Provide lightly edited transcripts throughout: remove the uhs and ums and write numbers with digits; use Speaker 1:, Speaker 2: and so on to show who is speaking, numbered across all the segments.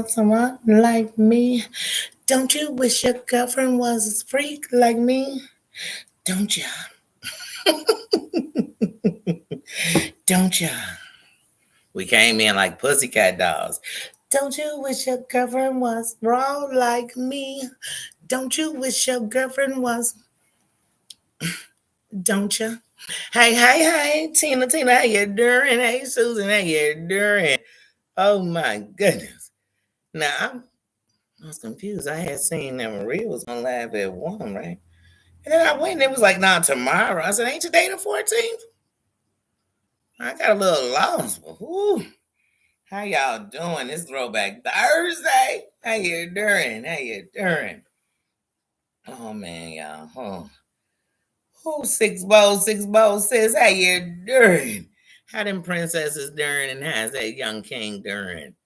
Speaker 1: Someone like me. Don't you wish your girlfriend was a freak like me? Don't ya? Don't ya? We came in like pussycat dolls. Don't you wish your girlfriend was raw like me? Don't you wish your girlfriend was? Don't ya? Hey, Tina, how you doing? Hey, Susan, how you doing? Oh my goodness. Now I was confused. I had seen that Maria was gonna laugh at one, right? And then I went and it was like, nah, tomorrow. I said, ain't today the 14th? I got a little lost. But whew, how y'all doing? This throwback Thursday. How you doing? How you doing? Oh man, y'all. Six bowls says, how you doing? How them princesses doing and how's that young king doing?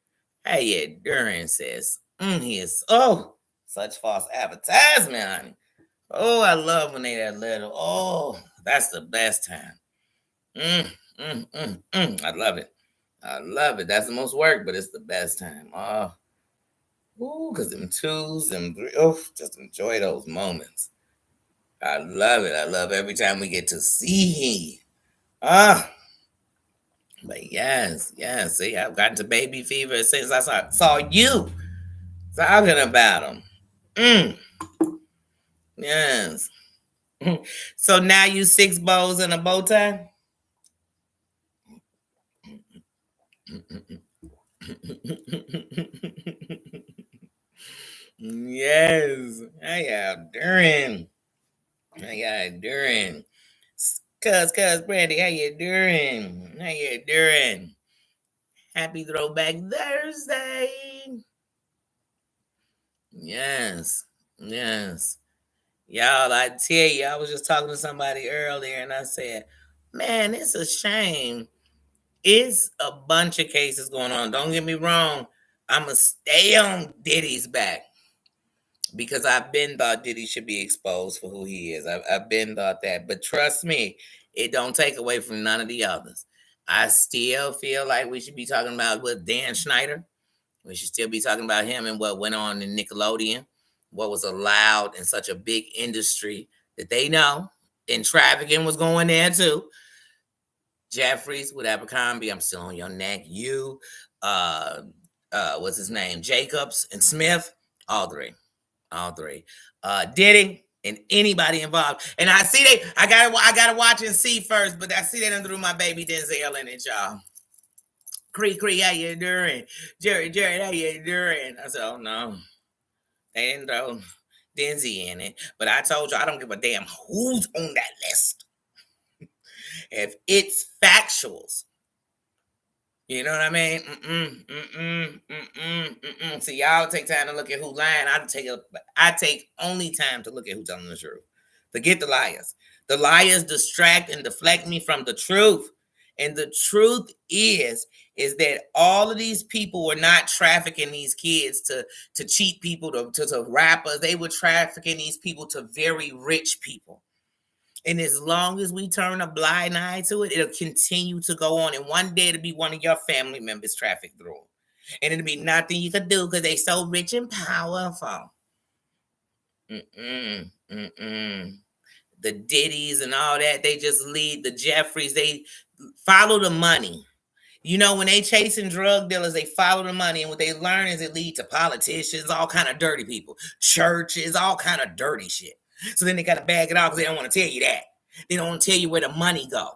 Speaker 1: How you doing, sis? He is such false advertisement, honey. Oh, I love when they that little. Oh, that's the best time. I love it. I love it. That's the most work, but it's the best time. Because them twos and three, just enjoy those moments. I love it. I love every time we get to see. Ah, but yes. See, I've gotten to baby fever since I saw you talking about them. Yes. So now you six bows and a bow tie? Yes. How y'all doing? How y'all doing? Cuz Brandy, how you doing? How you doing? Happy Throwback Thursday. Yes. Yes. Y'all, I tell you, I was just talking to somebody earlier and I said, man, it's a shame. It's a bunch of cases going on. Don't get me wrong. I'ma stay on Diddy's back because I've been thought Diddy should be exposed for who he is. I've been thought that. But trust me, it don't take away from none of the others. I still feel like we should be talking about with Dan Schneider. We should still be talking about him and what went on in Nickelodeon, what was allowed in such a big industry that they know. And trafficking was going there too. Jeffries with Abercrombie, I'm still on your neck. You, uh, what's his name? Jacobs and Smith, all three. Diddy and anybody involved. And I gotta watch and see first, but I see they done threw my baby Denzel in it, y'all. Cree, how you doing? Jerry, how you doing? I said, oh no, they didn't throw Denzi in it. But I told you I don't give a damn who's on that list. If it's factuals, you know what I mean? See, y'all take time to look at who lying. I take only time to look at who's telling the truth. Forget the liars. The liars distract and deflect me from the truth. And the truth is that all of these people were not trafficking these kids to cheat people, to rappers. They were trafficking these people to very rich people. And as long as we turn a blind eye to it, it'll continue to go on. And one day it'll be one of your family members trafficked through. And it'll be nothing you could do because they so rich and powerful. The Diddies and all that, they just lead the Jeffries. They follow the money. You know, when they chasing drug dealers, they follow the money. And what they learn is it leads to politicians, all kind of dirty people, churches, all kind of dirty shit. So then they got to bag it off because they don't want to tell you that. They don't want to tell you where the money go.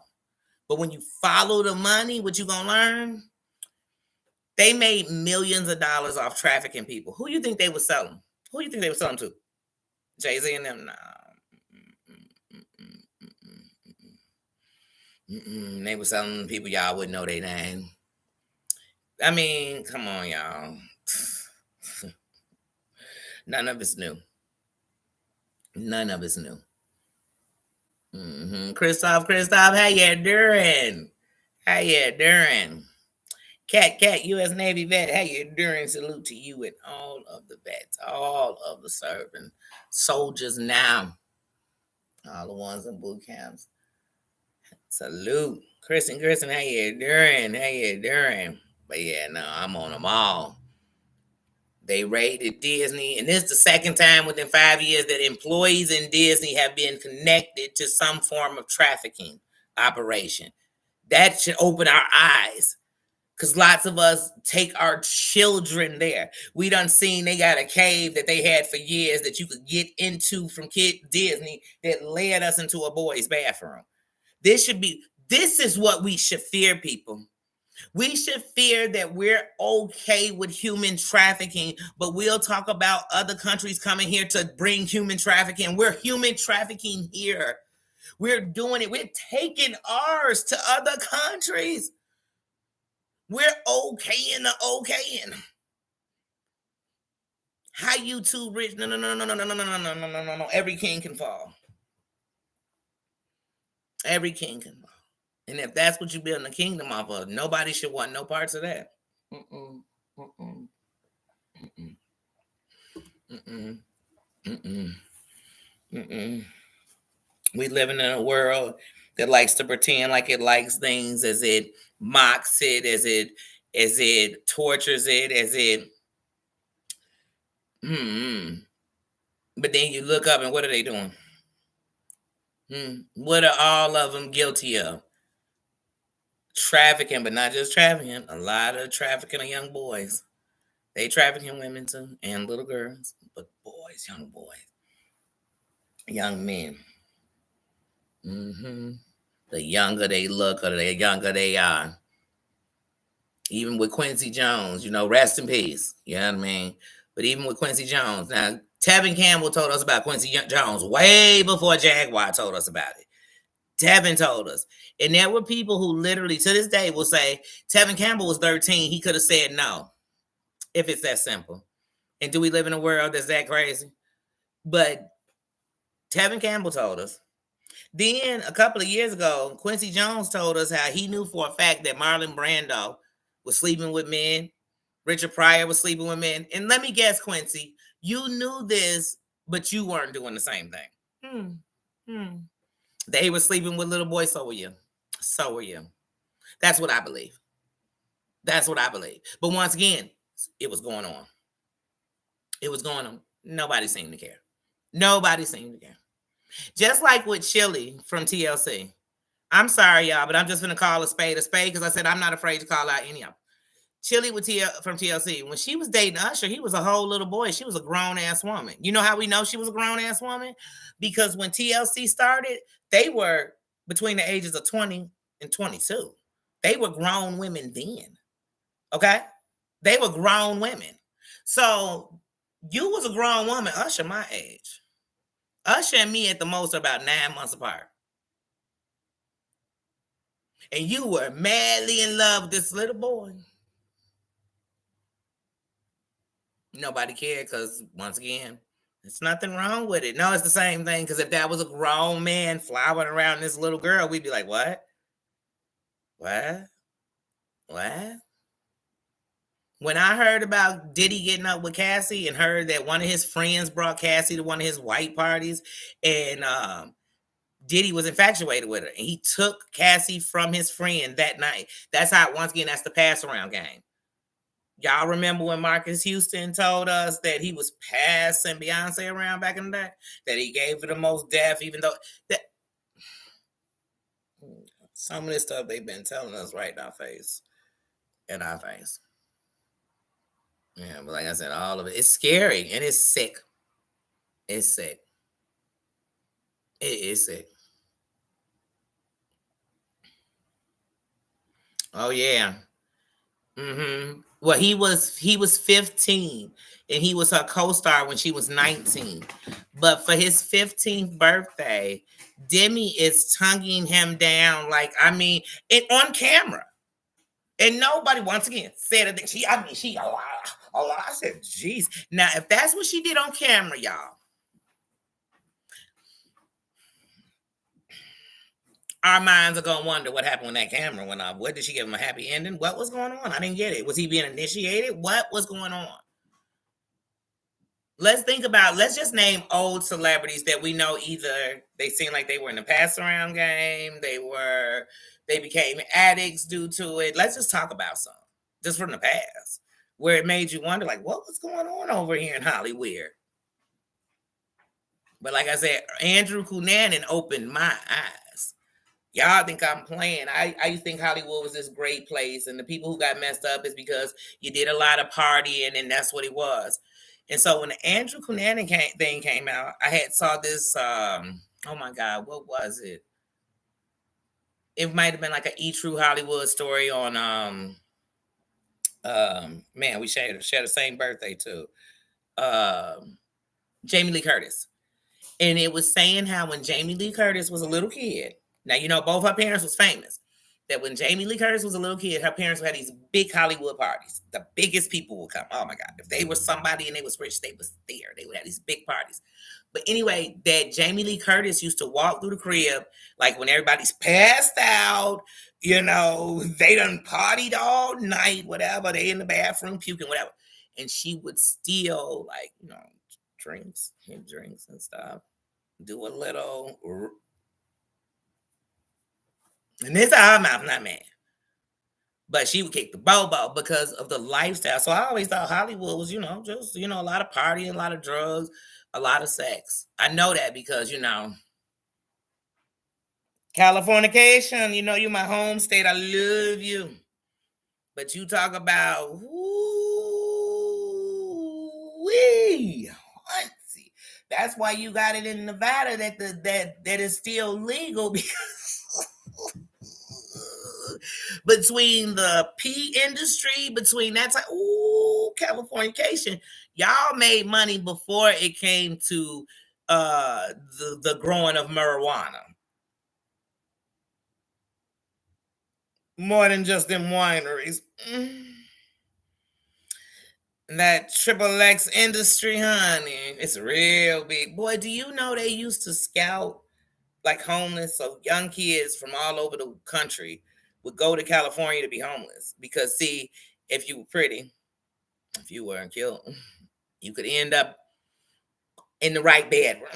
Speaker 1: But when you follow the money, what you going to learn? They made millions of dollars off trafficking people. Who you think they were selling? Who you think they were selling to? Jay-Z and them? Nah. They were selling people y'all wouldn't know their name. I mean, come on, y'all. None of it's new. None of it's new. Christoph, how you doing? How you doing? Cat, U.S. Navy vet, how you doing? Salute to you and all of the vets, all of the serving soldiers now, all the ones in boot camps. Salute. Kristen, how you doing? How you doing? But yeah, no, I'm on them all. They raided Disney, and this is the second time within 5 years that employees in Disney have been connected to some form of trafficking operation. That should open our eyes, because lots of us take our children there. We done seen they got a cave that they had for years that you could get into from Kid Disney that led us into a boy's bathroom. This is what we should fear, people. We should fear that we're okay with human trafficking, but we'll talk about other countries coming here to bring human trafficking. We're human trafficking here. We're doing it. We're taking ours to other countries. We're okaying the okaying. How you too rich? No, no, no, no, no, no, no, no, no, no, no, no, no, no. Every king can fall. Every king can fall. And if that's what you're building a kingdom off of, nobody should want no parts of that. Mm-mm, mm-mm, mm-mm, mm-mm, mm-mm, mm-mm. We living in a world that likes to pretend like it likes things, as it mocks it, as it tortures it, as it. But then you look up and what are they doing? What are all of them guilty of? Trafficking, but not just trafficking. A lot of trafficking of young boys. They trafficking women too, and little girls, but boys, young men. The younger they look, or the younger they are. Even with Quincy Jones, rest in peace. You know what I mean? But even with Quincy Jones, now Tevin Campbell told us about Quincy Jones way before Jaguar told us about it. Tevin told us. And there were people who literally, to this day, will say, Tevin Campbell was 13. He could have said no, if it's that simple. And do we live in a world that's that crazy? But Tevin Campbell told us. Then, a couple of years ago, Quincy Jones told us how he knew for a fact that Marlon Brando was sleeping with men. Richard Pryor was sleeping with men. And let me guess, Quincy, you knew this, but you weren't doing the same thing. They were sleeping with little boys, so were you. So were you. That's what I believe. That's what I believe. But once again, it was going on. It was going on. Nobody seemed to care. Nobody seemed to care. Just like with Chili from TLC. I'm sorry, y'all, but I'm just going to call a spade because I said I'm not afraid to call out any of them. Chili from TLC, when she was dating Usher, he was a whole little boy. She was a grown-ass woman. You know how we know she was a grown-ass woman? Because when TLC started, they were between the ages of 20 and 22. They were grown women then. Okay? They were grown women. So you was a grown woman, Usher my age. Usher and me at the most are about 9 months apart. And you were madly in love with this little boy. Nobody cared because, once again, there's nothing wrong with it. No, it's the same thing, because if that was a grown man flowering around this little girl, we'd be like, what? What? What? When I heard about Diddy getting up with Cassie and heard that one of his friends brought Cassie to one of his white parties, and Diddy was infatuated with her, and he took Cassie from his friend that night. That's how, once again, that's the pass around game. Y'all remember when Marcus Houston told us that he was passing Beyonce around back in the day? That he gave her the most death, even though that some of this stuff they've been telling us right in our face. In our face. Yeah, but like I said, all of it's scary and it's sick. It's sick. It is sick. Oh yeah. Well, he was 15 and he was her co-star when she was 19. But for his 15th birthday, Demi is tonguing him down, like, on camera. And nobody, once again, said that I said, geez. Now, if that's what she did on camera, y'all, our minds are going to wonder what happened when that camera went off. What, did she give him a happy ending? What was going on? I didn't get it. Was he being initiated? What was going on? Let's just name old celebrities that we know. Either they seem like they were in the pass around game, they became addicts due to it. Let's just talk about some just from the past. where it made you wonder, like, what was going on over here in Hollywood? But like I said, Andrew Cunanan opened my eyes. Y'all think I'm playing. I used to think Hollywood was this great place, and the people who got messed up is because you did a lot of partying, and that's what it was. And so when the Andrew Cunanan thing came out, I had saw this. Oh my God, what was it? It might have been like a E True Hollywood story on man, we share the same birthday too. Jamie Lee Curtis. And it was saying how when Jamie Lee Curtis was a little kid, now you know both her parents was famous. That when Jamie Lee Curtis was a little kid, her parents had these big Hollywood parties. The biggest people would come. Oh my God. If they were somebody and they was rich, they was there. They would have these big parties. But anyway, that Jamie Lee Curtis used to walk through the crib, like when everybody's passed out, they done partied all night, whatever. They in the bathroom puking, whatever. And she would steal, like, drinks and stuff. Do a little, and this our mouth, not man. But she would kick the bobo because of the lifestyle. So I always thought Hollywood was, just a lot of partying, a lot of drugs, a lot of sex. I know that because Californication. You my home state. I love you. But you talk about wee. That's why you got it in Nevada that is still legal because between the pea industry, between that type, Californication, y'all made money before it came to the growing of marijuana. More than just them wineries. That triple X industry, honey, it's real big. Boy, do you know they used to scout like homeless? So young kids from all over the country would go to California to be homeless because, see, if you were pretty, if you weren't killed, you could end up in the right bedroom.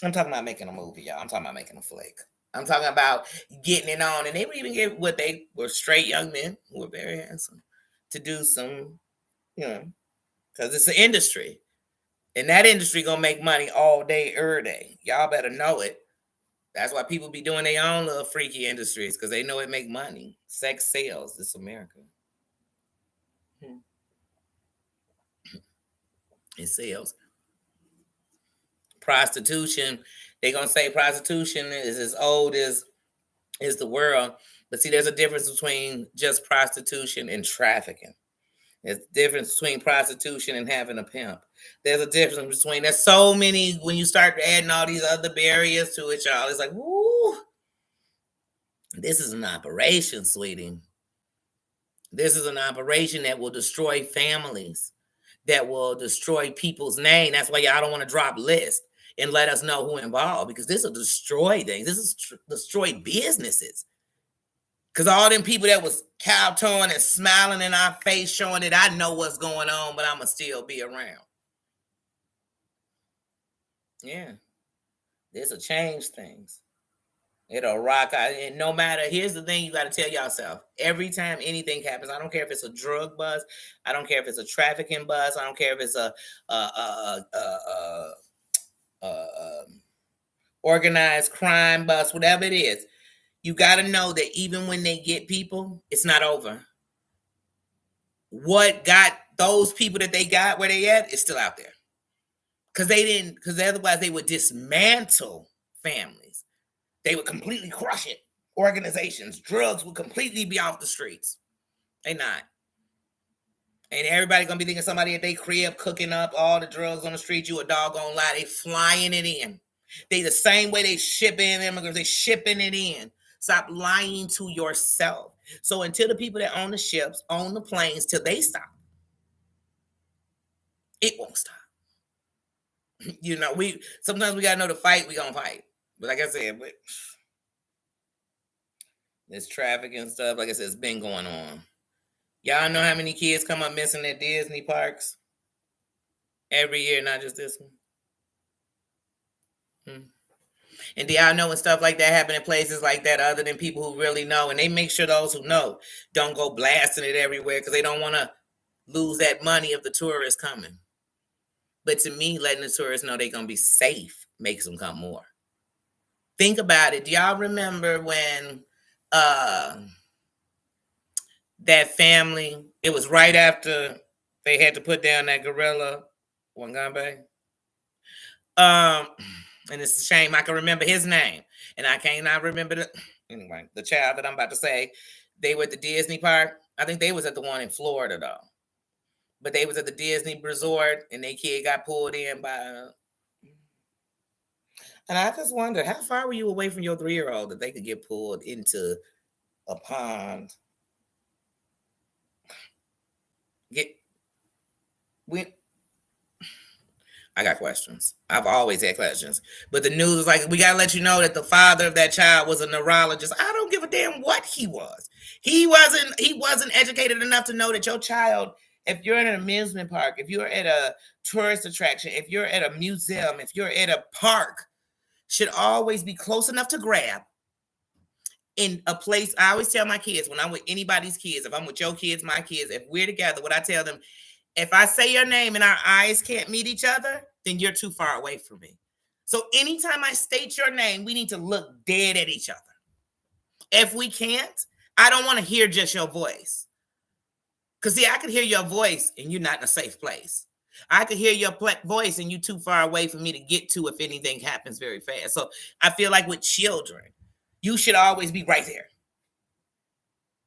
Speaker 1: I'm talking about making a movie, y'all. I'm talking about making a flick. I'm talking about getting it on. And they would even get what they were straight young men who were very handsome to do some, because it's an industry. And that industry gonna make money all day, every day. Y'all better know it. That's why people be doing their own little freaky industries, because they know it make money. Sex sells. This America. It sells. Prostitution. They gonna say prostitution is as old as the world. But see, there's a difference between just prostitution and trafficking. There's a difference between prostitution and having a pimp. There's a difference between, there's so many, when you start adding all these other barriers to it, y'all, it's like, woo, this is an operation, sweetie. This is an operation that will destroy families, that will destroy people's name. That's why y'all don't want to drop lists and let us know who involved, because this will destroy things. This is destroy businesses. Because all them people that was kowtowing and smiling in our face, showing that I know what's going on, but I'm going to still be around. Yeah. This will change things. It'll rock out. And no matter, here's the thing you got to tell yourself. Every time anything happens, I don't care if it's a drug buzz. I don't care if it's a trafficking buzz. I don't care if it's a organized crime buzz, whatever it is. You got to know that even when they get people, it's not over. What got those people that they got where they at is still out there. Because otherwise they would dismantle families. They would completely crush it. Organizations, drugs would completely be off the streets. They not. And everybody gonna be thinking somebody at their crib cooking up all the drugs on the street. You a doggone lie. They flying it in. They the same way they ship in immigrants. They shipping it in. Stop lying to yourself. So until the people that own the ships, own the planes, till they stop, it won't stop. We sometimes we gotta know to fight. We gonna fight. But like I said, this traffic and stuff, like I said, it's been going on. Y'all know how many kids come up missing at Disney parks every year, not just this one. And do y'all know when stuff like that happen in places like that, other than people who really know, and they make sure those who know don't go blasting it everywhere because they don't want to lose that money if the tourists coming. But to me, letting the tourists know they're gonna be safe makes them come more. Think about it. Do y'all remember when uh that family? It was right after they had to put down that gorilla, Wangambe. Um, and it's a shame I can remember his name, and I cannot remember the anyway. The child that I'm about to say, they were at the Disney park. I think they was at the one in Florida though, but they was at the Disney resort, and their kid got pulled in by. And I just wonder, how far were you away from your 3-year old that they could get pulled into a pond? Get we I got questions. I've always had questions. But the news is like, we gotta let you know that the father of that child was a neurologist. I don't give a damn what he was. He wasn't educated enough to know that your child, if you're in an amusement park, if you're at a tourist attraction, if you're at a museum, if you're at a park, should always be close enough to grab in a place. I always tell my kids when I'm with anybody's kids, if I'm with your kids, my kids, if we're together, what I tell them, if I say your name and our eyes can't meet each other, then you're too far away from me. So anytime I state your name, we need to look dead at each other. If we can't, I don't want to hear just your voice. Because, see, I could hear your voice and you're not in a safe place. I could hear your voice and you're too far away for me to get to if anything happens very fast. So I feel like with children, you should always be right there.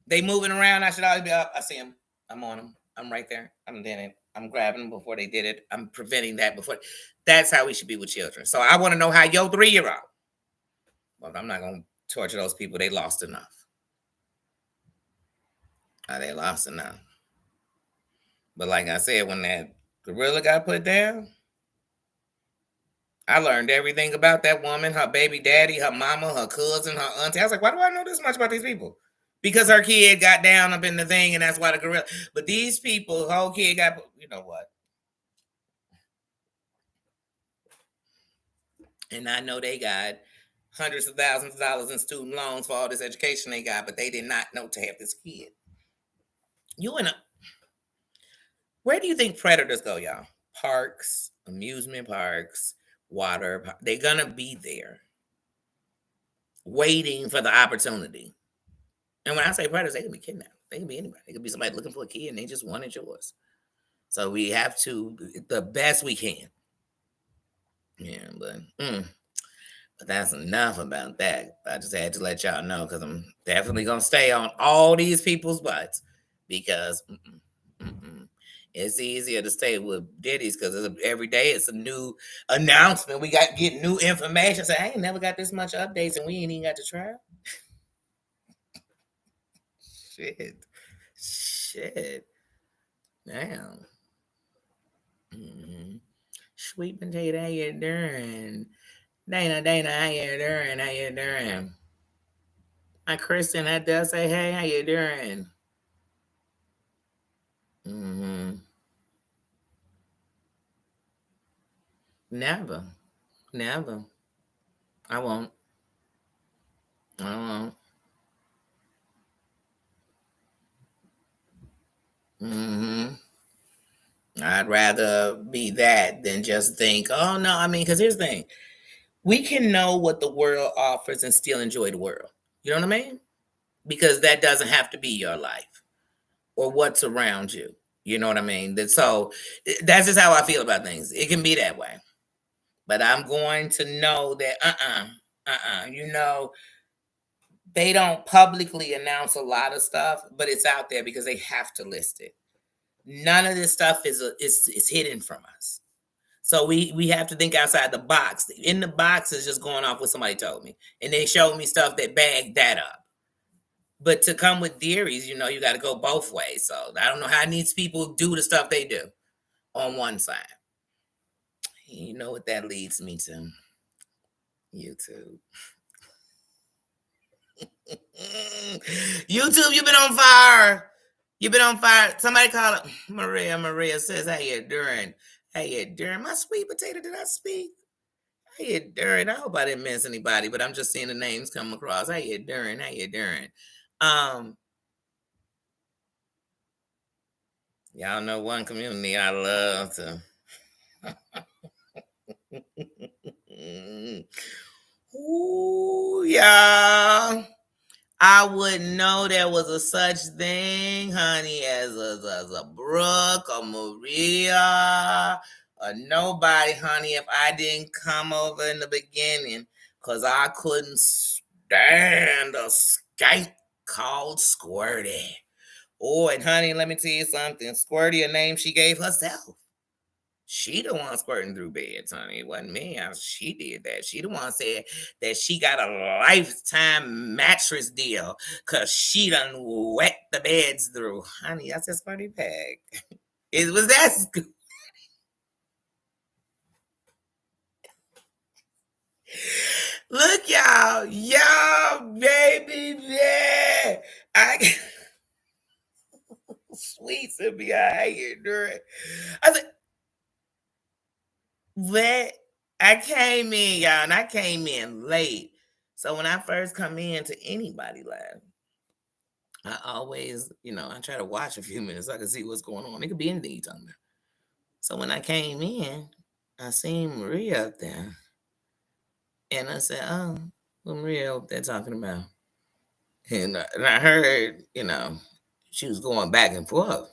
Speaker 1: They moving around, I should always be up. I see them. I'm on them. I'm right there. I'm doing it. I'm grabbing them before they did it. I'm preventing that before. That's how we should be with children. So I want to know how your 3-year-old. Well, I'm not going to torture those people. They lost enough. They lost enough. But like I said, when that gorilla got put down, I learned everything about that woman, her baby daddy, her mama, her cousin, her auntie. I was like, why do I know this much about these people? Because her kid got down up in the thing, and that's why the gorilla. But these people, her whole kid got, you know what? And I know they got hundreds of thousands of dollars in student loans for all this education they got, but they did not know to have this kid. You in a Where do you think predators go, y'all? Parks, amusement parks, water. They're gonna be there, waiting for the opportunity. And when I say predators, they can be kidnapped. They can be anybody. They could be somebody looking for a kid and they just wanted yours. So we have to the best we can. Yeah, but that's enough about that. I just had to let y'all know because I'm definitely gonna stay on all these people's butts because it's easier to stay with Diddy's because every day it's a new announcement. We got get new information. Say, I ain't never got this much updates and we ain't even got to try. Shit. Damn. Sweet potato, how you doing? Dana, how you doing? How you doing? My Kristen, I does say, hey, how you doing? Never. Never. I won't. I won't. I'd rather be that than just think, oh no, I mean, because here's the thing. We can know what the world offers and still enjoy the world. You know what I mean? Because that doesn't have to be your life or what's around you. You know what I mean? So that's just how I feel about things. It can be that way. But I'm going to know that you know, they don't publicly announce a lot of stuff, but it's out there because they have to list it. None of this stuff is hidden from us. So we have to think outside the box. In the box is just going off what somebody told me. And they showed me stuff that bagged that up. But to come with theories, you know, you got to go both ways. So I don't know how these people do the stuff they do on one side. You know what that leads me to? YouTube. YouTube, you've been on fire. You've been on fire. Somebody call it Maria. Maria says, how you doing? How you doing? My sweet potato, did I speak? How you doing? I hope I didn't miss anybody, but I'm just seeing the names come across. How you doing? How you doing? Y'all know one community I love to. Ooh, y'all. I wouldn't know there was a such thing, honey, as a Brooke or Maria or nobody, honey, if I didn't come over in the beginning because I couldn't stand a skate called Squirty. Oh, and honey, let me tell you something. Squirty, a name she gave herself. She the one squirting through beds, honey. It wasn't me. She did that. She the one said that she got a lifetime mattress deal because she done wet the beds through. Honey, that's a squirty bag. It was that. Look, y'all. Y'all, baby. Yeah. I sweets to be out here during. I said, what? I came in, y'all, and I came in late. So when I first come in to anybody live, I always, I try to watch a few minutes so I can see what's going on. It could be anything you talking about. So when I came in, I seen Maria up there, and I said, "Oh, what Maria up there talking about?" And I heard, she was going back and forth,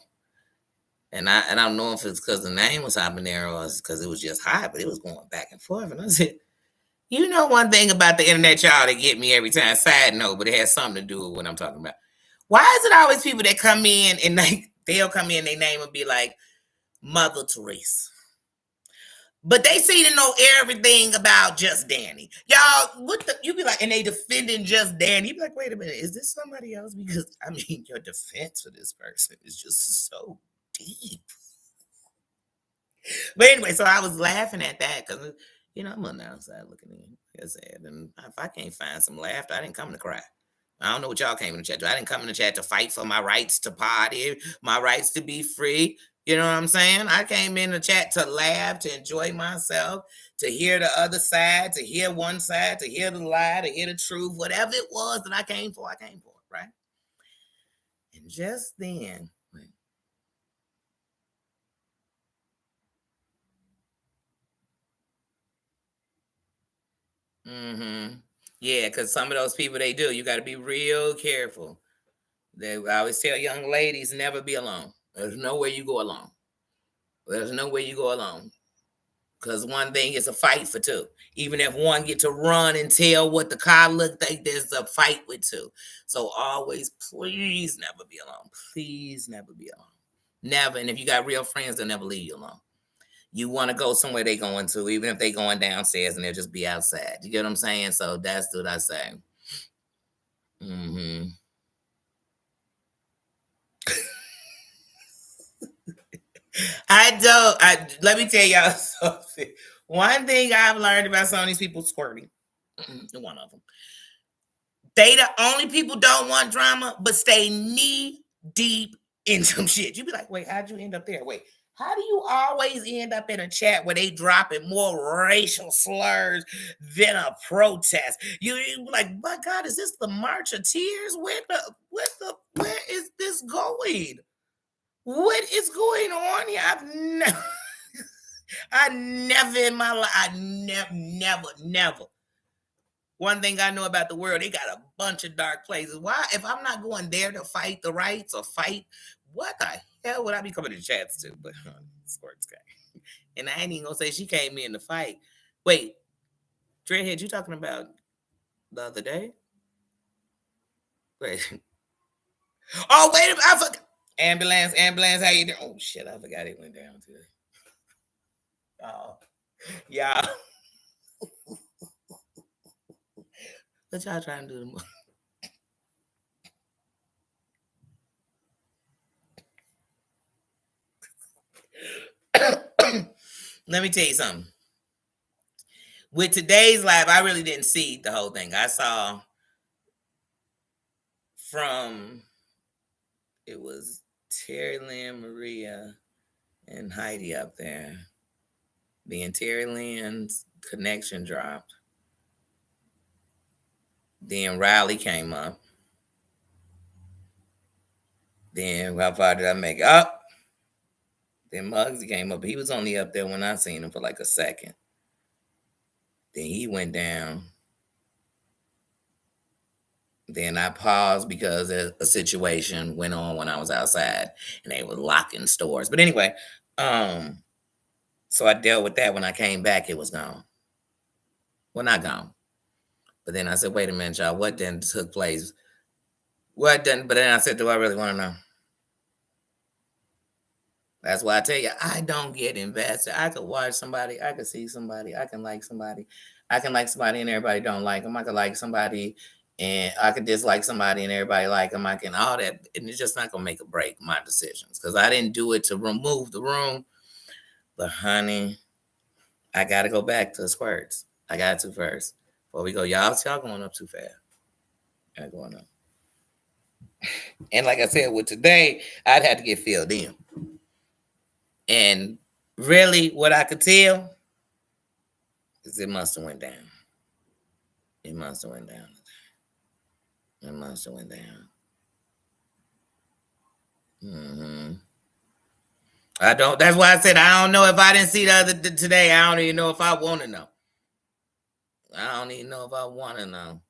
Speaker 1: and I don't know if it's because the name was habanero or because it was just hot, but it was going back and forth, and I said, "You know one thing about the internet, y'all, that get me every time. Side note, but it has something to do with what I'm talking about. Why is it always people that come in and they'll come in, their name will be like Mother Teresa, but they seem to know everything about Just Danny. Y'all, you be like, and they defending Just Danny. You be like, wait a minute, is this somebody else? Because I mean, your defense for this person is just so deep. But anyway, so I was laughing at that because I'm on the outside looking in. Like I said, and if I can't find some laughter, I didn't come to cry. I don't know what y'all came in the chat to. I didn't come in the chat to fight for my rights to party, my rights to be free. You know what I'm saying? I came in the chat to laugh, to enjoy myself, to hear the other side, to hear one side, to hear the lie, to hear the truth, whatever it was that I came for, right? And just then, mm-hmm. Yeah, because some of those people they do. You got to be real careful. I always tell young ladies never be alone. There's no way you go alone. There's no way you go alone. Because one thing is a fight for two. Even if one get to run and tell what the car looked like, there's a fight with two. So always, please never be alone. Please never be alone. Never. And if you got real friends, they'll never leave you alone. You want to go somewhere they going to, even if they going downstairs and they'll just be outside. You get what I'm saying? So that's what I say. Mm-hmm. I don't. Let me tell y'all something. One thing I've learned about some of these people squirting. One of them. They the only people don't want drama, but stay knee deep in some shit. You be like, wait, how'd you end up there? Wait, how do you always end up in a chat where they dropping more racial slurs than a protest? You be like, my God, is this the March of Tears? Where is this going? What is going on here? I never in my life, I never. One thing I know about the world, they got a bunch of dark places. Why, if I'm not going there to fight the rights or fight, what the hell would I be coming to chats to? But sports guy. And I ain't even gonna say she came in to fight. Wait, Dreadhead, you talking about the other day? Wait. Oh, wait a minute. I forgot. Ambulance, how you doing? Oh shit, I forgot it went down today. Oh, yeah. What y'all trying to do? Let me tell you something. With today's live, I really didn't see the whole thing. I saw from it was Terry Lynn, Maria, and Heidi up there. Then Terry Lynn's connection dropped. Then Riley came up. Then how far did I make it? Up. Then Muggsy came up. He was only up there when I seen him for like a second. Then he went down. Then I paused because a situation went on when I was outside and they were locking stores. But anyway, so I dealt with that. When I came back, it was gone. Well, not gone. But then I said, wait a minute, y'all, what then took place? What then? But then I said, do I really want to know? That's why I tell you, I don't get invested. I could watch somebody, I could see somebody, I can like somebody, and everybody don't like them. I could like somebody and I could dislike somebody and everybody like them. I can all that, and it's just not gonna make or break my decisions because I didn't do it to remove the room. But honey, I gotta go back to the squirts. I got to first before we go. Y'all going up too fast. Y'all going up. And like I said, with today, I'd have to get filled in. And really, what I could tell is it must have went down. It must have went down. It must have went down. I don't. That's why I said I don't know if I didn't see the other today. I don't even know if I want to know. I don't even know if I want to know.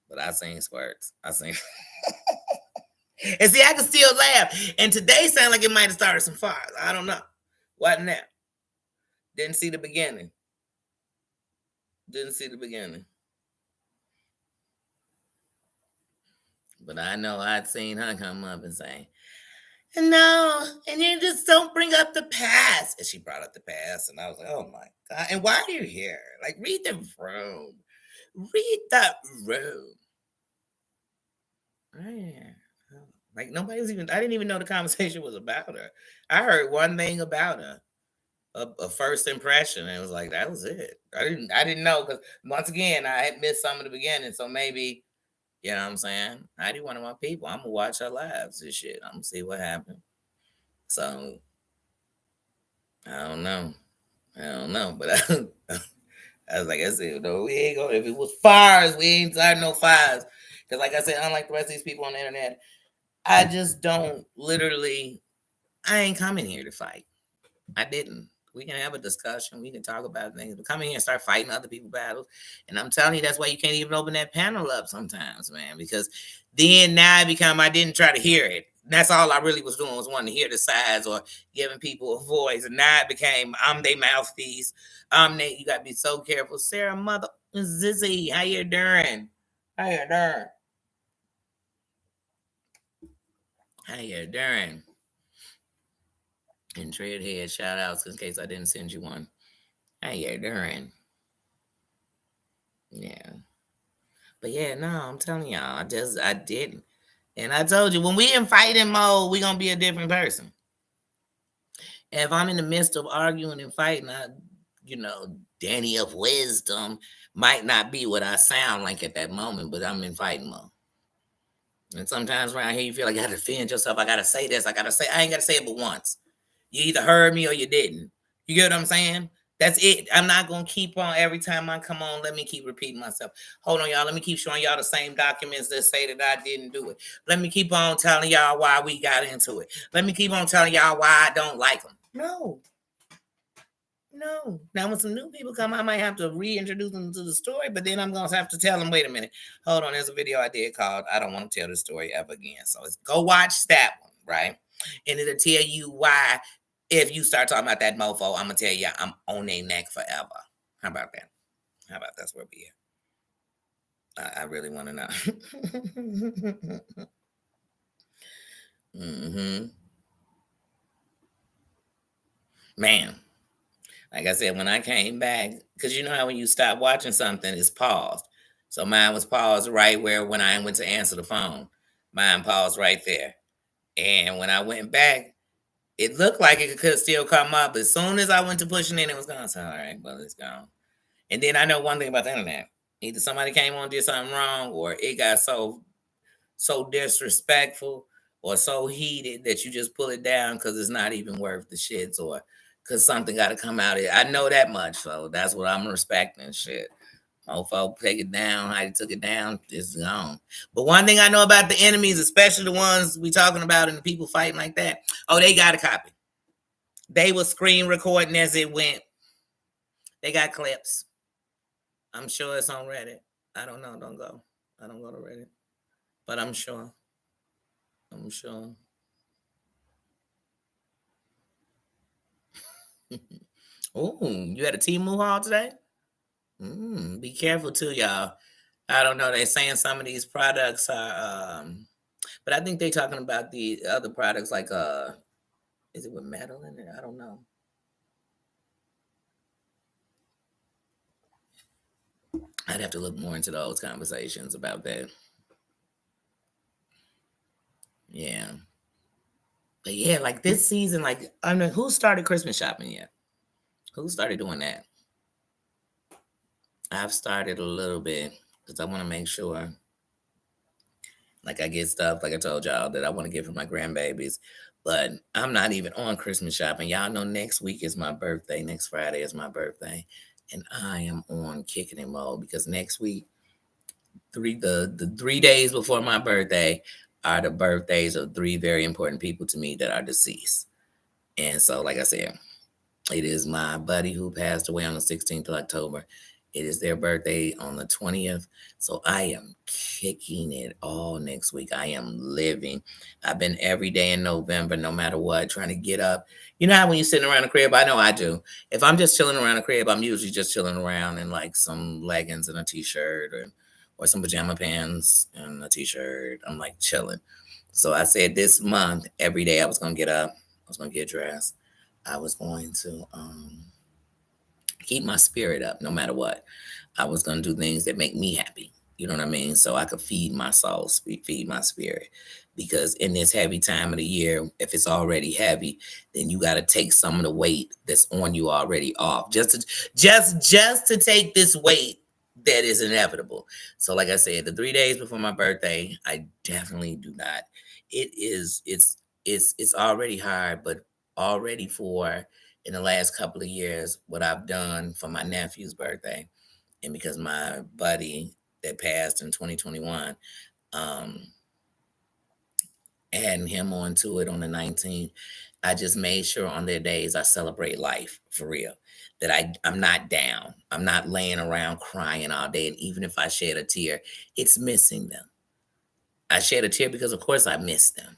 Speaker 1: But I seen squirts. I seen. And see, I can still laugh. And today sounded like it might have started some fires. I don't know. Wasn't that? Didn't see the beginning. Didn't see the beginning. But I know I'd seen her come up and say, no, and you just don't bring up the past. And she brought up the past, and I was like, oh my God. And why are you here? Like, read the room. Read that room. Man. Like, nobody's even, I didn't even know the conversation was about her. I heard one thing about her. A first impression, and it was like that was it. I didn't know because once again I had missed some of the beginning, so maybe you know what I'm saying. Heidi one of my people. I'm gonna watch her lives and shit. I'm gonna see what happened. So I don't know. But I was like I said, no, we ain't going. If it was fires, we ain't starting no fires. Because like I said, unlike the rest of these people on the internet, I just don't literally. I ain't coming here to fight. I didn't. We can have a discussion. We can talk about things. But come in here and start fighting other people's battles. And I'm telling you, that's why you can't even open that panel up sometimes, man. Because then now it become I didn't try to hear it. That's all I really was doing was wanting to hear the sides or giving people a voice. And now it became I'm their mouthpiece. You got to be so careful. Sarah, mother, Zizzy, how you doing? How you doing? How you doing? And Treadhead shout outs in case I didn't send you one. How you doing? Yeah. But yeah, no, I'm telling y'all, I didn't. And I told you, when we in fighting mode, we gonna be a different person. If I'm in the midst of arguing and fighting, Danny of wisdom might not be what I sound like at that moment, but I'm in fighting mode. And sometimes around here, you feel like you gotta defend yourself. I gotta say this. I ain't gotta say it but once. You either heard me or you didn't. You get what I'm saying? That's it. I'm not gonna keep on every time I come on. Let me keep repeating myself. Hold on, y'all. Let me keep showing y'all the same documents that say that I didn't do it. Let me keep on telling y'all why we got into it. Let me keep on telling y'all why I don't like them. No. Now, when some new people come, I might have to reintroduce them to the story, but then I'm going to have to tell them, wait a minute. Hold on. There's a video I did called I Don't Want to Tell the Story Ever Again. So go watch that one, right? And it'll tell you why. If you start talking about that mofo, I'm gonna tell you I'm on their neck forever. How about that? How about that's where we at? I really want to know. Man, like I said, when I came back, because you know how when you stop watching something, it's paused. So mine was paused right where when I went to answer the phone, mine paused right there. And when I went back, it looked like it could still come up. As soon as I went to pushing it, it was gone. So all right, well, it's gone. And then I know one thing about the internet. Either somebody came on and did something wrong, or it got so disrespectful or so heated that you just pull it down because it's not even worth the shits or because something got to come out of it. I know that much, so that's what I'm respecting. Shit. Mofo, take it down. How you took it down, it's gone. But one thing I know about the enemies, especially the ones we talking about and the people fighting like that, oh, they got a copy. They were screen recording as it went. They got clips. I'm sure it's on Reddit. I don't know. Don't go. I don't go to Reddit. But I'm sure. I'm sure. Oh, you had a Temu haul today? Be careful too, y'all. I don't know. They're saying some of these products are, but I think they're talking about the other products like, is it with metal in it? I don't know. I'd have to look more into those conversations about that. Yeah. But yeah, like this season, like I mean, who started Christmas shopping yet? Who started doing that? I've started a little bit because I want to make sure, like I get stuff, like I told y'all that I want to get for my grandbabies. But I'm not even on Christmas shopping. Y'all know next week is my birthday. Next Friday is my birthday, and I am on kicking it mode because next week, the 3 days before my birthday, are the birthdays of three very important people to me that are deceased. And so, like I said, it is my buddy who passed away on the 16th of October. It is their birthday on the 20th. So I am kicking it all next week. I am living. I've been every day in November, no matter what, trying to get up. You know how when you're sitting around the crib, I know I do. If I'm just chilling around the crib, I'm usually just chilling around in like some leggings and a t-shirt or some pajama pants and a t-shirt. I'm like chilling. So I said this month, every day I was going to get up. I was going to get dressed. I was going to keep my spirit up no matter what. I was going to do things that make me happy. You know what I mean? So I could feed my soul, feed my spirit. Because in this heavy time of the year, if it's already heavy, then you got to take some of the weight that's on you already off. Just to take this weight that is inevitable. So, like I said, the 3 days before my birthday, I definitely do not. It's already hard, but already for in the last couple of years what I've done for my nephew's birthday. And because my buddy that passed in 2021, um, adding him onto it on the 19th, I just made sure on their days I celebrate life for real. That I'm not down. I'm not laying around crying all day. And even if I shed a tear, it's missing them. I shed a tear because of course I miss them,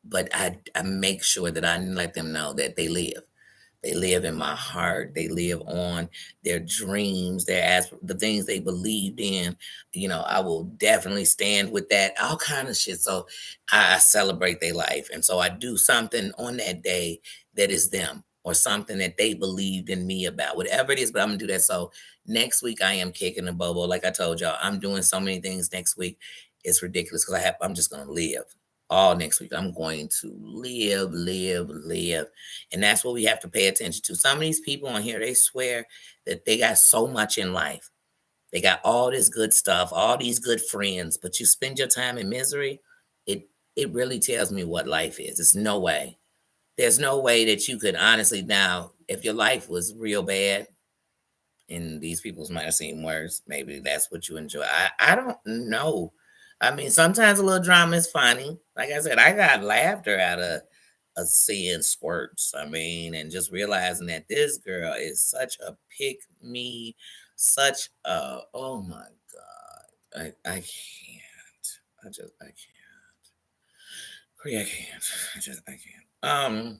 Speaker 1: but I make sure that I let them know that they live. They live in my heart. They live on their dreams, the things they believed in. I will definitely stand with that, all kind of shit. So I celebrate their life. And so I do something on that day that is them or something that they believed in me about, whatever it is, but I'm gonna do that. So next week I am kicking the bubble. Like I told y'all, I'm doing so many things next week. It's ridiculous because I'm just gonna live all next week. I'm going to live, live, live. And that's what we have to pay attention to. Some of these people on here, they swear that they got so much in life. They got all this good stuff, all these good friends, but you spend your time in misery. It really tells me what life is. It's no way. There's no way that you could honestly now, if your life was real bad, and these people's might have seen worse. Maybe that's what you enjoy. I don't know. I mean, sometimes a little drama is funny. Like I said, I got laughter out of seeing squirts. I mean, and just realizing that this girl is such a pick me, such a oh my god, I can't. I can't. I can't. I can't.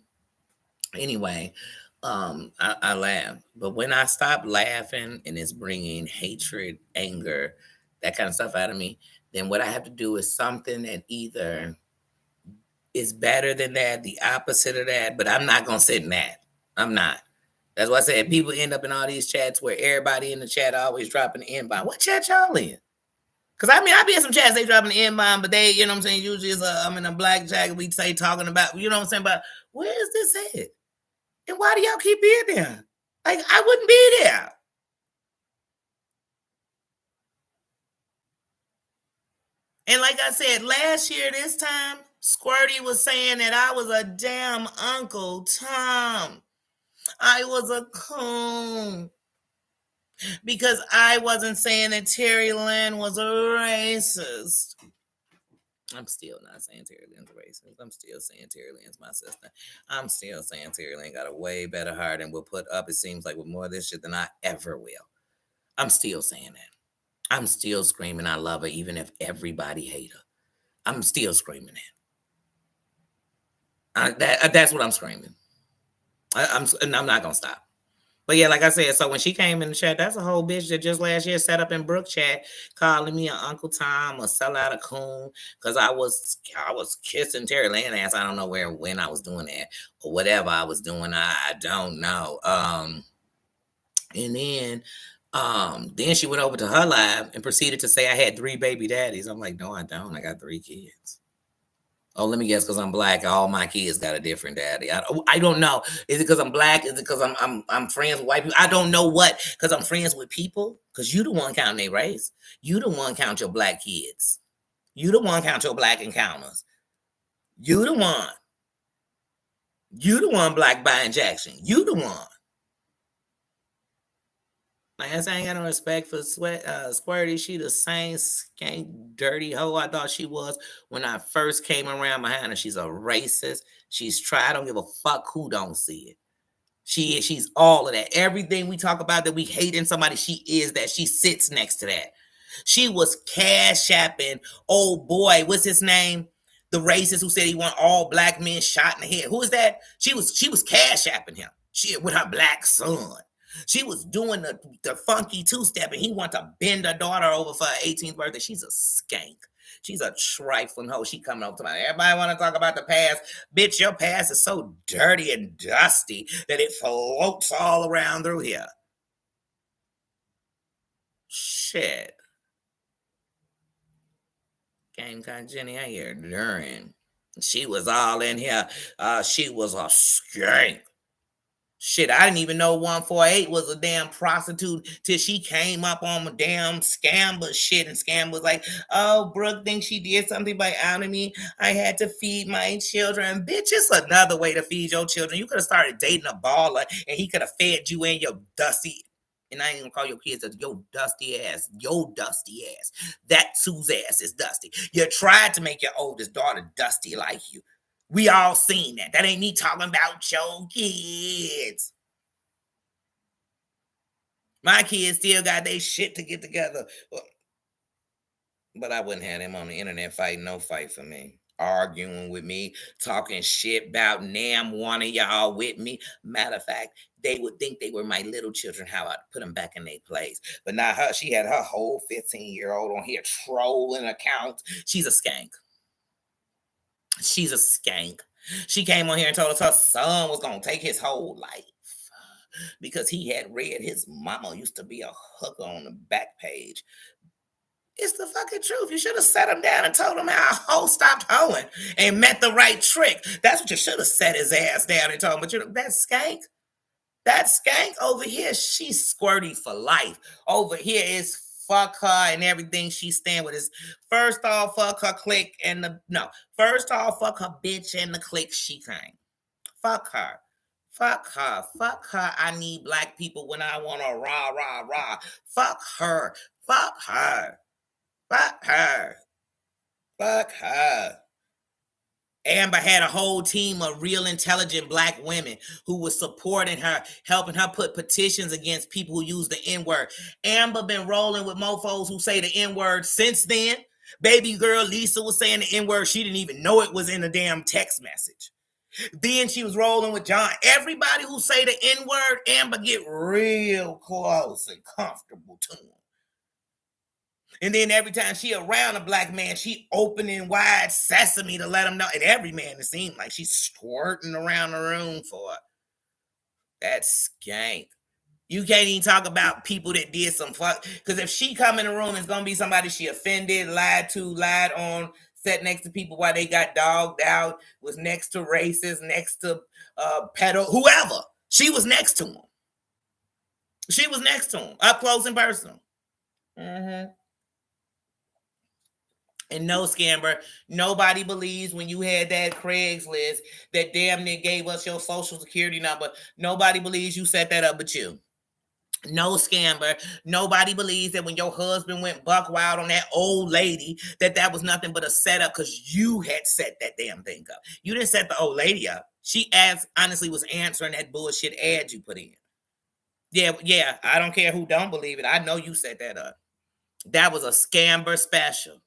Speaker 1: Anyway, I laugh, but when I stop laughing and it's bringing hatred, anger, that kind of stuff out of me, then what I have to do is something that either is better than that, the opposite of that, but I'm not gonna sit in that. I'm not. That's why I said people end up in all these chats where everybody in the chat always dropping the N bomb. What chat y'all in? Cause I mean, I be in some chats they dropping the N bomb, but they, you know what I'm saying. Usually, I'm in a black jacket. We say talking about, you know what I'm saying. But where is this at? And why do y'all keep being there? Like, I wouldn't be there. And like I said, last year, this time, Squirty was saying that I was a damn Uncle Tom. I was a coon. Because I wasn't saying that Terry Lynn was a racist. I'm still not saying Terry Lynn's racist. I'm still saying Terry Lynn's my sister. I'm still saying Terry Lynn got a way better heart and will put up, it seems like, with more of this shit than I ever will. I'm still saying that. I'm still screaming I love her, even if everybody hate her. I'm still screaming that. That's what I'm screaming. And I'm not gonna stop. But yeah, like I said, so when she came in the chat, that's a whole bitch that just last year sat up in Brook chat calling me an Uncle Tom or sell out a coon because I was kissing Terry Lynn ass. I don't know where when I was doing that or whatever I was doing. I don't know. And then she went over to her live and proceeded to say I had 3 baby daddies. I'm like, no, I don't. I got 3 kids. Oh, let me guess, because I'm black, all my kids got a different daddy. I don't know. Is it because I'm black? Is it because I'm friends with white people? I don't know what. Because I'm friends with people. Because you the one counting their race. You the one count your black kids. You the one count your black encounters. You the one. You the one black by injection. You the one. Like I said, I ain't got no respect for Squirty. She the same skank, dirty hoe I thought she was when I first came around behind her. She's a racist. She's tried. I don't give a fuck who don't see it. She's all of that. Everything we talk about that we hate in somebody, she is that. She sits next to that. She was cash apping old boy. What's his name? The racist who said he want all black men shot in the head. Who is that? She was cash apping him. She with her black son. She was doing the funky two-step, and he want to bend her daughter over for her 18th birthday. She's a skank. She's a trifling hoe. She coming up to me. Everybody want to talk about the past. Bitch, your past is so dirty and dusty that it floats all around through here. Shit. Gamecock Jenny, I hear during. She was all in here. She was a skank. Shit, I didn't even know 148 was a damn prostitute till she came up on my damn Scamba shit. And Scam was like, oh, Brooke thinks she did something by outing me. I had to feed my children. Bitch, it's another way to feed your children. You could have started dating a baller and he could have fed you and your dusty, and I ain't gonna call your kids your dusty ass. Your dusty ass. That Sue's ass is dusty. You tried to make your oldest daughter dusty like you. We all seen that. That ain't me talking about your kids. My kids still got their shit to get together. But I wouldn't have them on the internet fighting no fight for me. Arguing with me, talking shit about Nam one of y'all with me. Matter of fact, they would think they were my little children, how I'd put them back in their place. But now she had her whole 15-year-old on here trolling accounts. She's a skank. She's a skank. She came on here and told us her son was going to take his whole life because he had read his mama used to be a hooker on the back page. It's the fucking truth. You should have sat him down and told him how a hoe stopped hoeing and met the right trick. That's what you should have set his ass down and told him. But that skank, over here, she's squirty for life. Over here is fuck her and everything she stand with is first off, fuck her clique and first off, fuck her bitch and the clique she came. Fuck her. Fuck her. Fuck her. I need black people when I want to rah, rah, rah. Fuck her. Fuck her. Fuck her. Fuck her. Amber had a whole team of real intelligent black women who was supporting her, helping her put petitions against people who use the N-word. Amber been rolling with mofos who say the N-word since then. Baby girl Lisa was saying the N-word. She didn't even know it was in a damn text message. Then she was rolling with John. Everybody who say the N-word, Amber get real close and comfortable to him. And then every time she around a black man, she opening wide sesame to let him know. And every man, it seemed like she's squirting around the room for it. That's skank. You can't even talk about people that did some fuck. Because if she come in the room, it's going to be somebody she offended, lied to, lied on, sat next to people while they got dogged out, was next to racists, next to pedo, whoever. She was next to him. She was next to him, up close and personal. Mm-hmm. And no, Scamber, nobody believes when you had that Craigslist that damn near gave us your social security number. Nobody believes you set that up but you. No scammer. Nobody believes that when your husband went buck wild on that old lady, that was nothing but a setup because you had set that damn thing up. You didn't set the old lady up. She honestly was answering that bullshit ad you put in. Yeah, yeah. I don't care who don't believe it. I know you set that up. That was a scammer special.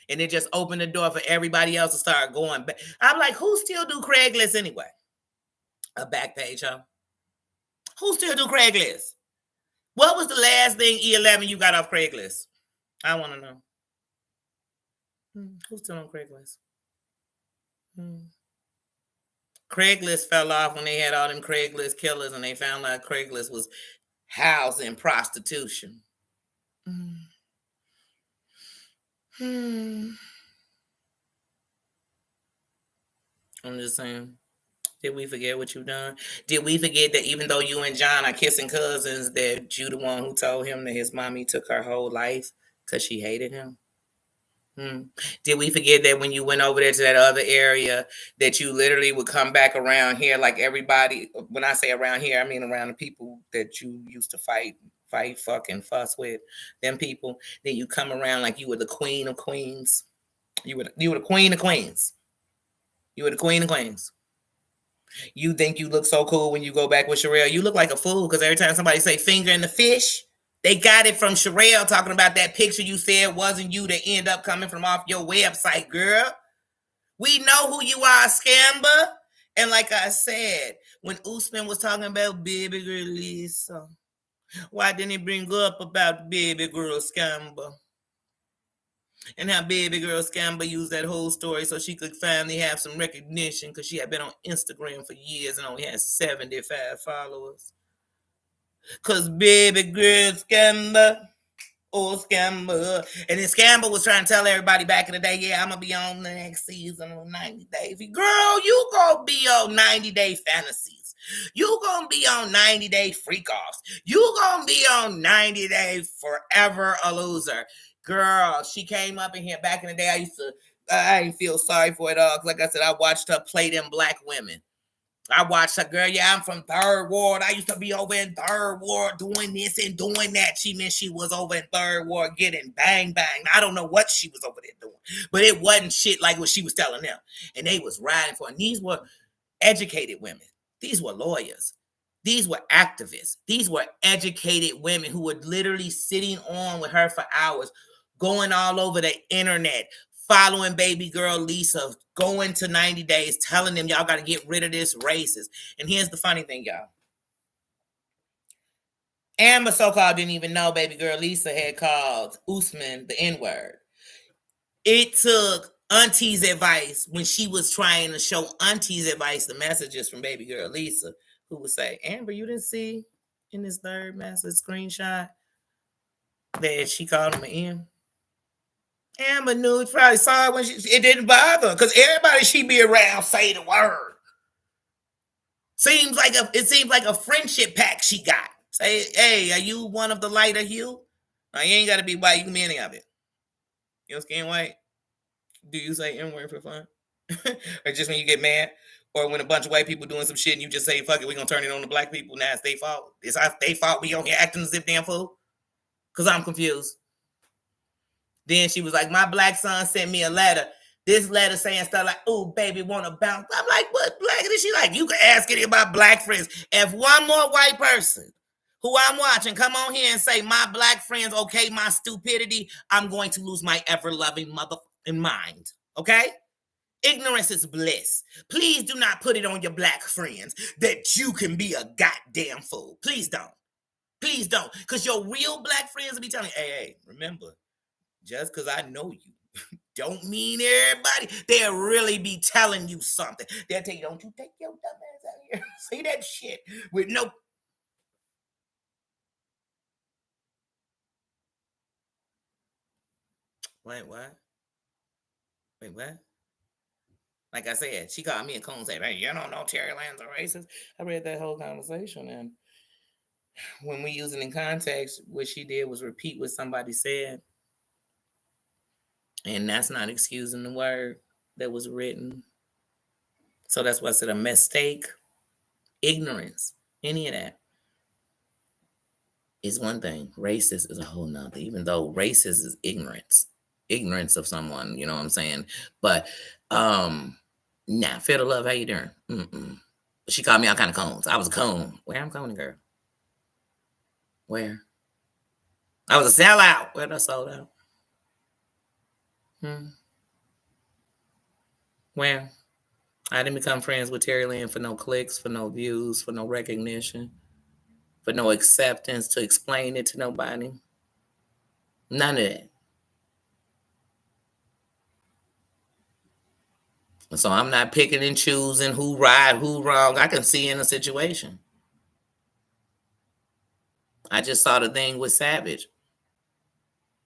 Speaker 1: And it just opened the door for everybody else to start going back. I'm like, who still do Craigslist anyway? A back page, huh? Who still do Craigslist? What was the last thing E11 you got off Craigslist? I want to know. Who's still on Craigslist? Craigslist fell off when they had all them Craigslist killers and they found out Craigslist was housing prostitution. I'm just saying. Did we forget what you done? Did we forget that even though you and John are kissing cousins, that you the one who told him that his mommy took her whole life because she hated him? Did we forget that when you went over there to that other area, that you literally would come back around here like everybody? When I say around here, I mean around the people that you used to fight, fucking fuss with, them people. Then you come around like you were the queen of queens. You were the queen of queens. You were the queen of queens. You think you look so cool when you go back with Sherelle. You look like a fool because every time somebody say finger in the fish, they got it from Sherelle talking about that picture you said wasn't you that end up coming from off your website, girl. We know who you are, Scamber. And like I said, when Usman was talking about baby girl Lisa, why didn't he bring up about baby girl Scamber? And how baby girl Scamber used that whole story so she could finally have some recognition because she had been on Instagram for years and only had 75 followers. Because baby girl Scamber, oh Scamber. And then Scamber was trying to tell everybody back in the day, yeah, I'm going to be on the next season of 90 Days. Girl, you going to be on 90 Day Fantasies. You going to be on 90 Day Freak Offs. You going to be on 90 Day Forever a Loser. Girl, she came up in here back in the day. I didn't feel sorry for it all. Because like I said, I watched her play them black women. I watched her, girl. Yeah, I'm from Third Ward. I used to be over in Third Ward doing this and doing that. She meant she was over in Third Ward getting bang bang. I don't know what she was over there doing, but it wasn't shit like what she was telling them. And they was riding for. And these were educated women. These were lawyers. These were activists. These were educated women who were literally sitting on with her for hours, going all over the internet, following baby girl Lisa, going to 90 Days, telling them y'all got to get rid of this racist. And here's the funny thing, y'all. Amber so-called didn't even know baby girl Lisa had called Usman the N-word. It took Auntie's advice when she was trying to show Auntie's advice the messages from baby girl Lisa, who would say, Amber, you didn't see in this third message screenshot that she called him an M? Amber knew, probably saw it when it didn't bother her because everybody she be around say the word. It seems like a friendship pack she got. Say, hey, are you one of the lighter hue? No, you ain't got to be white. You can be any of it. Your skin white? Do you say N word for fun? Or just when you get mad? Or when a bunch of white people doing some shit and you just say, fuck it, we're going to turn it on the black people. Now it's their fault. It's their fault we on here acting as if damn fool? Because I'm confused. Then she was like, my black son sent me a letter. This letter saying stuff like, oh, baby, want to bounce. I'm like, what black is she like? You can ask any of my black friends. If one more white person who I'm watching come on here and say my black friends okay my stupidity, I'm going to lose my ever-loving mother in mind. Okay? Ignorance is bliss. Please do not put it on your black friends that you can be a goddamn fool. Please don't. Please don't. Because your real black friends will be telling you, hey, remember, just because I know you don't mean everybody. They'll really be telling you something. They'll tell you, don't you take your dumb ass out here. Say that shit with no. Wait, what? Wait, what? Like I said, she called me a coon and said, hey, you don't know Terry Lands are racist. I read that whole conversation, and when we use it in context, what she did was repeat what somebody said. And that's not excusing the word that was written. So that's why I said a mistake, ignorance, any of that. is one thing. Racist is a whole nother. Even though racist is ignorance of someone. You know what I'm saying? But nah, feel the love. How you doing? Mm-mm. She called me all kind of cones. I was a cone. Where I'm coning, girl? Where? I was a sellout. Where I sold out? Hmm. Where? I didn't become friends with Terry Lynn for no clicks, for no views, for no recognition, for no acceptance to explain it to nobody. None of that. So I'm not picking and choosing who right, who wrong. I can see in a situation. I just saw the thing with Savage.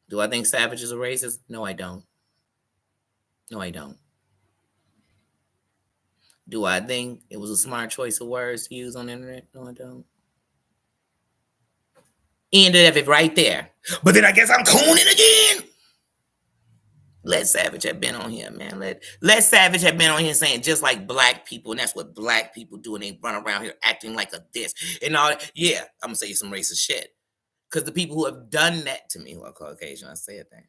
Speaker 1: Do I think Savage is a racist? No, I don't. No, I don't. Do I think it was a smart choice of words to use on the internet? No, I don't. Ended of it right there. But then I guess I'm cooning again. Let Savage have been on here, man. Let Savage have been on here saying just like black people, and that's what black people do, and they run around here acting like a this and all that. Yeah, I'm gonna say some racist shit. Because the people who have done that to me who are Caucasian, I said that.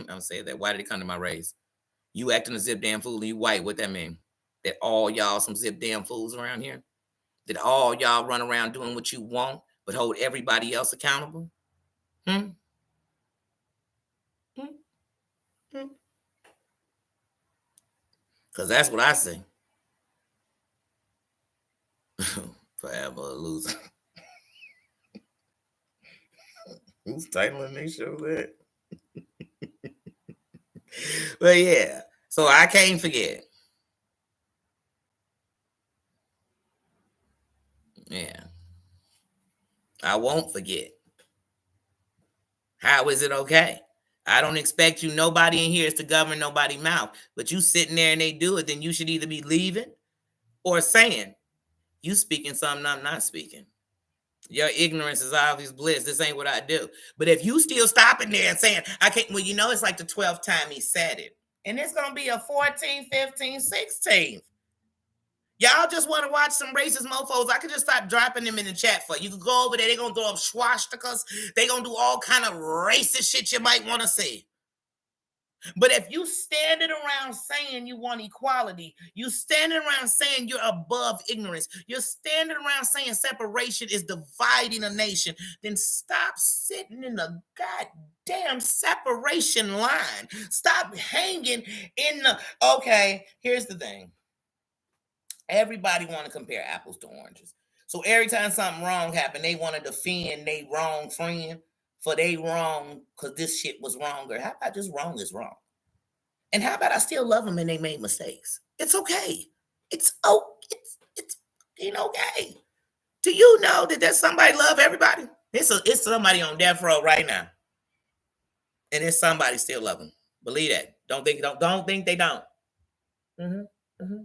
Speaker 1: I'm saying that. Why did it come to my race? You acting a zip damn fool and you white, what that mean? That all y'all some zip damn fools around here? That all y'all run around doing what you want, but hold everybody else accountable? Hmm? Hmm? Hmm? Because that's what I say. Forever a loser. Who's titling they show that? But yeah, so I can't forget. Yeah, I won't forget. How is it okay? I don't expect you, nobody in here is to govern nobody's mouth, but you sitting there and they do it, then you should either be leaving or saying, you speaking something I'm not speaking. Your ignorance is obvious bliss. This ain't what I do. But if you still stopping there and saying, I can't, well, it's like the 12th time he said it. And it's going to be a 14, 15, 16. Y'all just want to watch some racist mofos. I could just stop dropping them in the chat for you. You could go over there. They're going to throw up swastikas. They're going to do all kind of racist shit you might want to see. But if you standing around saying you want equality, you standing around saying you're above ignorance, you're standing around saying separation is dividing a nation, then stop sitting in the goddamn separation line. Stop hanging in the, okay, here's the thing. Everybody want to compare apples to oranges. So every time something wrong happened, they want to defend they wrong friend for they wrong because this shit was wrong. Or how about just wrong is wrong? And how about I still love them and they made mistakes? It's okay. It's okay. Do you know that there's somebody love everybody? It's somebody on death row right now, and it's somebody still love them. Believe that. Don't think they don't. Mm-hmm. Mm-hmm.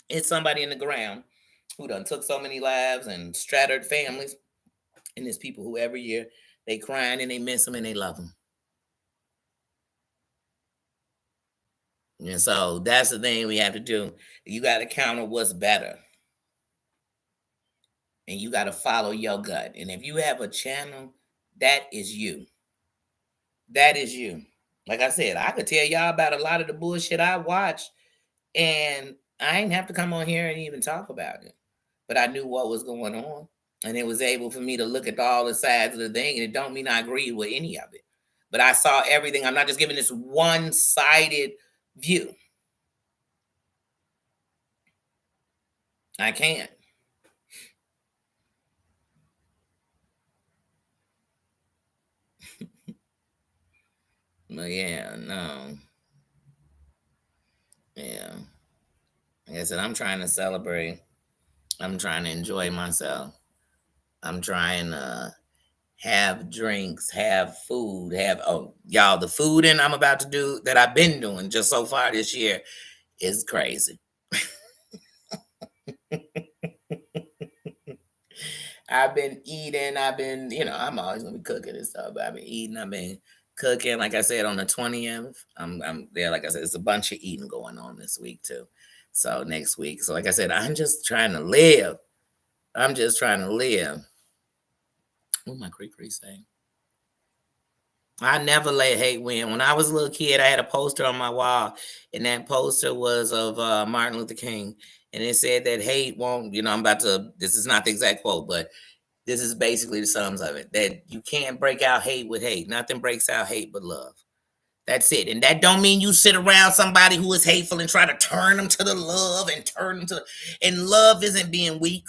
Speaker 1: It's somebody in the ground who done took so many lives and strattered families, and there's people who every year they crying and they miss them and they love them. And so that's the thing we have to do. You got to counter what's better. And you got to follow your gut. And if you have a channel, that is you. That is you. Like I said, I could tell y'all about a lot of the bullshit I watched, and I ain't have to come on here and even talk about it. But I knew what was going on, and it was able for me to look at all the sides of the thing, and it don't mean I agreed with any of it. But I saw everything. I'm not just giving this one-sided view. I can't. But yeah, no. Yeah. Like I said, I'm trying to celebrate. I'm trying to enjoy myself. I'm trying to have drinks, have food, have y'all the food and I'm about to do that I've been doing just so far this year is crazy. I've been eating, I'm always gonna be cooking and stuff, but I've been eating, I've been cooking. Like I said, on the 20th, I'm there. Like I said, it's a bunch of eating going on this week too. So next week. So like I said, I'm just trying to live. I'm just trying to live. What my creek say? I never let hate win. When I was a little kid, I had a poster on my wall, and that poster was of Martin Luther King, and it said that hate won't. I'm about to. This is not the exact quote, but this is basically the sums of it. That you can't break out hate with hate. Nothing breaks out hate but love. That's it. And that don't mean you sit around somebody who is hateful and try to turn them to the love and turn them to. And love isn't being weak.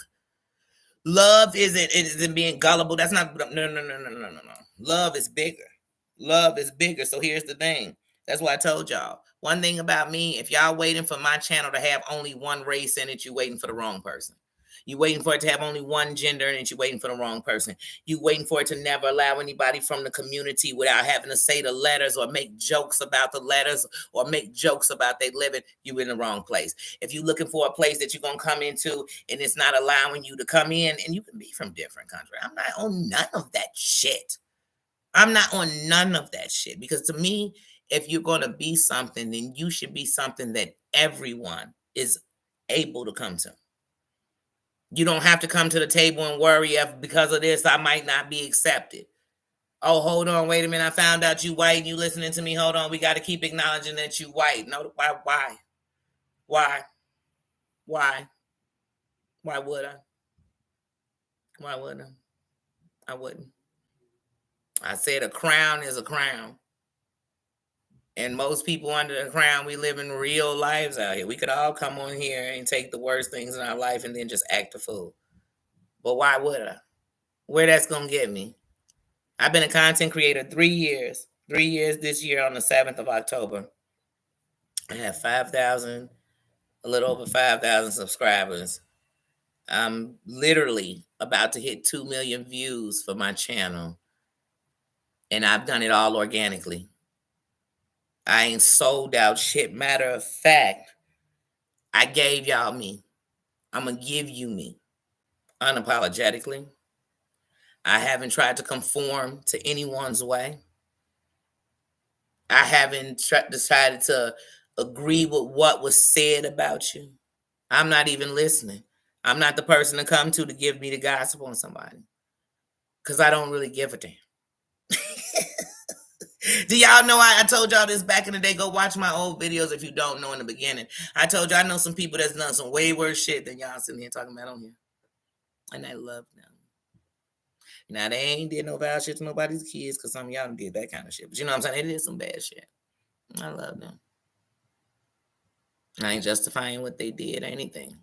Speaker 1: Love isn't being gullible. That's not. No. Love is bigger. Love is bigger. So here's the thing. That's why I told y'all. One thing about me, if y'all waiting for my channel to have only one race in it, you waiting for the wrong person. You waiting for it to have only one gender in it, you waiting for the wrong person. You waiting for it to never allow anybody from the community without having to say the letters or make jokes about the letters or make jokes about they living, you in the wrong place. If you looking for a place that you're going to come into and it's not allowing you to come in, and you can be from different countries. I'm not on none of that shit. I'm not on none of that shit because to me, if you're going to be something, then you should be something that everyone is able to come to. You don't have to come to the table and worry if because of this, I might not be accepted. Oh, hold on, wait a minute. I found out you white and you listening to me. Hold on. We got to keep acknowledging that you white. No, why? Why? Why would I? Why wouldn't I? I wouldn't. I said a crown is a crown. And most people under the crown, we live in real lives out here. We could all come on here and take the worst things in our life and then just act a fool. But why would I? Where that's going to get me? I've been a content creator 3 years. 3 years this year on the 7th of October. I have 5,000, a little over 5,000 subscribers. I'm literally about to hit 2 million views for my channel. And I've done it all organically. I ain't sold out shit. Matter of fact, I gave y'all me. I'm going to give you me unapologetically. I haven't tried to conform to anyone's way. I haven't decided to agree with what was said about you. I'm not even listening. I'm not the person to come to give me the gossip on somebody because I don't really give a damn. Do y'all know I told y'all this back in the day? Go watch my old videos if you don't know in the beginning. I told you I know some people that's done some way worse shit than y'all sitting here talking about on here. And I love them. Now, they ain't did no bad shit to nobody's kids because some of y'all did that kind of shit. But you know what I'm saying? They did some bad shit. I love them. I ain't justifying what they did or anything.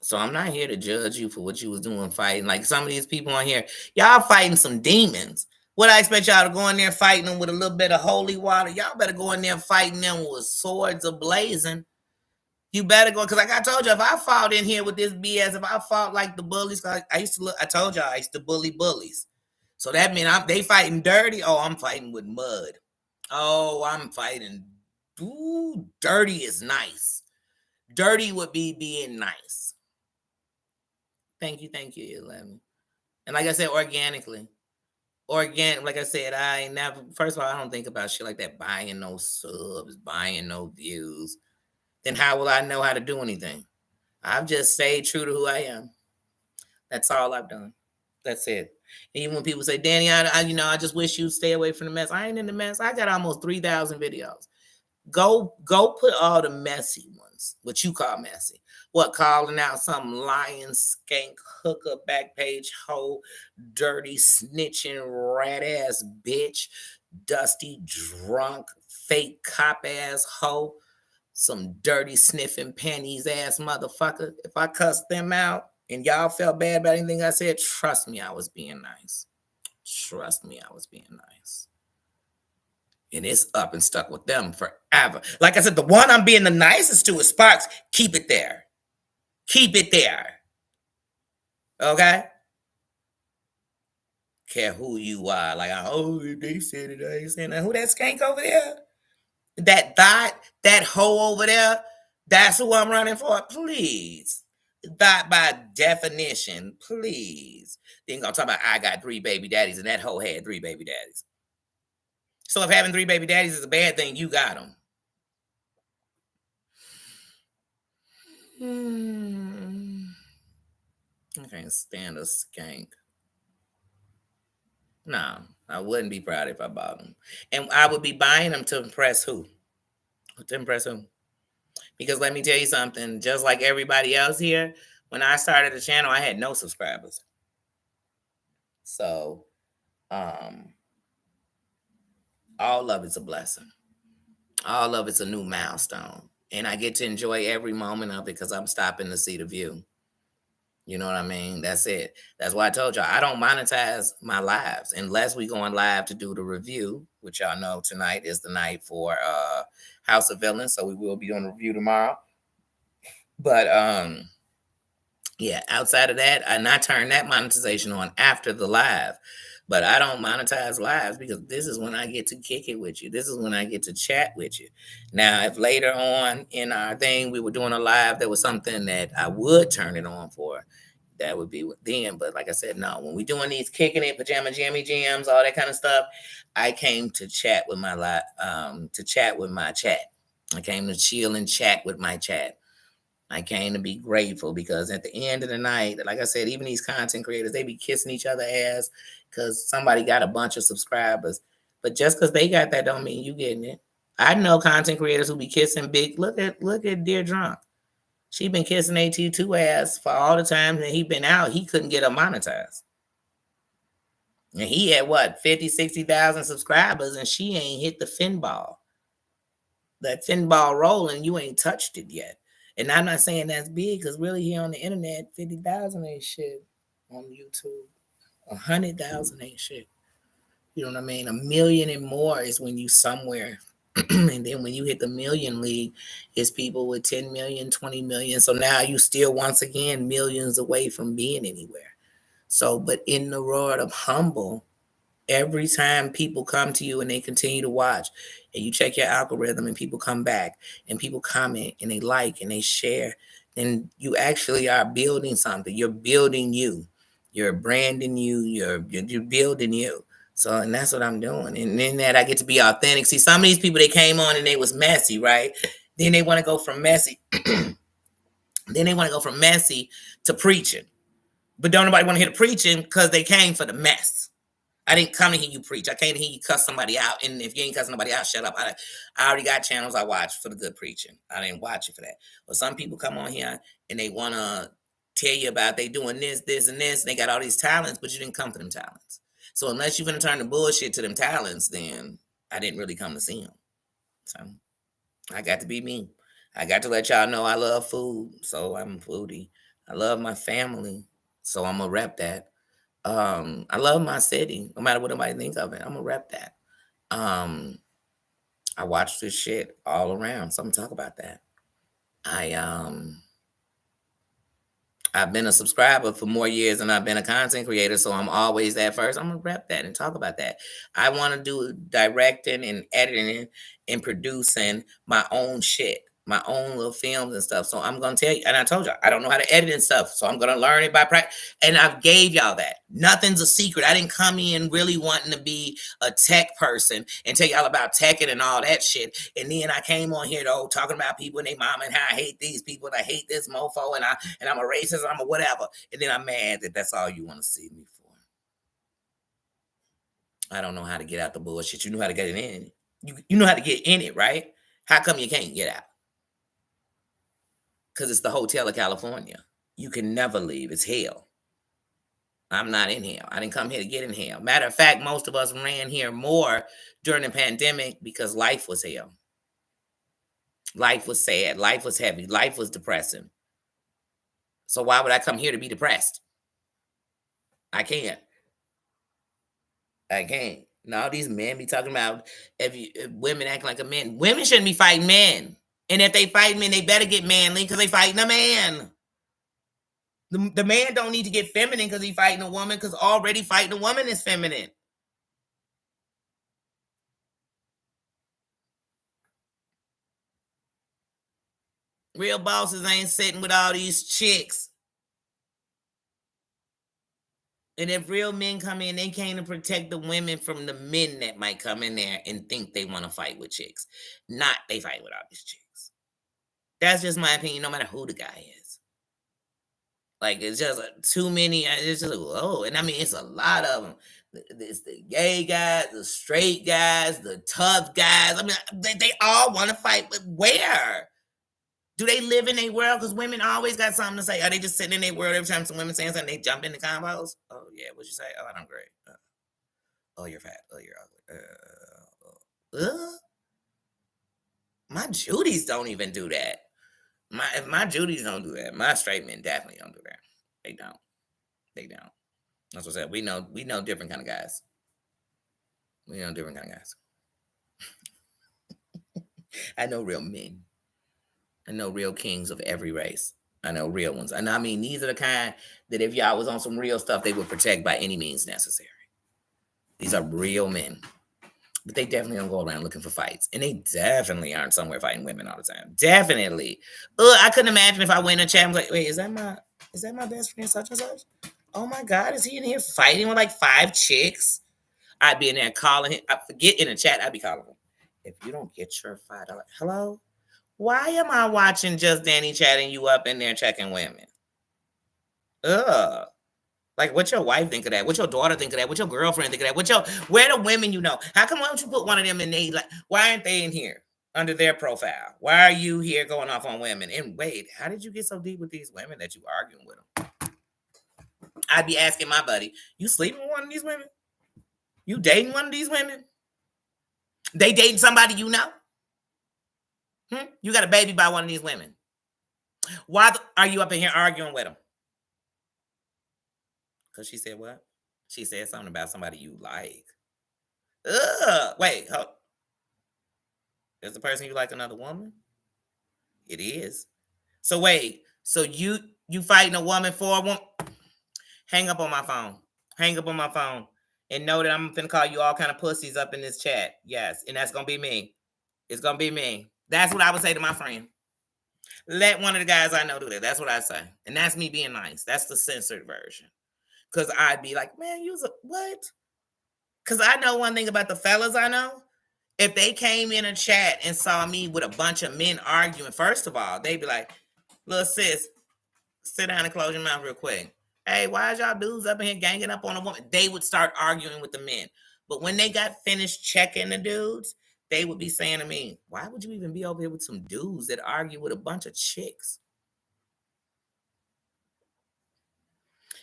Speaker 1: So I'm not here to judge you for what you was doing fighting. Like some of these people on here, y'all fighting some demons. What I expect y'all to go in there fighting them with a little bit of holy water? Y'all better go in there fighting them with swords ablazing. You better go, because like I told you, if I fought in here with this BS, if I fought like the bullies, I used to look, I told y'all I used to bully bullies. So that means they fighting dirty. Oh, I'm fighting with mud. Oh, I'm fighting. Ooh, dirty is nice. Dirty would be being nice. Thank you, 11. And like I said, organically. Like I said, I ain't never, first of all, I don't think about shit like that, buying no subs, buying no views. Then how will I know how to do anything? I've just stayed true to who I am. That's all I've done. That's it. Even when people say, Danny, I just wish you'd stay away from the mess. I ain't in the mess. I got almost 3,000 videos. Go put all the messy ones, what you call messy. What, calling out some lying, skank, hooker, back page hoe, dirty, snitching, rat ass bitch, dusty, drunk, fake cop ass hoe, some dirty, sniffing panties ass motherfucker. If I cussed them out and y'all felt bad about anything I said, trust me, I was being nice. Trust me, I was being nice. And it's up and stuck with them forever. Like I said, the one I'm being the nicest to is Sparks. Keep it there. Keep it there. Okay? Care who you are. Like, oh, they said it, I ain't saying that. Who that skank over there? That hoe over there, that's who I'm running for? Please. That by definition, please. Then gonna talk about I got 3 baby daddies and that hoe had 3 baby daddies. So if having 3 baby daddies is a bad thing, you got them. I can't stand a skank. No, I wouldn't be proud if I bought them. And I would be buying them to impress who? To impress who? Because let me tell you something, just like everybody else here, when I started the channel, I had no subscribers. So, um, all of it's a blessing. All of it's a new milestone. And I get to enjoy every moment of it because I'm stopping to see the view. You know what I mean? That's it. That's why I told y'all I don't monetize my lives unless we going live to do the review, which y'all know tonight is the night for House of Villains. So we will be doing a review tomorrow. But yeah, outside of that, and I turn that monetization on after the live. But I don't monetize lives because this is when I get to kick it with you. This is when I get to chat with you. Now, if later on in our thing we were doing a live, there was something that I would turn it on for, that would be with them. But like I said, no, when we doing these kicking it, pajama jammy jams, all that kind of stuff, I came to chat with my to chat with my chat. I came to chill and chat with my chat. I came to be grateful because at the end of the night, like I said, even these content creators, they be kissing each other ass because somebody got a bunch of subscribers. But just because they got that don't mean you getting it. I know content creators who be kissing big. Look at Dear Drunk. She been kissing AT2 ass for all the time that he been out. He couldn't get her monetized. And he had what, 50, 60,000 subscribers and she ain't hit the fin ball. That fin ball rolling, you ain't touched it yet. And I'm not saying that's big because really here on the internet, 50,000 ain't shit on YouTube. 100,000 ain't shit. You know what I mean? 1 million and more is when you somewhere. And then when you hit the million league, it's people with 10 million, 20 million. So now you still once again millions away from being anywhere. So, but in the road of humble, every time people come to you and they continue to watch and you check your algorithm and people come back and people comment and they like and they share, then you actually are building something. You're building you. You're branding you. You're building you. So, and that's what I'm doing. And in that I get to be authentic. See, some of these people, they came on and they was messy, right? Then they want to go from messy. Then they want to go from messy to preaching. But don't nobody want to hear the preaching because they came for the mess. I didn't come to hear you preach. I came to hear you cuss somebody out. And if you ain't cussing nobody out, shut up. I already got channels I watch for the good preaching. I didn't watch it for that. But some people come on here and they want to tell you about they doing this, this, and this. And they got all these talents, but you didn't come for them talents. So unless you're going to turn the bullshit to them talents, then I didn't really come to see them. So I got to be me. I got to let y'all know I love food. So I'm a foodie. I love my family. So I'm going to rep that. I love my city, no matter what anybody thinks of it. I'm gonna rep that. Um, I watch this shit all around, so I'm gonna talk about that. I I've been a subscriber for more years than I've been a content creator, so I'm always that first. I'm gonna rep that and talk about that. I want to do directing and editing and producing my own shit, my own little films and stuff. So I'm gonna tell you, and I told you I don't know how to edit and stuff, so I'm gonna learn it by practice. And I've gave y'all that. Nothing's a secret. I didn't come in really wanting to be a tech person and tell y'all about teching and all that shit. And then I came on here though talking about people and their mom and how I hate these people and I hate this mofo and I'm a racist, I'm a whatever. And then I'm mad that that's all you want to see me for. I don't know how to get out the bullshit. You know how to get it in. You know how to get in it, right? How come you can't get out? Because it's the Hotel of California. You can never leave. It's hell. I'm not in hell. I didn't come here to get in hell. Matter of fact, most of us ran here more during the pandemic because life was hell. Life was sad. Life was heavy. Life was depressing. So why would I come here to be depressed? I can't. I can't. Now these men be talking about if women acting like a man. Women shouldn't be fighting men. And if they fight men, they better get manly because they fighting a man. The man don't need to get feminine because he fighting a woman because already fighting a woman is feminine. Real bosses ain't sitting with all these chicks. And if real men come in, they came to protect the women from the men that might come in there and think they want to fight with chicks. Not they fight with all these chicks. That's just my opinion, no matter who the guy is. Like it's just too many. It's just oh, and I mean it's a lot of them. It's the gay guys, the straight guys, the tough guys. I mean, they all want to fight, but where? Do they live in their world? Because women always got something to say. Are they just sitting in their world every time some women saying something, they jump in the combos? Oh, yeah, what'd you say? Oh, I'm great. Oh, you're fat. Oh, you're ugly. My Judies don't even do that. My Judies don't do that. My straight men definitely don't do that. They don't. They don't. That's what I said. We know different kind of guys. We know different kind of guys. I know real men. I know real kings of every race. I know real ones. And I mean, these are the kind that if y'all was on some real stuff, they would protect by any means necessary. These are real men. But they definitely don't go around looking for fights. And they definitely aren't somewhere fighting women all the time. Definitely. I couldn't imagine if I went in a chat and was like, wait, is that my best friend such and such? Oh my God, is he in here fighting with like 5 chicks? I'd be in there calling him. I forget in the chat, I'd be calling him. If you don't get your $5, hello? Why am I watching Just Danny chatting you up in there checking women? Ugh. Like, what your wife think of that? What your daughter think of that? What your girlfriend think of that? Where the women you know? How come why don't you put one of them in they like? Why aren't they in here under their profile? Why are you here going off on women? And wait, how did you get so deep with these women that you arguing with them? I'd be asking my buddy, you sleeping with one of these women? You dating one of these women? They dating somebody you know? You got a baby by one of these women. Why are you up in here arguing with them? Because she said what? She said something about somebody you like. Ugh. Wait, is the person you like another woman? It is. So wait, so you fighting a woman for a woman? Hang up on my phone. Hang up on my phone. And know that I'm finna call you all kind of pussies up in this chat. Yes, and that's gonna be me. It's gonna be me. That's what I would say to my friend. Let one of the guys I know do that. That's what I say. And that's me being nice. That's the censored version. Cause I'd be like, man, what? Cause I know one thing about the fellas I know. If they came in a chat and saw me with a bunch of men arguing, first of all, they'd be like, little sis, sit down and close your mouth real quick. Hey, why is y'all dudes up in here ganging up on a woman? They would start arguing with the men. But when they got finished checking the dudes, they would be saying to me, why would you even be over here with some dudes that argue with a bunch of chicks?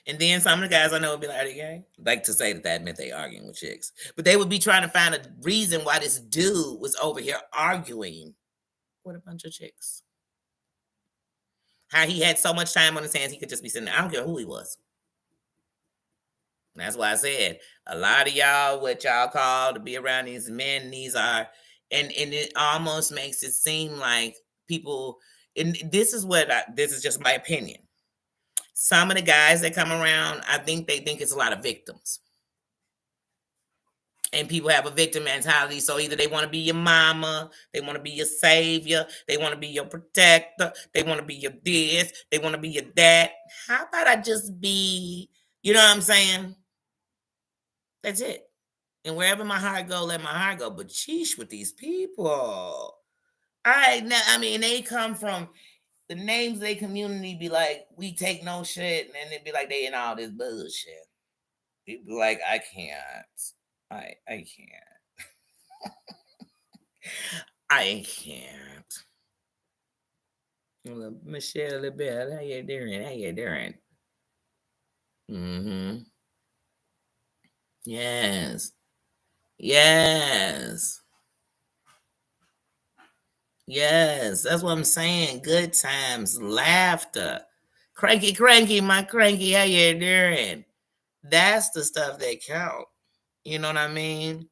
Speaker 1: And then some of the guys I know would be like, are they gay? Like to say that meant they arguing with chicks. But they would be trying to find a reason why this dude was over here arguing with a bunch of chicks. How he had so much time on his hands, he could just be sitting there. I don't care who he was. And that's why I said a lot of y'all, what y'all call to be around these men, these are, and it almost makes it seem like people, and this is just my opinion. Some of the guys that come around, I think they think it's a lot of victims. And people have a victim mentality. So either they want to be your mama, they want to be your savior, they want to be your protector, they want to be your this, they want to be your that. How about I just be, you know what I'm saying? That's it. And wherever my heart go, let my heart go. But sheesh with these people. I mean, they come from the names of their community be like, we take no shit. And then it'd be like they in all this bullshit. People like, I can't. I can't. I can't. Michelle Bell, how you doing? How you doing? Mm-hmm. Yes. Yes. Yes. That's what I'm saying. Good times, laughter. Cranky, my cranky, how you doing? That's the stuff that count. You know what I mean?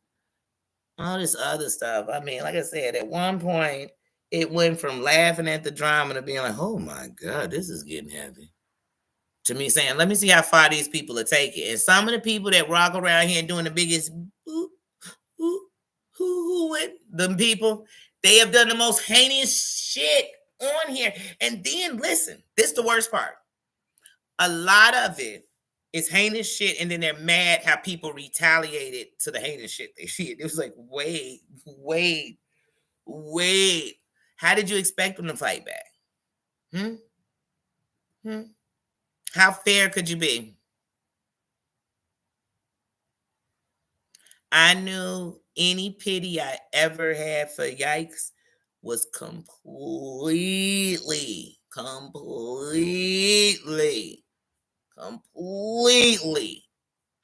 Speaker 1: All this other stuff. I mean, like I said, at one point, it went from laughing at the drama to being like, oh my God, this is getting heavy. To me saying, let me see how far these people are taking. And some of the people that rock around here doing the biggest with them people, they have done the most heinous shit on here. And then listen, this is the worst part. A lot of it is heinous shit, and then they're mad how people retaliated to the heinous shit they did. It was like, wait. How did you expect them to fight back? Hmm? How fair could you be? I knew any pity I ever had for Yikes was completely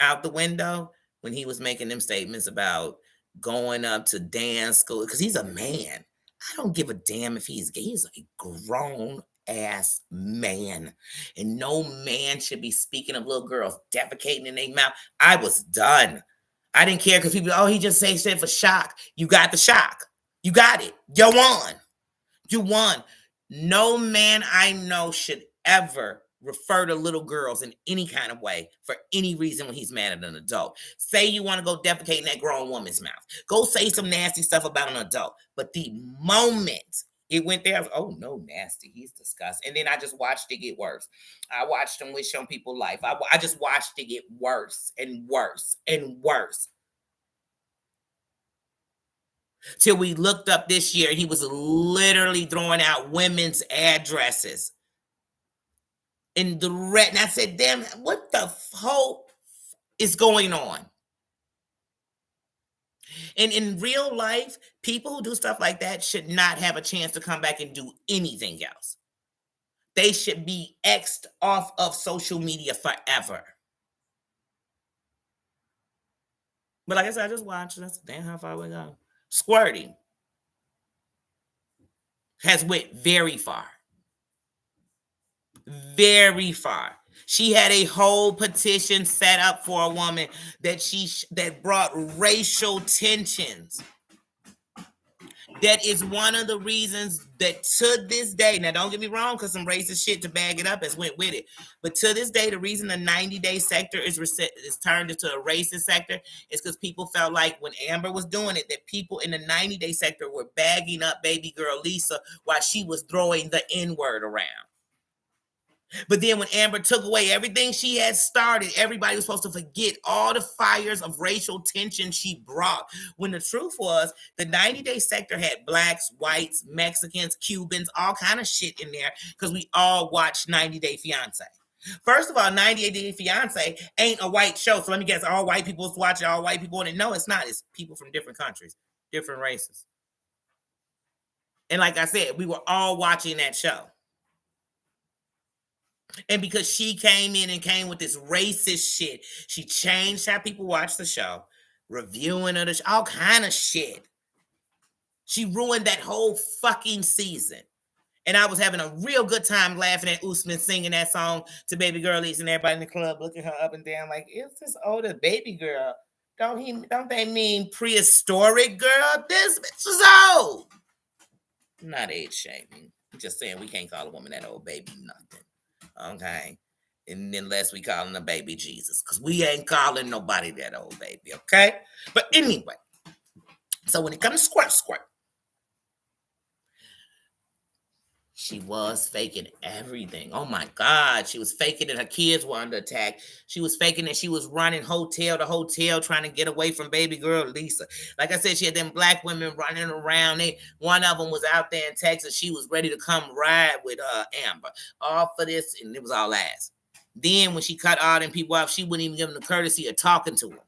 Speaker 1: out the window when he was making them statements about going up to dance school because he's a man. I don't give a damn if he's gay. He's a grown ass man. And no man should be speaking of little girls defecating in their mouth. I was done. I didn't care because people, oh, he just say shit for shock. You got the shock. You got it. You won. You won. No man I know should ever refer to little girls in any kind of way for any reason when he's mad at an adult. Say you want to go defecate in that grown woman's mouth. Go say some nasty stuff about an adult. But the moment it went there, I was, oh no, nasty. He's disgusting. And then I just watched it get worse. I watched him wish on people life. I just watched it get worse and worse and worse. Till we looked up this year, he was literally throwing out women's addresses. And I said, damn, what the whole is going on? And in real life, people who do stuff like that should not have a chance to come back and do anything else. They should be X'd off of social media forever. But like I said, I just watched. That's damn how far we go. Squirting has went very far. Very far. She had a whole petition set up for a woman that brought racial tensions. That is one of the reasons that to this day, now don't get me wrong, because some racist shit to bag it up has went with it. But to this day, the reason the 90-day sector is turned into a racist sector is because people felt like when Amber was doing it, that people in the 90-day sector were bagging up baby girl Lisa while she was throwing the N-word around. But then when Amber took away everything she had started, everybody was supposed to forget all the fires of racial tension she brought. When the truth was, the 90-day sector had blacks, whites, Mexicans, Cubans, all kind of shit in there because we all watched 90 Day Fiance. First of all, 90 Day Fiance ain't a white show. So let me guess, all white people watch it, all white people want it. No, it's not. It's people from different countries, different races. And like I said, we were all watching that show. And because she came in and came with this racist shit, she changed how people watch the show, reviewing of the show, all kind of shit. She ruined that whole fucking season. And I was having a real good time laughing at Usman singing that song to Baby Girl Lisa and everybody in the club looking her up and down like, it's this older baby girl. Don't they mean prehistoric girl? This bitch is old. I'm not age shaming. I'm just saying we can't call a woman that old baby nothing. Okay, and unless we calling a baby Jesus, because we ain't calling nobody that old baby, okay? But anyway, so when it comes to squirt, she was faking everything. Oh my God, she was faking that her kids were under attack. She was faking that she was running hotel to hotel trying to get away from baby girl Lisa. Like I said, she had them black women running around. One of them was out there in Texas. She was ready to come ride with Amber. All for this, and it was all ass. Then when she cut all them people off, she wouldn't even give them the courtesy of talking to them.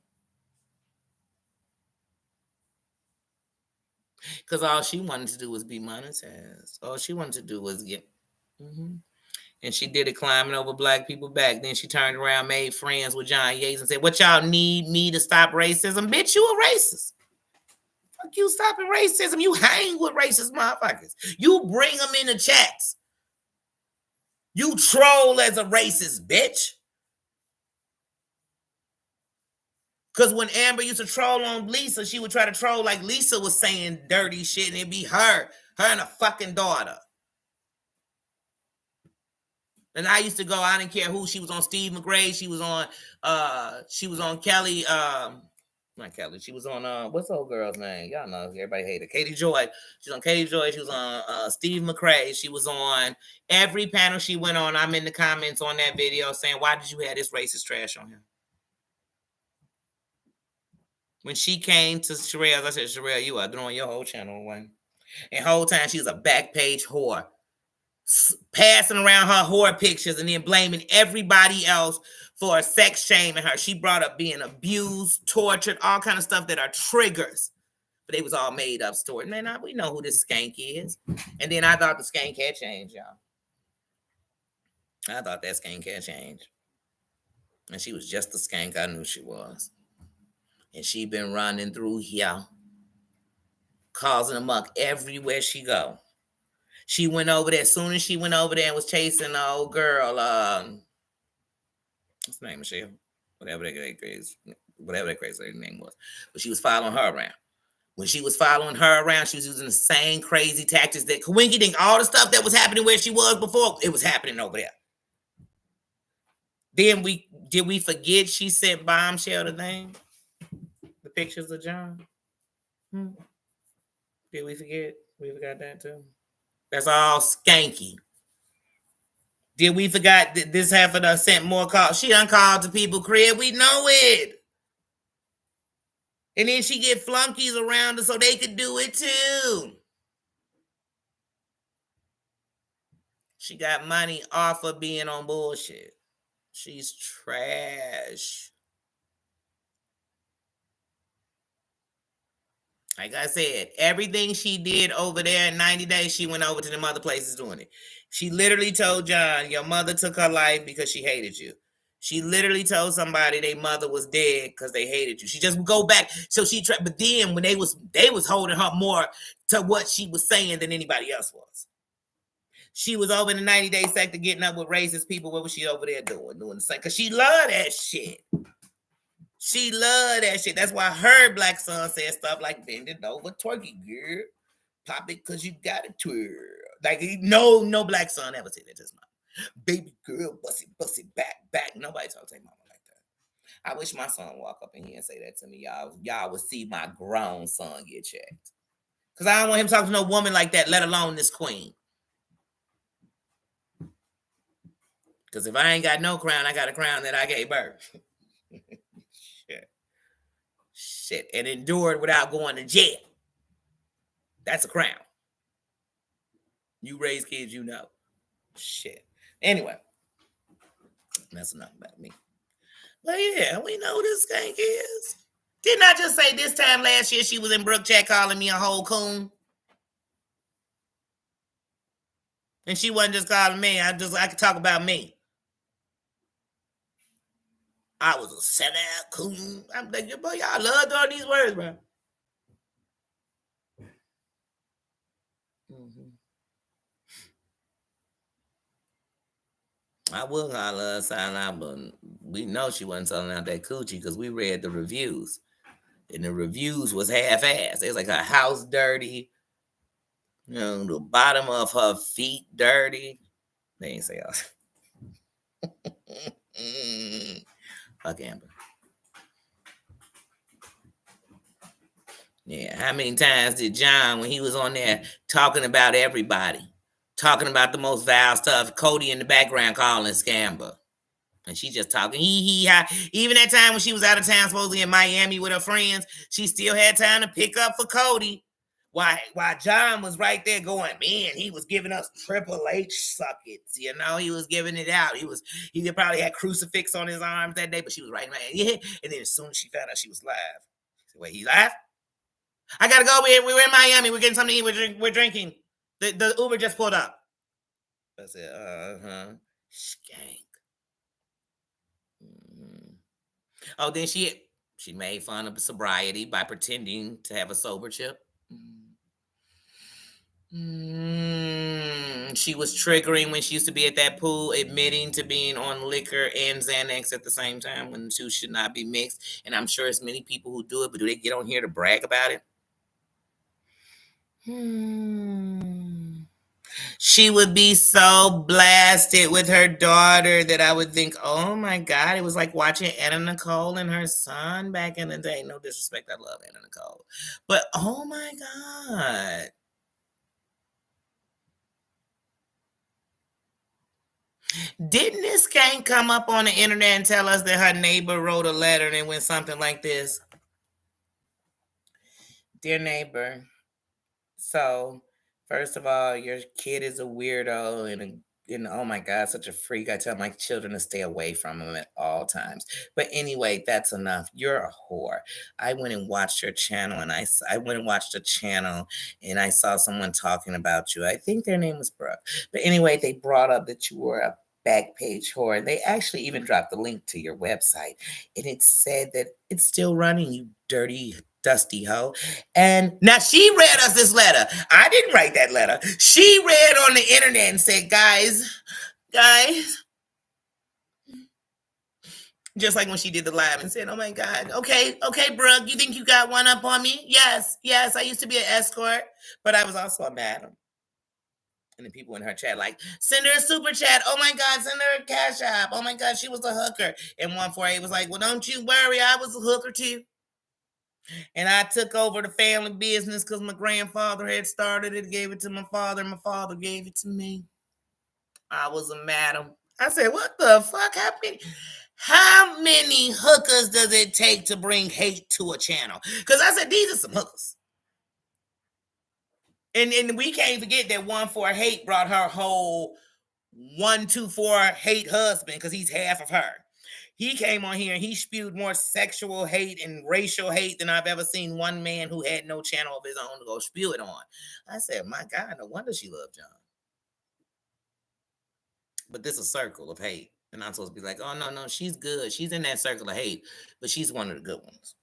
Speaker 1: Because all she wanted to do was be monetized. All she wanted to do was get... Mm-hmm. And she did it climbing over black people's back. Then she turned around, made friends with John Yates and said, what y'all need me to stop racism? Bitch, you a racist. Fuck you stopping racism. You hang with racist motherfuckers. You bring them in the chats. You troll as a racist, bitch. Because when Amber used to troll on Lisa, she would try to troll like Lisa was saying dirty shit, and it'd be her and her fucking daughter. And I used to go, I didn't care who. She was on Steve McRae. She was on Kelly, not Kelly. She was on, what's the old girl's name? Y'all know, everybody hate her. Katie Joy. She was on Katie Joy. She was on Steve McRae. She was on every panel she went on. I'm in the comments on that video saying, why did you have this racist trash on him? When she came to Sherelle, I said, Sherelle, you are throwing your whole channel away. And whole time she was a back page whore. Passing around her whore pictures and then blaming everybody else for sex shaming her. She brought up being abused, tortured, all kind of stuff that are triggers. But they was all made up stories. Man, we know who this skank is. And then I thought the skank had changed, y'all. I thought that skank had changed. And she was just the skank I knew she was. And she been running through here, causing a muck everywhere she go. She went over there. As soon as she went over there and was chasing the old girl, what's her name, Michelle? Whatever that crazy name was. But she was following her around. When she was following her around, she was using the same crazy tactics that Kawinky Dink, all the stuff that was happening where she was before, it was happening over there. Then did we forget she sent Bombshell the thing? The pictures of John? Did we forget? We forgot that too. That's all skanky. Did we forgot that this half of us sent more calls? She done called to people crib. We know it. And then she get flunkies around her so they could do it too. She got money off of being on bullshit. She's trash. Like I said, everything she did over there in 90 days, she went over to them other places doing it. She literally told John, your mother took her life because she hated you. She literally told somebody their mother was dead because they hated you. She just would go back. So she tried, but then when they was holding her more to what she was saying than anybody else was. She was over in the 90-day sector getting up with racist people. What was she over there doing? Doing the same. Because she loved that shit. She loved that shit. That's why her black son said stuff like, bend it over, twerky, girl. Pop it because you got to twirl. Like, no black son ever said that to his mom. Baby girl, bust it, back. Nobody talk to their mama like that. I wish my son walk up in here and say that to me. Y'all would see my grown son get checked. Because I don't want him talking to no woman like that, let alone this queen. Because if I ain't got no crown, I got a crown that I gave birth. Shit. And endured without going to jail. That's a crown. You raise kids, you know. Shit. Anyway. That's enough about me. But yeah, we know who this skank is. Didn't I just say this time last year she was in Brook Chat calling me a whole coon? And she wasn't just calling me. I could talk about me. I was a sellout coon. I'm thinking, boy, y'all love throwing these words, bro. I will call her a sellout, but we know she wasn't selling out that coochie because we read the reviews. And the reviews was half-assed. It was like her house dirty. You know, the bottom of her feet dirty. They ain't say else. Fuck Amber. Yeah, how many times did John, when he was on there talking about everybody, talking about the most vile stuff, Cody in the background calling Scamber. And she just talking, ha. Even that time when she was out of town, supposedly in Miami with her friends, she still had time to pick up for Cody. While John was right there going, man, he was giving us Triple H suckets, you know, he was giving it out. He probably had crucifix on his arms that day, but she was right, man. Yeah. And then as soon as she found out she was live, she said, wait, he's live? I gotta go. We're in Miami. We're getting something to eat. We're drinking. The Uber just pulled up. I said, skank. Mm-hmm. Oh, then she made fun of sobriety by pretending to have a sober chip. She was triggering when she used to be at that pool, admitting to being on liquor and Xanax at the same time when the two should not be mixed. And I'm sure there's many people who do it, but do they get on here to brag about it? She would be so blasted with her daughter that I would think, oh my God, it was like watching Anna Nicole and her son back in the day. No disrespect, I love Anna Nicole. But oh my God. Didn't this skank come up on the internet and tell us that her neighbor wrote a letter and it went something like this? Dear neighbor, so first of all, your kid is a weirdo and oh my God, such a freak. I tell my children to stay away from him at all times. But anyway, that's enough. You're a whore. I went and watched your channel, and I went and watched a channel, and I saw someone talking about you. I think their name was Brooke. But anyway, they brought up that you were a back page whore. They actually even dropped the link to your website, and it said that it's still running, you dirty, dusty hoe. And now she read us this letter. I didn't write that letter. She read on the internet and said, guys, just like when she did the live and said, oh my God, okay, Brooke, you think you got one up on me? Yes, I used to be an escort, but I was also a madam. And the people in her chat like, send her a super chat. Oh my God, send her a cash app. Oh my God, she was a hooker. And 148 was like, well, don't you worry, I was a hooker too. And I took over the family business because my grandfather had started it, gave it to my father, and my father gave it to me. I was a madam. I said, what the fuck? How many hookers does it take to bring hate to a channel? Because I said, these are some hookers. And we can't forget that 148 brought her whole 124 hate husband because he's half of her. He came on here and he spewed more sexual hate and racial hate than I've ever seen one man who had no channel of his own to go spew it on. I said, my God, no wonder she loved John. But this is a circle of hate. And I'm supposed to be like, oh, no, she's good. She's in that circle of hate, but she's one of the good ones.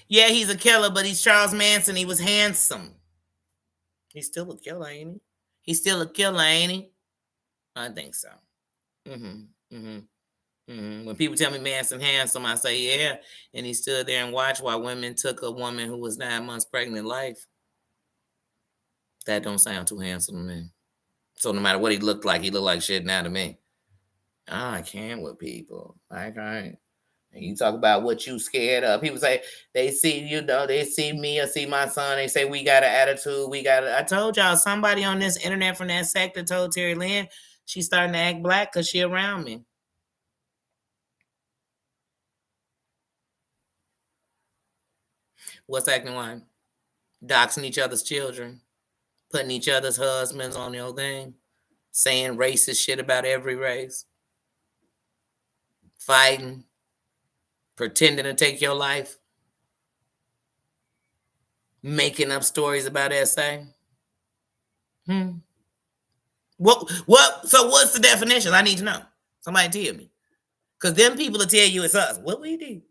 Speaker 1: Yeah, he's a killer, but he's Charles Manson. He was handsome. He's still a killer, ain't he? He's still a killer, ain't he? I think so. When people tell me Manson handsome, I say, yeah. And he stood there and watched while women took a woman who was 9 months pregnant life. That don't sound too handsome to me. So no matter what he looked like shit now to me. I can't with people. I can't. And you talk about what you scared of. People say they see, they see me or see my son. They say we got an attitude. I told y'all, somebody on this internet from that sector told Terry Lynn she's starting to act black because she around me. What's acting like? Doxing each other's children, putting each other's husbands on their thing, saying racist shit about every race, fighting, pretending to take your life, making up stories about SA. What? So what's the definition? I need to know. Somebody tell me. Because them people will tell you it's us. What we do?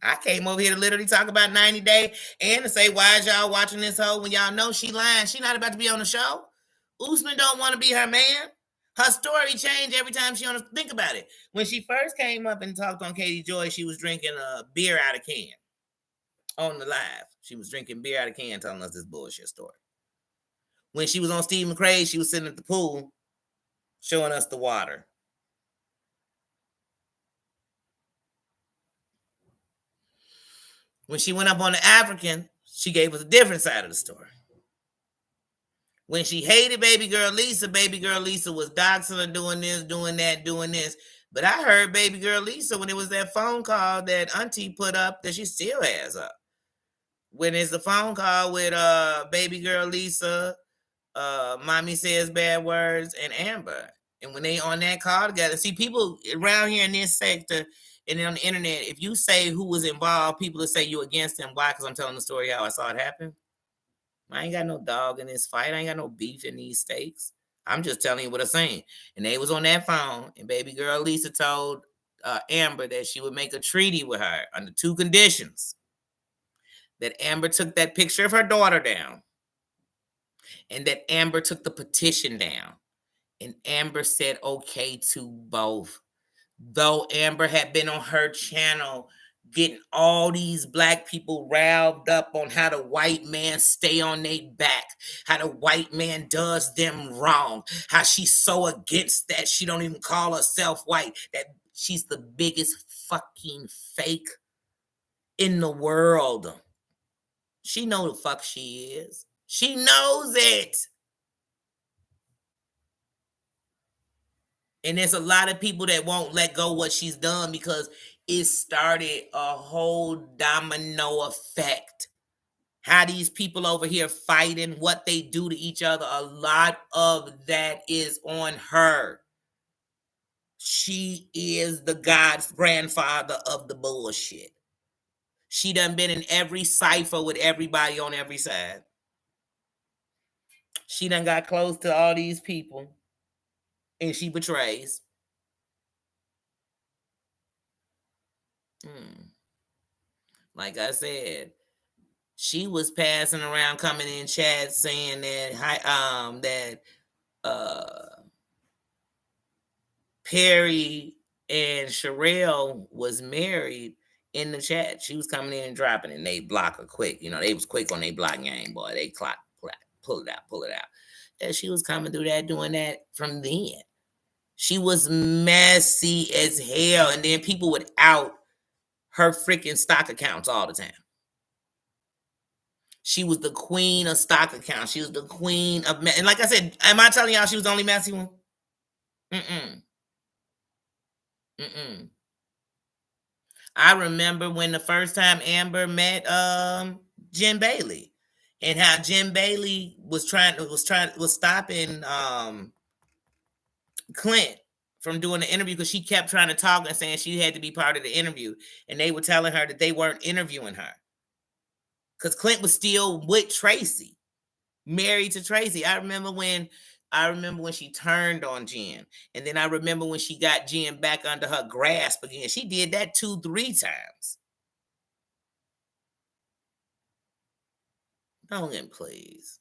Speaker 1: I came over here to literally talk about 90 Day and to say, why is y'all watching this hoe when y'all know she lying? She not about to be on the show. Usman don't want to be her man. Her story changed every time she on the, think about it. When she first came up and talked on Katie Joy, she was drinking a beer out of can. On the live. She was drinking beer out of can telling us this bullshit story. When she was on Steve McRae, she was sitting at the pool showing us the water. When she went up on the African, she gave us a different side of the story. When she hated baby girl Lisa was doxing her, doing this, doing that, doing this. But I heard baby girl Lisa when it was that phone call that Auntie put up that she still has up. When it's the phone call with baby girl Lisa, Mommy Says Bad Words, and Amber. And when they on that call together, see, people around here in this sector and on the internet, if you say who was involved, people will say you against them. Why? Because I'm telling the story how I saw it happen. I ain't got no dog in this fight. I ain't got no beef in these stakes. I'm just telling you what I'm saying. And they was on that phone, and baby girl Lisa told Amber that she would make a treaty with her under 2 conditions. That Amber took that picture of her daughter down, and that Amber took the petition down. And Amber said okay to both. Though Amber had been on her channel getting all these black people riled up on how the white man stay on their back, how the white man does them wrong, how she's so against that she don't even call herself white, that she's the biggest fucking fake in the world. She know the fuck she is. She knows it. And there's a lot of people that won't let go what she's done because it started a whole domino effect. how these people over here fighting, what they do to each other, a lot of that is on her. She is the God's grandfather of the bullshit. She done been in every cipher with everybody on every side. She done got close to all these people, and she betrays. Like I said, she was passing around, coming in chat saying that Perry and Sherelle was married in the chat. She was coming in and dropping it, and they block her quick. You know, they was quick on their block game, boy. They pull it out, pull it out. And she was coming through that, doing that from then. She was messy as hell. And then people would out her freaking stock accounts all the time. She was the queen of stock accounts. She was the queen of and like I said, am I telling y'all she was the only messy one? Mm-mm. Mm-mm. I remember when the first time Amber met Jen Bailey, and how Jen Bailey was stopping Clint from doing the interview because she kept trying to talk and saying she had to be part of the interview, and they were telling her that they weren't interviewing her because Clint was still with Tracy, married to Tracy. I remember when she turned on Jen, and then I remember when she got Jen back under her grasp again. She did that 2-3 times. Don't get, please.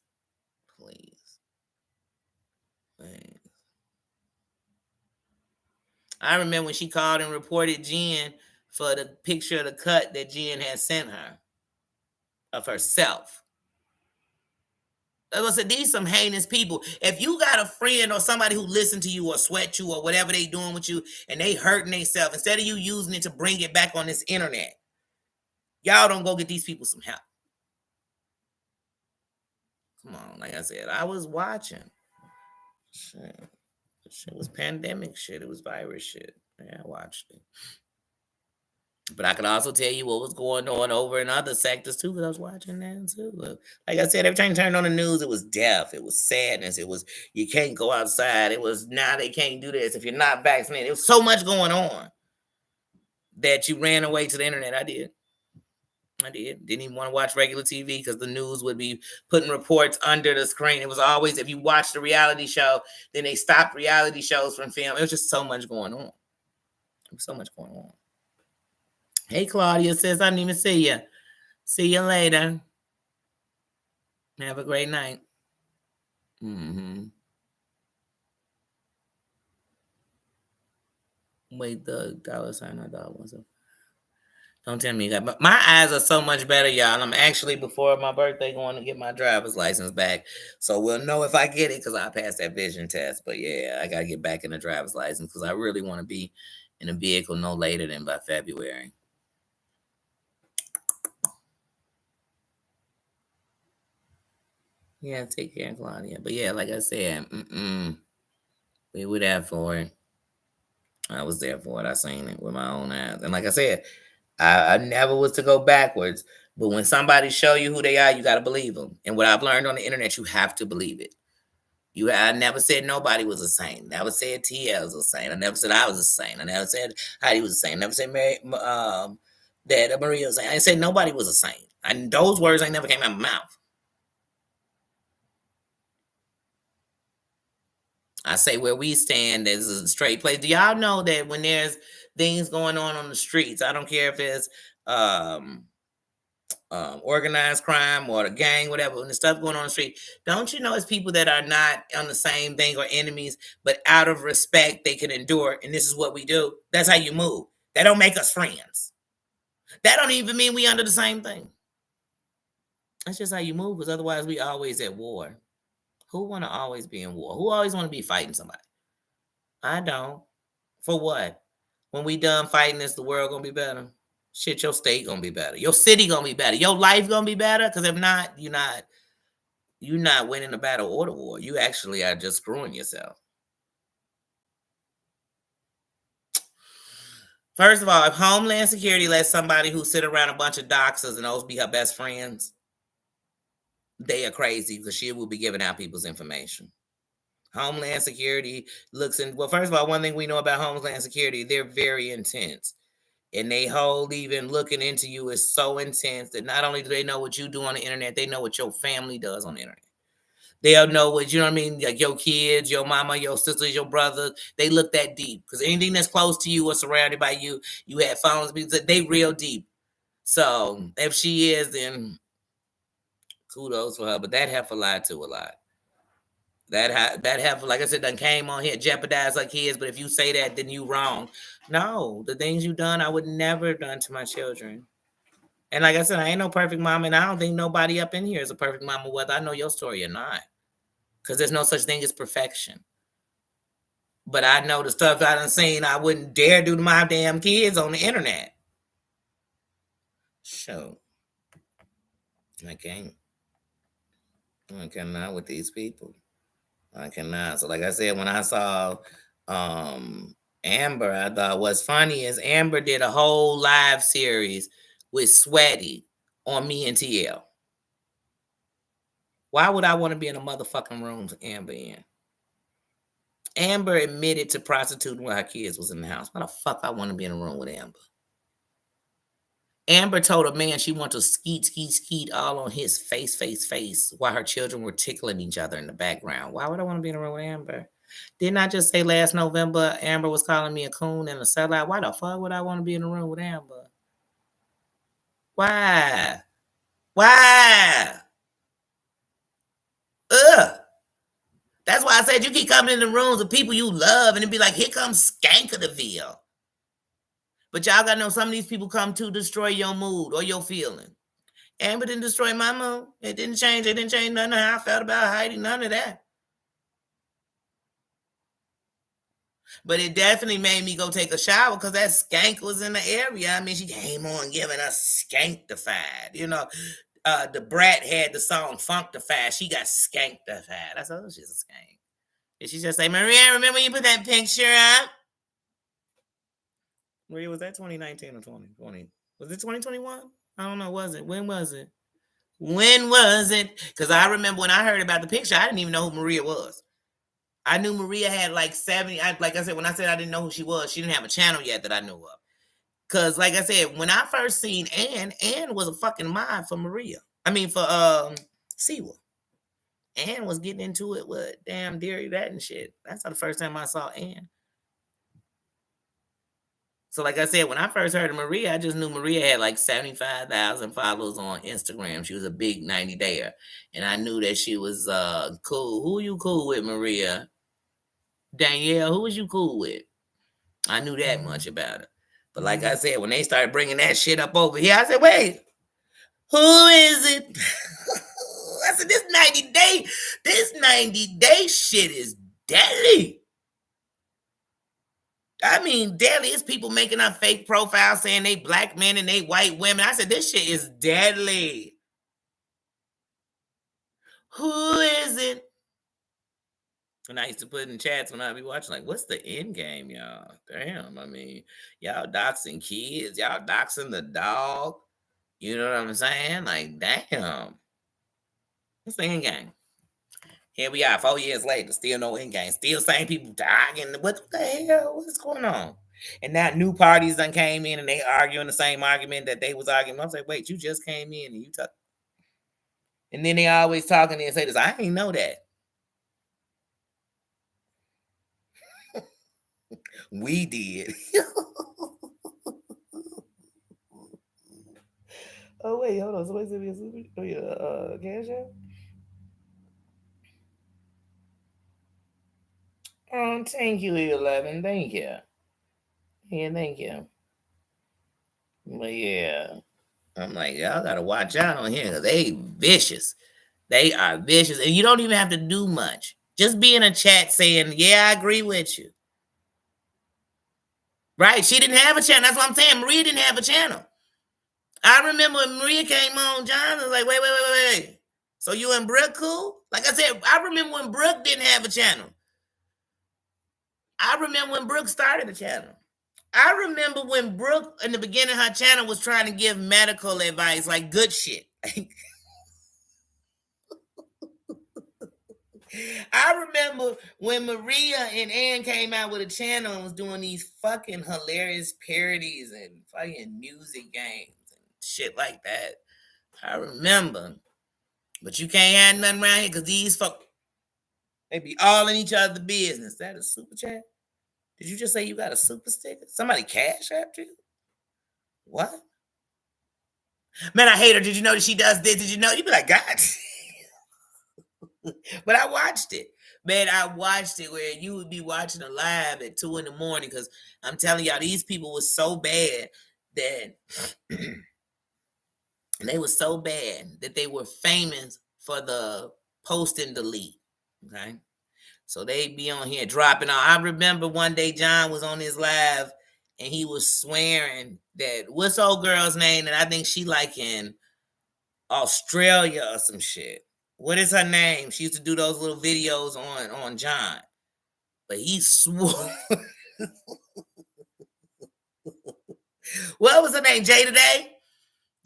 Speaker 1: I remember when she called and reported Jen for the picture of the cut that Jen had sent her of herself. I said, these some heinous people. If you got a friend or somebody who listen to you or sweat you or whatever they doing with you and they hurting themselves, instead of you using it to bring it back on this internet, y'all don't go get these people some help. Come on, like I said, I was watching. Shit was pandemic shit. It was virus shit. Yeah, I watched it. But I could also tell you what was going on over in other sectors too, because I was watching that too. Like I said, every time you turned on the news, it was death, it was sadness, it was you can't go outside, it was now they can't do this if you're not vaccinated. It was so much going on that you ran away to the internet. I did. Didn't even want to watch regular TV because the news would be putting reports under the screen. It was always, if you watched the reality show, then they stopped reality shows from film. It was just so much going on. So much going on. Hey, Claudia says, I didn't even see you. See you later. Have a great night. Wait, the $sign or $1. Don't tell me that. But my eyes are so much better, y'all. I'm actually, before my birthday, going to get my driver's license back. So we'll know if I get it because I passed that vision test. But yeah, I got to get back in the driver's license because I really want to be in a vehicle no later than by February. Yeah, take care, Claudia. But yeah, like I said, we were there for it. I was there for it. I seen it with my own eyes. And like I said, I never was to go backwards. But when somebody show you who they are, you got to believe them. And what I've learned on the internet, you have to believe it. I never said nobody was a saint. Never said TL was a saint. I never said I was a saint. I never said Heidi was a saint. I never said that Maria was a saint. I didn't say nobody was a saint. And those words ain't never came out of my mouth. I say where we stand is a straight place. Do y'all know that when there's things going on the streets, I don't care if it's organized crime or the gang, whatever, when the stuff going on the street, don't you know it's people that are not on the same thing or enemies, but out of respect, they can endure. And this is what we do. That's how you move. That don't make us friends. That don't even mean we under the same thing. That's just how you move, because otherwise we always at war. Who want to always be in war? Who always want to be fighting somebody? I don't. For what? When we done fighting this, the world gonna be better? Shit, your state gonna be better. Your city gonna be better. Your life gonna be better. Because if not, you're not winning the battle or the war. You actually are just screwing yourself. First of all, if Homeland Security lets somebody who sit around a bunch of doxers and those be her best friends, they are crazy because she will be giving out people's information. Homeland Security looks in. Well, first of all, one thing we know about Homeland Security, they're very intense. And they whole even looking into you is so intense that not only do they know what you do on the internet, they know what your family does on the internet. They'll know what, you know what I mean? Like your kids, your mama, your sisters, your brothers. They look that deep because anything that's close to you or surrounded by you, you have phones. They real deep. So if she is, then kudos for her. But that heifer lied to a lot. That heifer, like I said, done came on here jeopardize her kids. But if you say that, then you wrong. No, the things you done, I would never have done to my children. And like I said, I ain't no perfect mom, and I don't think nobody up in here is a perfect mama, whether I know your story or not. Because there's no such thing as perfection. But I know the stuff I done seen, I wouldn't dare do to my damn kids on the internet. So I can't. I cannot with these people. I cannot. So like I said, when I saw Amber, I thought what's funny is Amber did a whole live series with Sweaty on me and TL. Why would I want to be in a motherfucking room with Amber in? Amber admitted to prostituting when her kids was in the house. Why the fuck I want to be in a room with Amber? Amber told a man she wanted to skeet all on his face while her children were tickling each other in the background. Why would I want to be in a room with Amber? Didn't I just say last November Amber was calling me a coon and a sellout? Why the fuck would I want to be in a room with Amber? Why? Why? Ugh. That's why I said you keep coming in the rooms with people you love and it'd be like, here comes Skankadaville. But y'all gotta know some of these people come to destroy your mood or your feeling. Amber didn't destroy my mood. It didn't change. It didn't change nothing how I felt about Heidi. None of that. But it definitely made me go take a shower because that skank was in the area. I mean, she came on giving us skanktified. You know, the brat had the song Funktified. She got skanktified. I said, oh, she's a skank. Did she just say, Maria, remember when you put that picture up? Maria, was that 2019 or 2020? Was it 2021? I don't know. Was it? When was it? When was it? Because I remember when I heard about the picture, I didn't even know who Maria was. I knew Maria had like 70. Like I said, when I said I didn't know who she was, she didn't have a channel yet that I knew of. Because, like I said, when I first seen Ann was a fucking mod for Maria. I mean, for Siwa. Ann was getting into it with damn Deary that and shit. That's the first time I saw Ann. So, like I said, when I first heard of Maria, I just knew Maria had like 75,000 followers on Instagram. She was a big 90 dayer. And I knew that she was cool. Who you cool with, Maria? Danielle, who was you cool with? I knew that much about her. But like I said, when they started bringing that shit up over here, I said, wait, who is it? I said, this 90 day shit is deadly. I mean, deadly. It's people making up fake profiles saying they black men and they white women. I said, this shit is deadly. Who is it? And I used to put in chats when I'd be watching, like, what's the end game, y'all? Damn, I mean, y'all doxing kids, y'all doxing the dog. You know what I'm saying? Like, damn. What's the end game? Here we are, 4 years later, still no end game. Still same people dying. What the hell? What's going on? And now new parties done came in and they arguing the same argument that they was arguing. I was like, wait, you just came in and you talk. And then they always talking and say this. I ain't know that. We did. Oh wait, hold on. Somebody sent me a super. Oh yeah, cash app. Thank you, 11. Thank you. Yeah, thank you. But yeah, I'm like, y'all gotta watch out on here because they vicious. They are vicious, and you don't even have to do much. Just be in a chat saying, "Yeah, I agree with you." Right? She didn't have a channel. That's what I'm saying. Maria didn't have a channel. I remember when Maria came on, John was like, wait. So you and Brooke cool? Like I said, I remember when Brooke didn't have a channel. I remember when Brooke started the channel. I remember when Brooke, in the beginning of her channel, was trying to give medical advice, like good shit. I remember when Maria and Ann came out with a channel and was doing these fucking hilarious parodies and fucking music games and shit like that. I remember. But you can't have nothing around here because these fuck, they be all in each other's business. That is super chat? Did you just say you got a super sticker? Somebody cash after you? What? Man, I hate her. Did you know that she does this? Did you know? You be like, God. But I watched it. Man, I watched it where you would be watching a live at 2 in the morning because I'm telling y'all, these people was so bad that they were so bad that they were famous for the post and delete. Okay. So they be on here dropping out. I remember one day John was on his live and he was swearing that what's old girl's name? And I think she like in Australia or some shit. What is her name? She used to do those little videos on John. But he swore. What was her name? Jay today?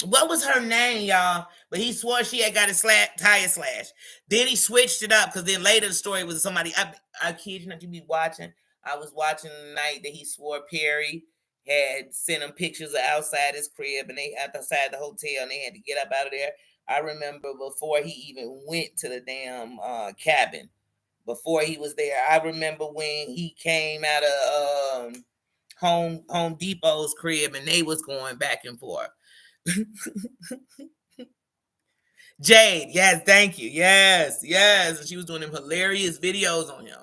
Speaker 1: What was her name, y'all? But he swore she had got a tire slash. Then he switched it up because then later the story was somebody. I kid you not, you be watching. I was watching the night that he swore Perry had sent him pictures of outside his crib and they outside the hotel and they had to get up out of there. I remember before he even went to the damn cabin, before he was there. I remember when he came out of Home Depot's crib and they was going back and forth. Jade, yes, thank you. Yes, yes. And she was doing them hilarious videos on him.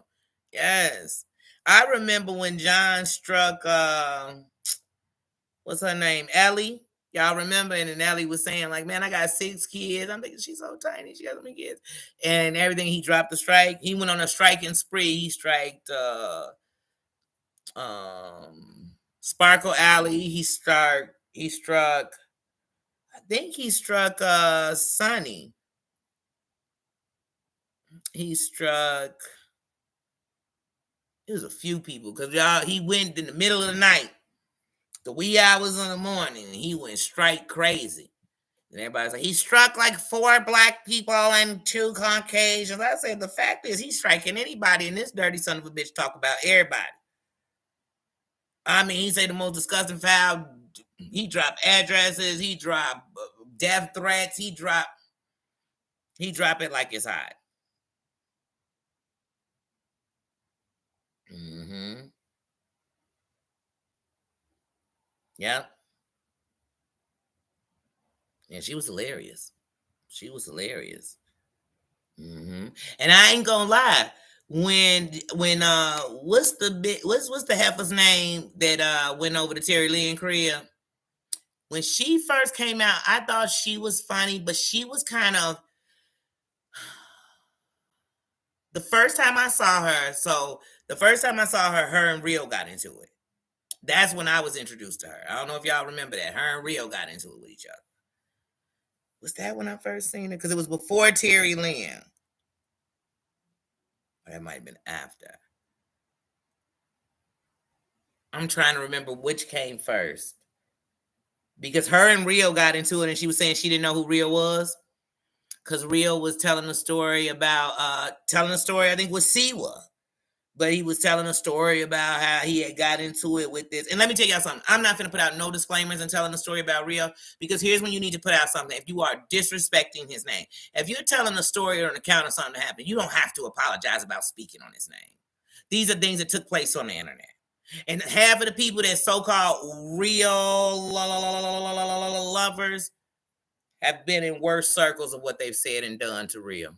Speaker 1: Yes. I remember when John struck what's her name? Ellie. Y'all remember? And then Ellie was saying, like, man, I got 6 kids. I'm thinking she's so tiny. She got so many kids. And everything, he dropped the strike. He went on a striking spree. He striked Sparkle Alley. He struck I think he struck Sonny. He struck it was a few people because y'all he went in the middle of the night, the wee hours in the morning, and he went strike crazy. And everybody's like, he struck like 4 black people and 2 Caucasians. I said the fact is he's striking anybody, and this dirty son of a bitch talk about everybody. I mean, he said the most disgusting foul. He dropped addresses. He dropped death threats. He dropped it like it's hot. Mm-hmm. Yep. And she was hilarious. She was hilarious. Mm-hmm. And I ain't gonna lie. When what's the heifer's name that went over to Terry Lynn crib? When she first came out, I thought she was funny, but she was kind of the first time I saw her. So the first time I saw her, her and Rio got into it. That's when I was introduced to her. I don't know if y'all remember that. Her and Rio got into it with each other. Was that when I first seen her? Because it was before Terry Lynn. Or that might have been after. I'm trying to remember which came first. Because her and Rio got into it and she was saying she didn't know who Rio was. Because Rio was telling a story about, I think with Siwa. But he was telling a story about how he had got into it with this. And let me tell y'all something. I'm not going to put out no disclaimers and telling a story about Rio because here's when you need to put out something. If you are disrespecting his name, if you're telling a story or an account of something that happened, you don't have to apologize about speaking on his name. These are things that took place on the internet. And half of the people that so-called real lovers have been in worse circles of what they've said and done to Rio.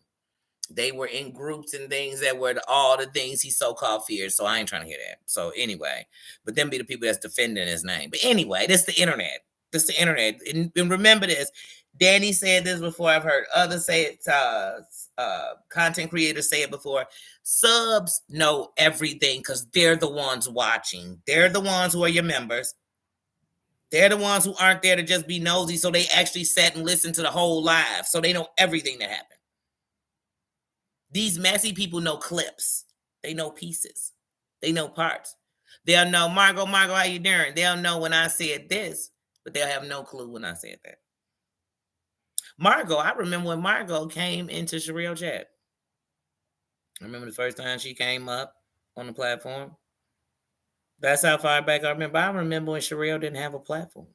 Speaker 1: They were in groups and things that were all the things he so-called feared. So I ain't trying to hear that. So anyway, but them be the people that's defending his name. But anyway, this the internet. This the internet. And remember this. Danny said this before. I've heard others say it. Content creators say it before. Subs know everything because they're the ones watching. They're the ones who are your members. They're the ones who aren't there to just be nosy. So they actually sat and listened to the whole live. So they know everything that happened. These messy people know clips. They know pieces. They know parts. They'll know, Margot, how you doing? They'll know when I said this, but they'll have no clue when I said that. Margot, I remember when Margot came into Sherelle chat. I remember the first time she came up on the platform. That's how far back I remember. I remember when Sherelle didn't have a platform.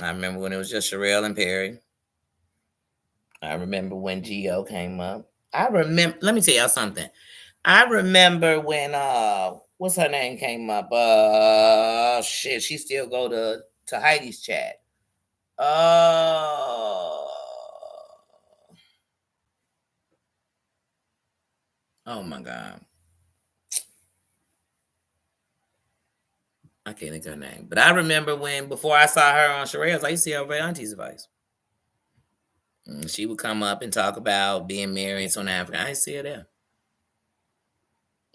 Speaker 1: I remember when it was just Sherelle and Perry. I remember when Geo came up. I remember. Let me tell y'all something. I remember when what's her name came up. Shit, she still go to Heidi's chat. Oh, oh my god, I can't think of her name. But I remember when before I saw her on Sherelle's, I used to see her over at Auntie's advice. She would come up and talk about being married to an African. I see her there.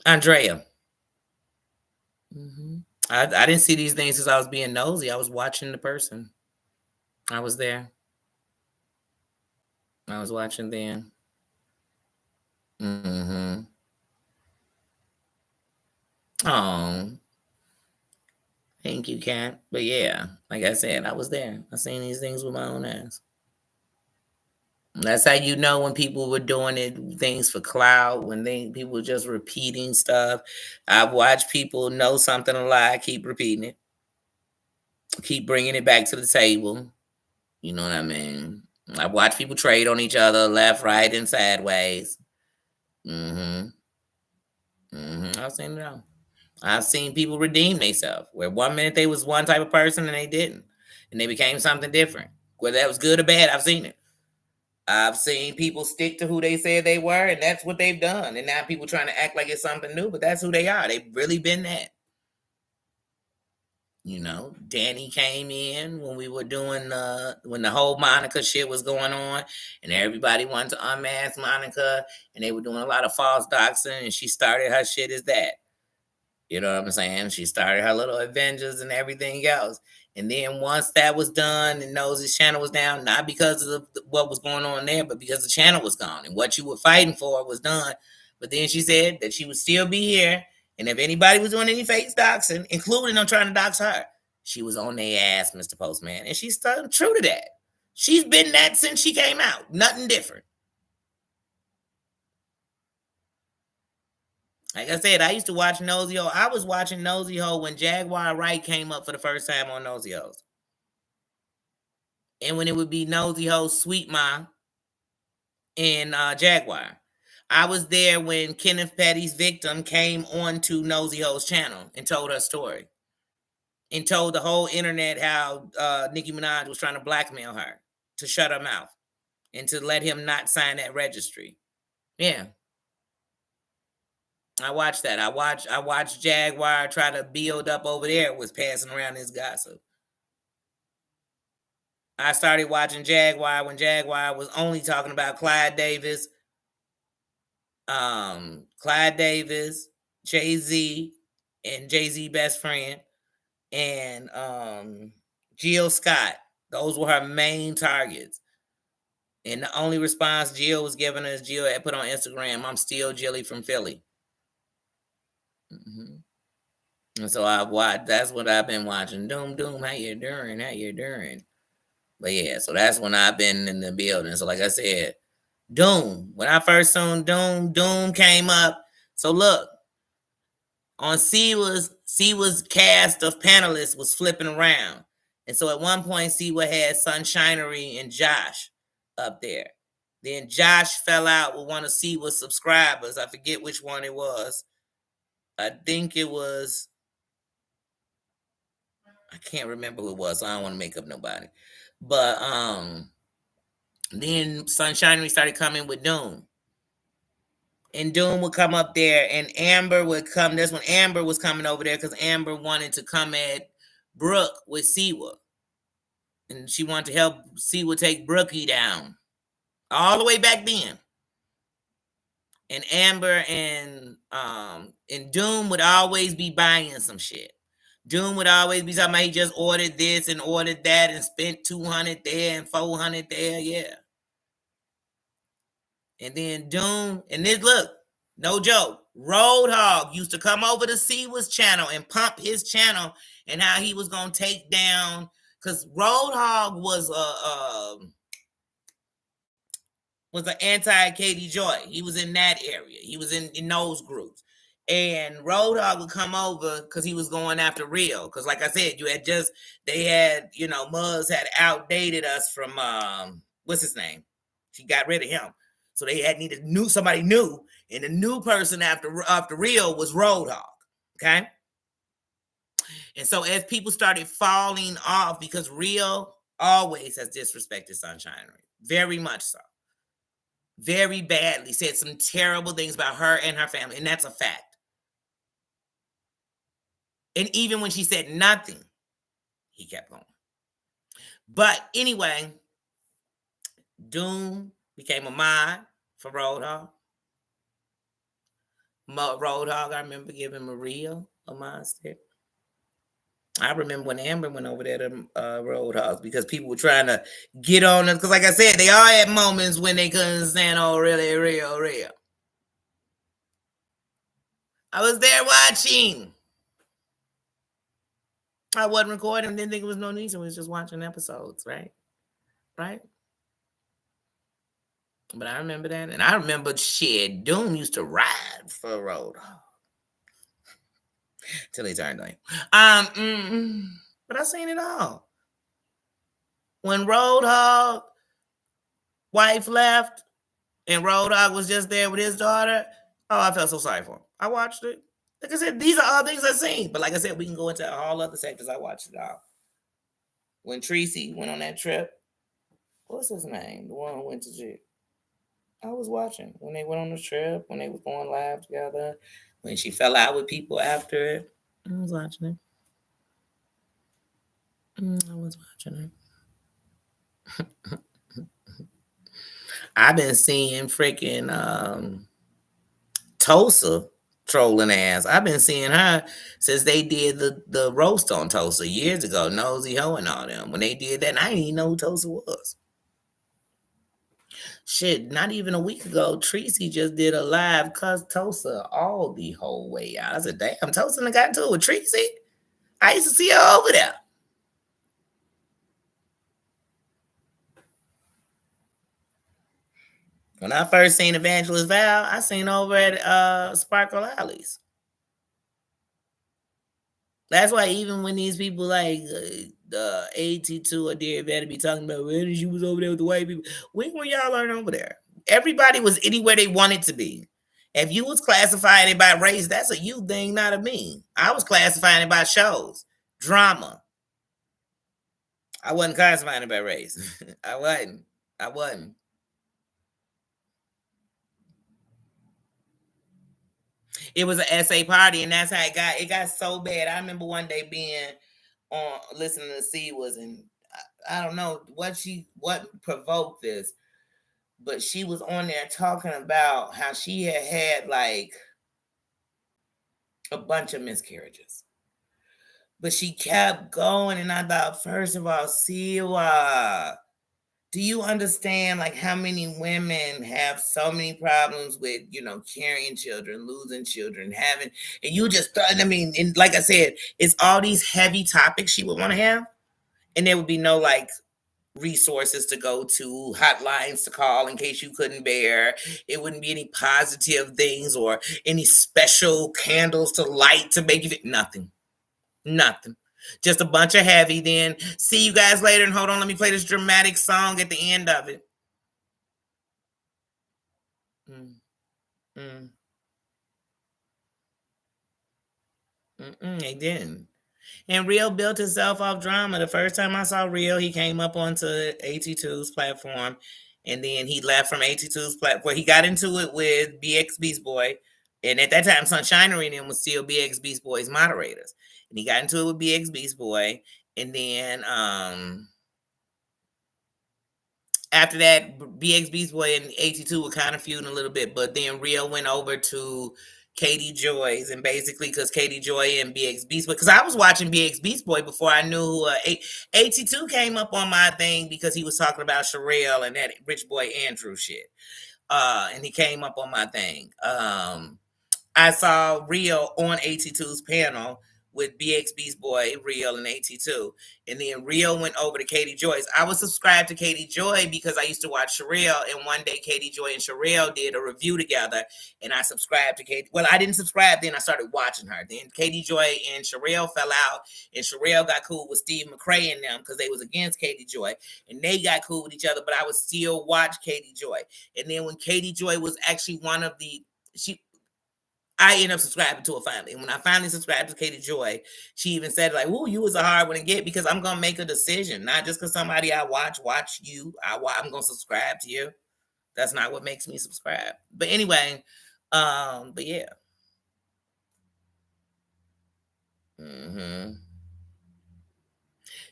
Speaker 1: Andrea. hmm I didn't see these things because I was being nosy. I was watching the person. I was there. I was watching them. Mm-hmm. Oh, thank you, Cat. But yeah, like I said, I was there. I seen these things with my own eyes. That's how you know when people were doing it things for cloud, when people were just repeating stuff. I've watched people know something a lie, keep repeating it, keep bringing it back to the table. You know what I mean? I've watched people trade on each other, left, right, and sideways. Mm-hmm. Mm-hmm. I've seen it all. I've seen people redeem themselves, where 1 minute they was one type of person and they didn't, and they became something different. Whether that was good or bad, I've seen it. I've seen people stick to who they said they were, and that's what they've done. And now people trying to act like it's something new, but that's who they are. They've really been that. You know, Danny came in when we were doing when the whole Monica shit was going on, and everybody wanted to unmask Monica, and they were doing a lot of false doxing, and she started her shit as that. You know what I'm saying? She started her little Avengers and everything else. And then once that was done and Nosy's channel was down, not because of what was going on there, but because the channel was gone and what you were fighting for was done. But then she said that she would still be here. And if anybody was doing any fake doxing, including them trying to dox her, she was on their ass, Mr. Postman. And she's still true to that. She's been that since she came out. Nothing different. Like I said, I used to watch Nosy Ho. I was watching Nosy Ho when Jaguar Wright came up for the first time on Nosy Ho's. And when it would be Nosy Ho, Sweet Ma, and Jaguar. I was there when Kenneth Petty's victim came onto Nosy Ho's channel and told her story. And told the whole internet how Nicki Minaj was trying to blackmail her to shut her mouth and to let him not sign that registry. Yeah. I watched that. I watched Jaguar try to build up over there was passing around this gossip. I started watching Jaguar when Jaguar was only talking about Clyde Davis, Jay-Z, and Jay-Z best friend, and Jill Scott. Those were her main targets. And the only response Jill was giving us, Jill had put on Instagram, I'm still Jilly from Philly. Mm-hmm. And so I watched. That's what I've been watching. Doom, doom. How you doing? How you doing? But yeah, so that's when I've been in the building. So like I said, Doom. When I first saw Doom, Doom came up. So look, on Siwa's cast of panelists was flipping around, and so at one point Siwa had Sunshinery and Josh up there. Then Josh fell out with one of Siwa's subscribers. I forget which one it was. I think it was I can't remember who it was, so I don't want to make up nobody. But then Sunshinery started coming with Doom. And Doom would come up there and Amber would come. That's when Amber was coming over there because Amber wanted to come at Brooke with Siwa. And she wanted to help Siwa take Brookie down. All the way back then. And Amber and Doom would always be buying some shit. Doom would always be talking about he just ordered this and ordered that and spent 200 there and 400 there. Yeah. And then Doom, and this look, no joke. Roadhog used to come over to Siwa's channel and pump his channel and how he was gonna take down because Roadhog was was an anti Katie Joy. He was in that area. He was in those groups. And Road Hogg would come over because he was going after Rio. Because like I said, they had, Muzz had outdated us from what's his name? She got rid of him. So they had needed somebody new. And the new person after Rio was Road Hogg. Okay. And so as people started falling off, because Rio always has disrespected Sunshine, very much so, very badly, said some terrible things about her and her family, and that's a fact. And even when she said nothing, he kept going. But anyway, Doom became a mod for Road Hogg. Road Hogg, I remember giving Maria a mod stick. I remember when Amber went over there to Road Hogg because people were trying to get on us. Because like I said, they all had moments when they couldn't stand, oh, really, real. I was there watching. I wasn't recording, didn't think it was no need, so we was just watching episodes, right? Right? But I remember that. And I remember shit, Doom used to ride for Road Hogg. Till he turned on. But I seen it all. When Road Hogg wife left and Road Hogg was just there with his daughter, oh, I felt so sorry for him. I watched it. Like I said, these are all things I've seen. But like I said, we can go into all other sectors. I watched it all. When Tracy went on that trip, what's his name? The one who went to jail. I was watching when they went on the trip, when they was going live together, when she fell out with people after it. I was watching it. I've been seeing freaking Tulsa trolling ass. I've been seeing her since they did the roast on Tulsa years ago, Nosy Ho and all them. When they did that, and I didn't even know who Tulsa was. Shit, not even a week ago, Tracy just did a live cuss Tulsa all the whole way out. I said, damn, Tulsa done got into it with Tracy. I used to see her over there. When I first seen Evangelist Val, I seen over at Sparkle Alleys. That's why even when these people like AT2 or Dear Better be talking about when she was over there with the white people, when were y'all learn over there? Everybody was anywhere they wanted to be. If you was classifying it by race, that's a you thing, not a me. I was classifying it by shows, drama. I wasn't classifying it by race. I wasn't. It was an SA party, and that's how it got so bad. I remember one day being on listening to C was in I don't know what provoked this, but she was on there talking about how she had like a bunch of miscarriages. But she kept going, and I thought, first of all, Siwa, do you understand like how many women have so many problems with carrying children, losing children, having, and you just thought, I mean, and like I said, it's all these heavy topics she would want to have, and there would be no like resources to go to, hotlines to call in case you couldn't bear. It wouldn't be any positive things or any special candles to light to make you nothing. Just a bunch of heavy. Then see you guys later, and hold on, let me play this dramatic song at the end of it. They didn't. And Real built himself off drama. The first time I saw Real, he came up onto AT2's platform, and then he left from AT2's platform. He got into it with BX Beast Boy, and at that time, Sunshinery and him was still BX Beast Boy's moderators. And he got into it with BX Beast Boy, and then after that, BX Beast Boy and AT2 were kind of feuding a little bit, but then Real went over to Katie Joy's, and basically because Katie Joy and BX Beast Boy, because I was watching BX Beast Boy before I knew who AT2 came up on my thing because he was talking about Sherelle and that Rich Boy Andrew shit. And he came up on my thing. I saw Real on AT2's panel with BXB's boy Real and AT2. And then Real went over to Katie Joy's. I was subscribed to Katie Joy because I used to watch Sherelle. And one day Katie Joy and Sherelle did a review together. And I subscribed to Katie. Well, I didn't subscribe, then I started watching her. Then Katie Joy and Sherelle fell out. And Sherelle got cool with Steve McRae and them because they was against Katie Joy. And they got cool with each other, but I would still watch Katie Joy. And then when Katie Joy was actually one of the, I ended up subscribing to her finally. And when I finally subscribed to Katie Joy, she even said, like, "Ooh, you was a hard one to get because I'm gonna make a decision, not just because somebody I watch you. I'm gonna subscribe to you. That's not what makes me subscribe." But anyway, but yeah.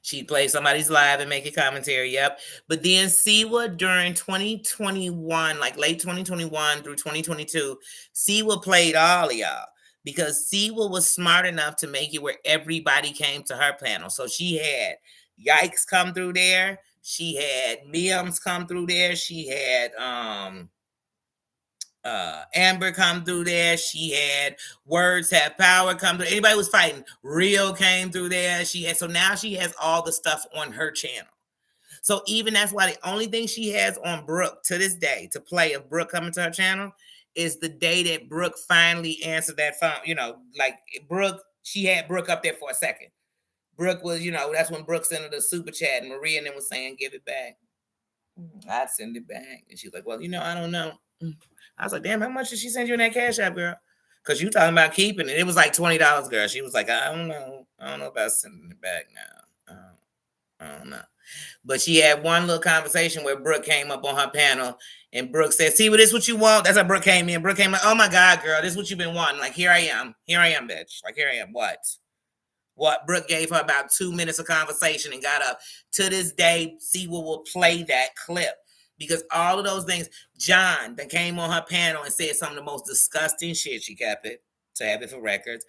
Speaker 1: She'd play somebody's live and make a commentary. Yep. But then Siwa during 2021, like late 2021 through 2022, Siwa played all of y'all because Siwa was smart enough to make it where everybody came to her panel. So she had Yikes come through there. She had Mims come through there. She had Amber come through there. She had Words Have Power come through. Anybody was fighting. Rio came through there. So now she has all the stuff on her channel. So even that's why the only thing she has on Brooke to this day to play of Brooke coming to her channel is the day that Brooke finally answered that phone. Like Brooke, she had Brooke up there for a second. Brooke was, that's when Brooke sent her the super chat and Maria and them was saying, "Give it back." I'd send it back. And she's like, "Well, I don't know." I was like, "Damn, how much did she send you in that Cash App, girl?" Because you talking about keeping it. It was like $20, girl. She was like, "I don't know. I don't know about sending it back now. I don't know." But she had one little conversation where Brooke came up on her panel and Brooke said, "See, well, this what you want?" That's how Brooke came in. Brooke came like, "Oh my God, girl, this is what you've been wanting. Like, here I am. Here I am, bitch. Like, here I am. What?" Brooke gave her about 2 minutes of conversation and got up. To this day, Siwa will play that clip because all of those things. John that came on her panel and said some of the most disgusting shit. She kept it to have it for records.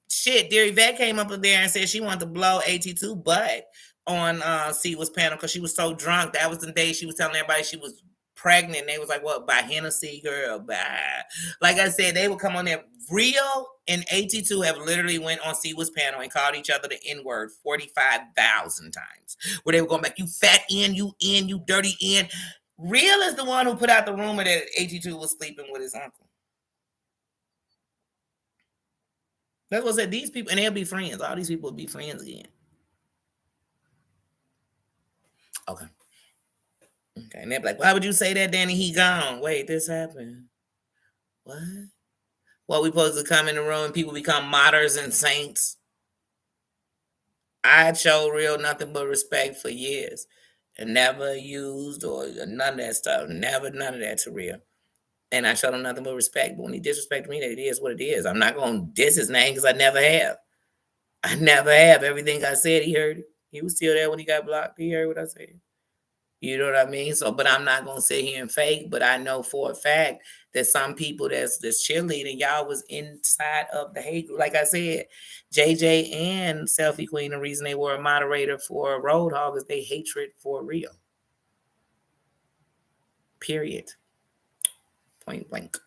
Speaker 1: Shit, Deary Vet came up there and said she wanted to blow AT2 butt on Siwa's panel because she was so drunk. That was the day she was telling everybody she was pregnant. They was like, "What, by Hennessy, girl?" Bye. Like I said, they would come on there. Rio and AT2 have literally went on Siwa's panel and called each other the N-word 45,000 times. Where they were going back, "You fat N, you dirty N." Real is the one who put out the rumor that AT2 was sleeping with his uncle. That's what I said. These people, and they'll be friends. All these people will be friends again. Okay. Okay. And they're like, "Why would you say that, Danny? He gone." Wait, this happened. What? What, we supposed to come in the room and people become martyrs and saints? I showed Real nothing but respect for years and never used or none of that stuff. Never, none of that to Real. And I showed him nothing but respect. But when he disrespected me, that it is what it is. I'm not going to diss his name because I never have. I never have. Everything I said, he heard it. He was still there when he got blocked. He heard what I said. You know what I mean? So, but I'm not gonna sit here and fake. But I know for a fact that some people that's cheerleading, y'all was inside of the hate group. Like I said, JJ and Selfie Queen, the reason they were a moderator for Roadhog is they hatred for Real. Period. Point blank.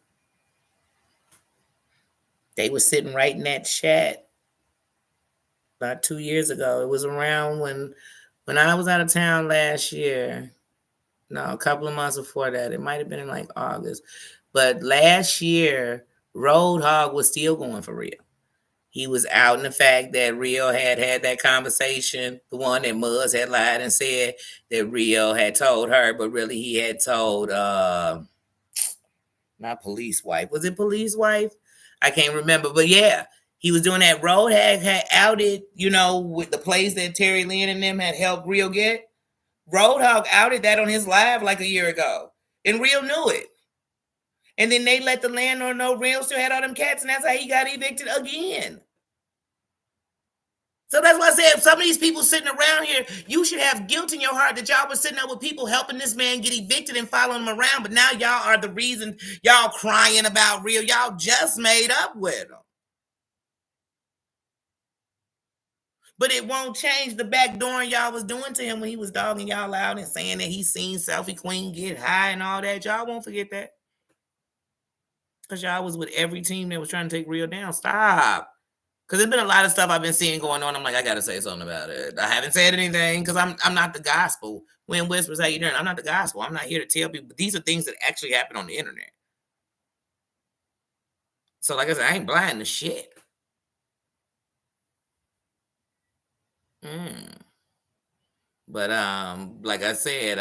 Speaker 1: They were sitting right in that chat about 2 years ago. It was around when I was out of town last year. No, a couple of months before that. It might have been in like August. But last year, Roadhog was still going for Real. He was out in the fact that Real had that conversation, the one that Muzz had lied and said that Real had told her, but really he had told, not Police Wife. Was it Police Wife? I can't remember. But yeah, he was doing that. Roadhog had outed, with the plays that Terry Lynn and them had helped Real get. Roadhog outed that on his live like a year ago. And Real knew it. And then they let the landlord know Real still had all them cats, and that's how he got evicted again. So that's why I said, if some of these people sitting around here, you should have guilt in your heart that y'all were sitting there with people helping this man get evicted and following him around. But now y'all are the reason y'all crying about Real. Y'all just made up with him. But it won't change the backdooring y'all was doing to him when he was dogging y'all out and saying that he seen Selfie Queen get high and all that. Y'all won't forget that. Because y'all was with every team that was trying to take Real down. Stop. Because there's been a lot of stuff I've been seeing going on. I'm like, I gotta say something about it. I haven't said anything because I'm not the gospel. When whispers how you doing, I'm not the gospel. I'm not here to tell people. But these are things that actually happen on the internet. So, like I said, I ain't blind to shit. Mm. But like I said,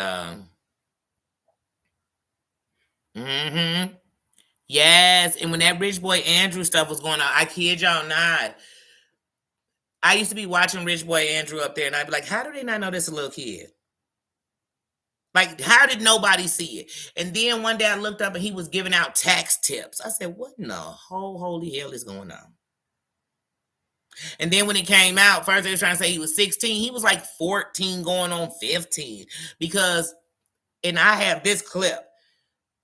Speaker 1: mm-hmm. Yes, and when that Rich Boy Andrew stuff was going on, I kid y'all not. I used to be watching Rich Boy Andrew up there, and I'd be like, how do they not know this a little kid? Like, how did nobody see it? And then one day I looked up and he was giving out tax tips. I said, what in the whole holy hell is going on? And then when it came out, first they were trying to say he was 16. He was like 14 going on 15. Because, and I have this clip.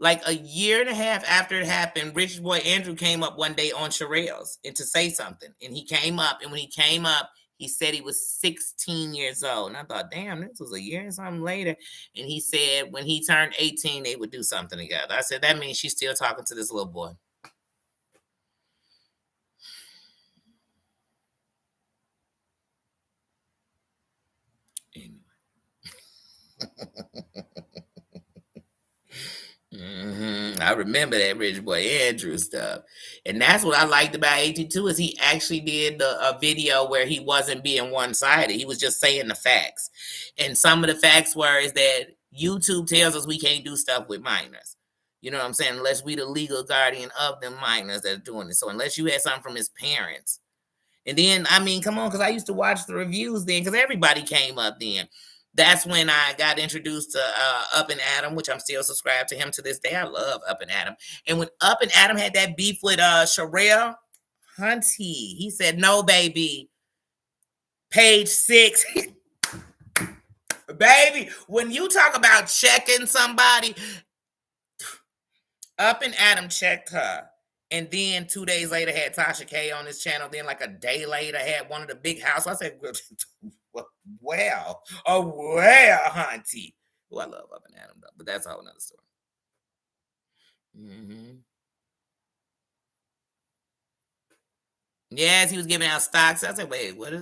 Speaker 1: Like a year and a half after it happened, Rich Boy Andrew came up one day on Sherelle's and to say something. And he came up, and when he came up, he said he was 16 years old. And I thought, damn, this was a year and something later. And he said when he turned 18, they would do something together. I said, that means she's still talking to this little boy. Anyway. I remember that Rich Boy Andrew stuff, and that's what I liked about 82 is he actually did a video where he wasn't being one sided. He was just saying the facts, and some of the facts were is that YouTube tells us we can't do stuff with minors. You know what I'm saying? Unless we the legal guardian of the minors that are doing it. So unless you had something from his parents, and then, I mean, come on, because I used to watch the reviews then, because everybody came up then. That's when I got introduced to Up and Adam, which I'm still subscribed to him to this day. I love Up and Adam. And when Up and Adam had that beef with Sherelle Hunty, he said, no, baby. Page 6. Baby, when you talk about checking somebody, Up and Adam checked her. And then 2 days later had Tasha K on his channel. Then like a day later had one of the big houses. I said, well, Hunty. Oh, I love Up and Adam though, but that's a whole nother story. Mm-hmm. Yes, he was giving out stocks. I said, wait, what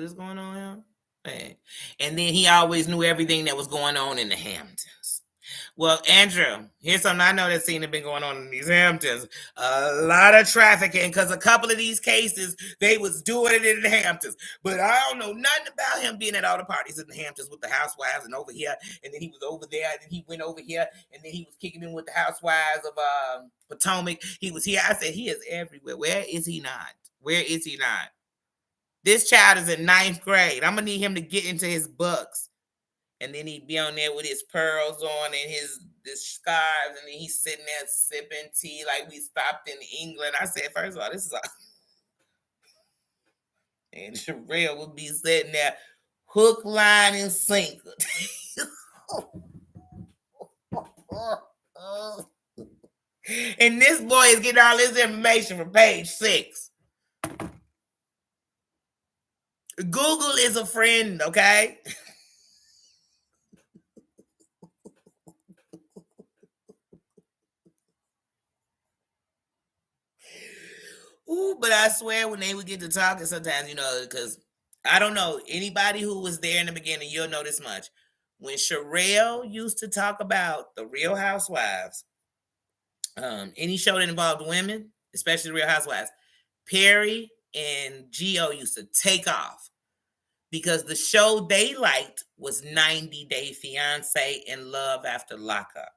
Speaker 1: is going on here? Hey. And then he always knew everything that was going on in the Hamptons. Well, Andrew, here's something I know that seems to have been going on in these Hamptons. A lot of trafficking because a couple of these cases, they was doing it in the Hamptons. But I don't know nothing about him being at all the parties in the Hamptons with the housewives and over here. And then he was over there, and then he went over here, and then he was kicking in with the housewives of Potomac. He was here. I said, he is everywhere. Where is he not? Where is he not? This child is in 9th grade. I'm going to need him to get into his books. And then he'd be on there with his pearls on and his scarves, and then he's sitting there sipping tea like we stopped in England. I said, first of all, this is a and Sherelle would be sitting there, hook, line, and sinker. And this boy is getting all this information from page 6. Google is a friend, okay? Ooh, but I swear when they would get to talking sometimes, because I don't know, anybody who was there in the beginning, you'll know this much. When Sherelle used to talk about the Real Housewives, any show that involved women, especially the Real Housewives, Perry and Gio used to take off because the show they liked was 90 Day Fiance and Love After Lockup.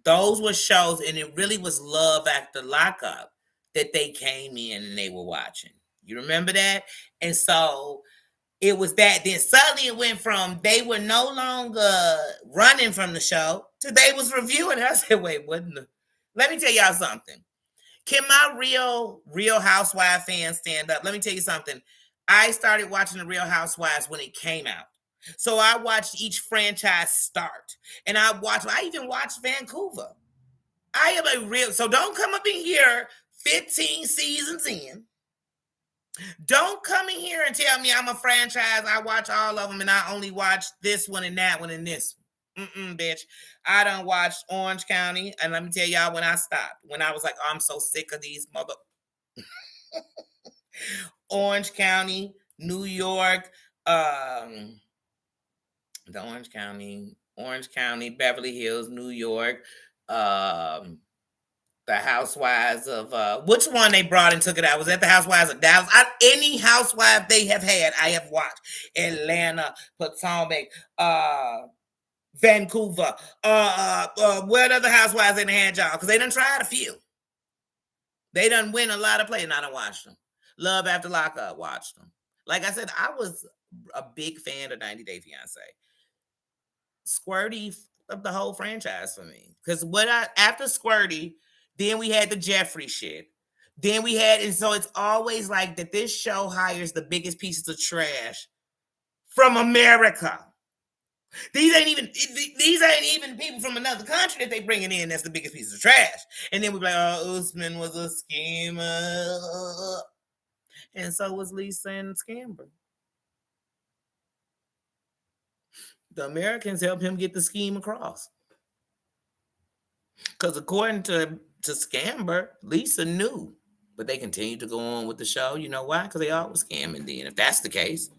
Speaker 1: Those were shows, and it really was Love After Lockup that they came in and they were watching. You remember that? And so it was that. Then suddenly it went from they were no longer running from the show to they was reviewing it. I said, wait, what? Let me tell y'all something. Can my real housewife fans stand up? Let me tell you something. I started watching the Real Housewives when it came out. So I watched each franchise start. And I even watched Vancouver. I am so don't come up in here 15 seasons in. Don't come in here and tell me I'm a franchise. I watch all of them and I only watch this one and that one and this one. Bitch. I done watched Orange County, and let me tell y'all when I stopped. When I was like, oh, I'm so sick of these mother. Orange County, New York, the Orange County, Beverly Hills, New York, um, the Housewives of which one they brought and took it out? Was that the Housewives of Dallas? Any housewife they have had, I have watched. Atlanta, Potomac, Vancouver, what other housewives they had, y'all? Because they done tried a few. They done win a lot of plays, and I done watched them. Love After Lockup, watched them. Like I said, I was a big fan of 90 Day Fiance. Squirty of the whole franchise for me. Because after Squirty, then we had the Jeffrey shit. Then we had, and so it's always like that this show hires the biggest pieces of trash from America. These ain't even people from another country that they bringing in that's the biggest piece of trash. And then we're like, oh, Usman was a schemer. And so was Lisa and Scamber. The Americans helped him get the scheme across. Because according to Scamber, Lisa knew. But they continued to go on with the show. You know why? Because they always scamming then, if that's the case.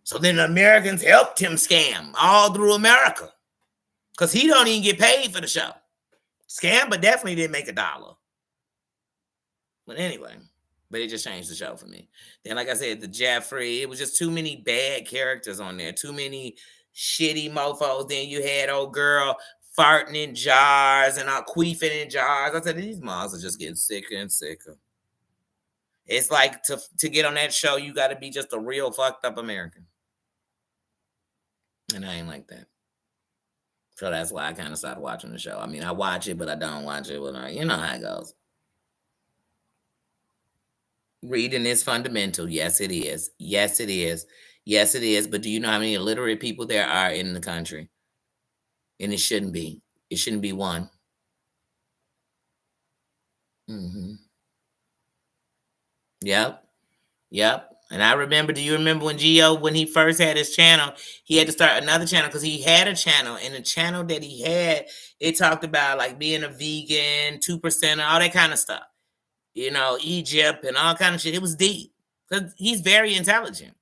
Speaker 1: So then the Americans helped him scam all through America. Because he don't even get paid for the show. Scamber definitely didn't make $1. But anyway, but it just changed the show for me. Then, like I said, the Jeffrey, it was just too many bad characters on there. Too many shitty mofos. Then you had old girl farting in jars and queefing in jars. I said, these moms are just getting sicker and sicker. It's like to get on that show, you got to be just a real fucked up American. And I ain't like that. So that's why I kind of started watching the show. I mean, I watch it, but I don't watch it. You know how it goes. Reading is fundamental. Yes, it is. Yes, it is. Yes, it is. But do you know how many illiterate people there are in the country? And it shouldn't be. It shouldn't be one. Mm-hmm. Yep. Yep. And I remember, do you remember when GVO, when he first had his channel, he had to start another channel because he had a channel. And the channel that he had, it talked about like being a vegan, 2%, all that kind of stuff. You know, Egypt and all kind of shit. It was deep. Because he's very intelligent.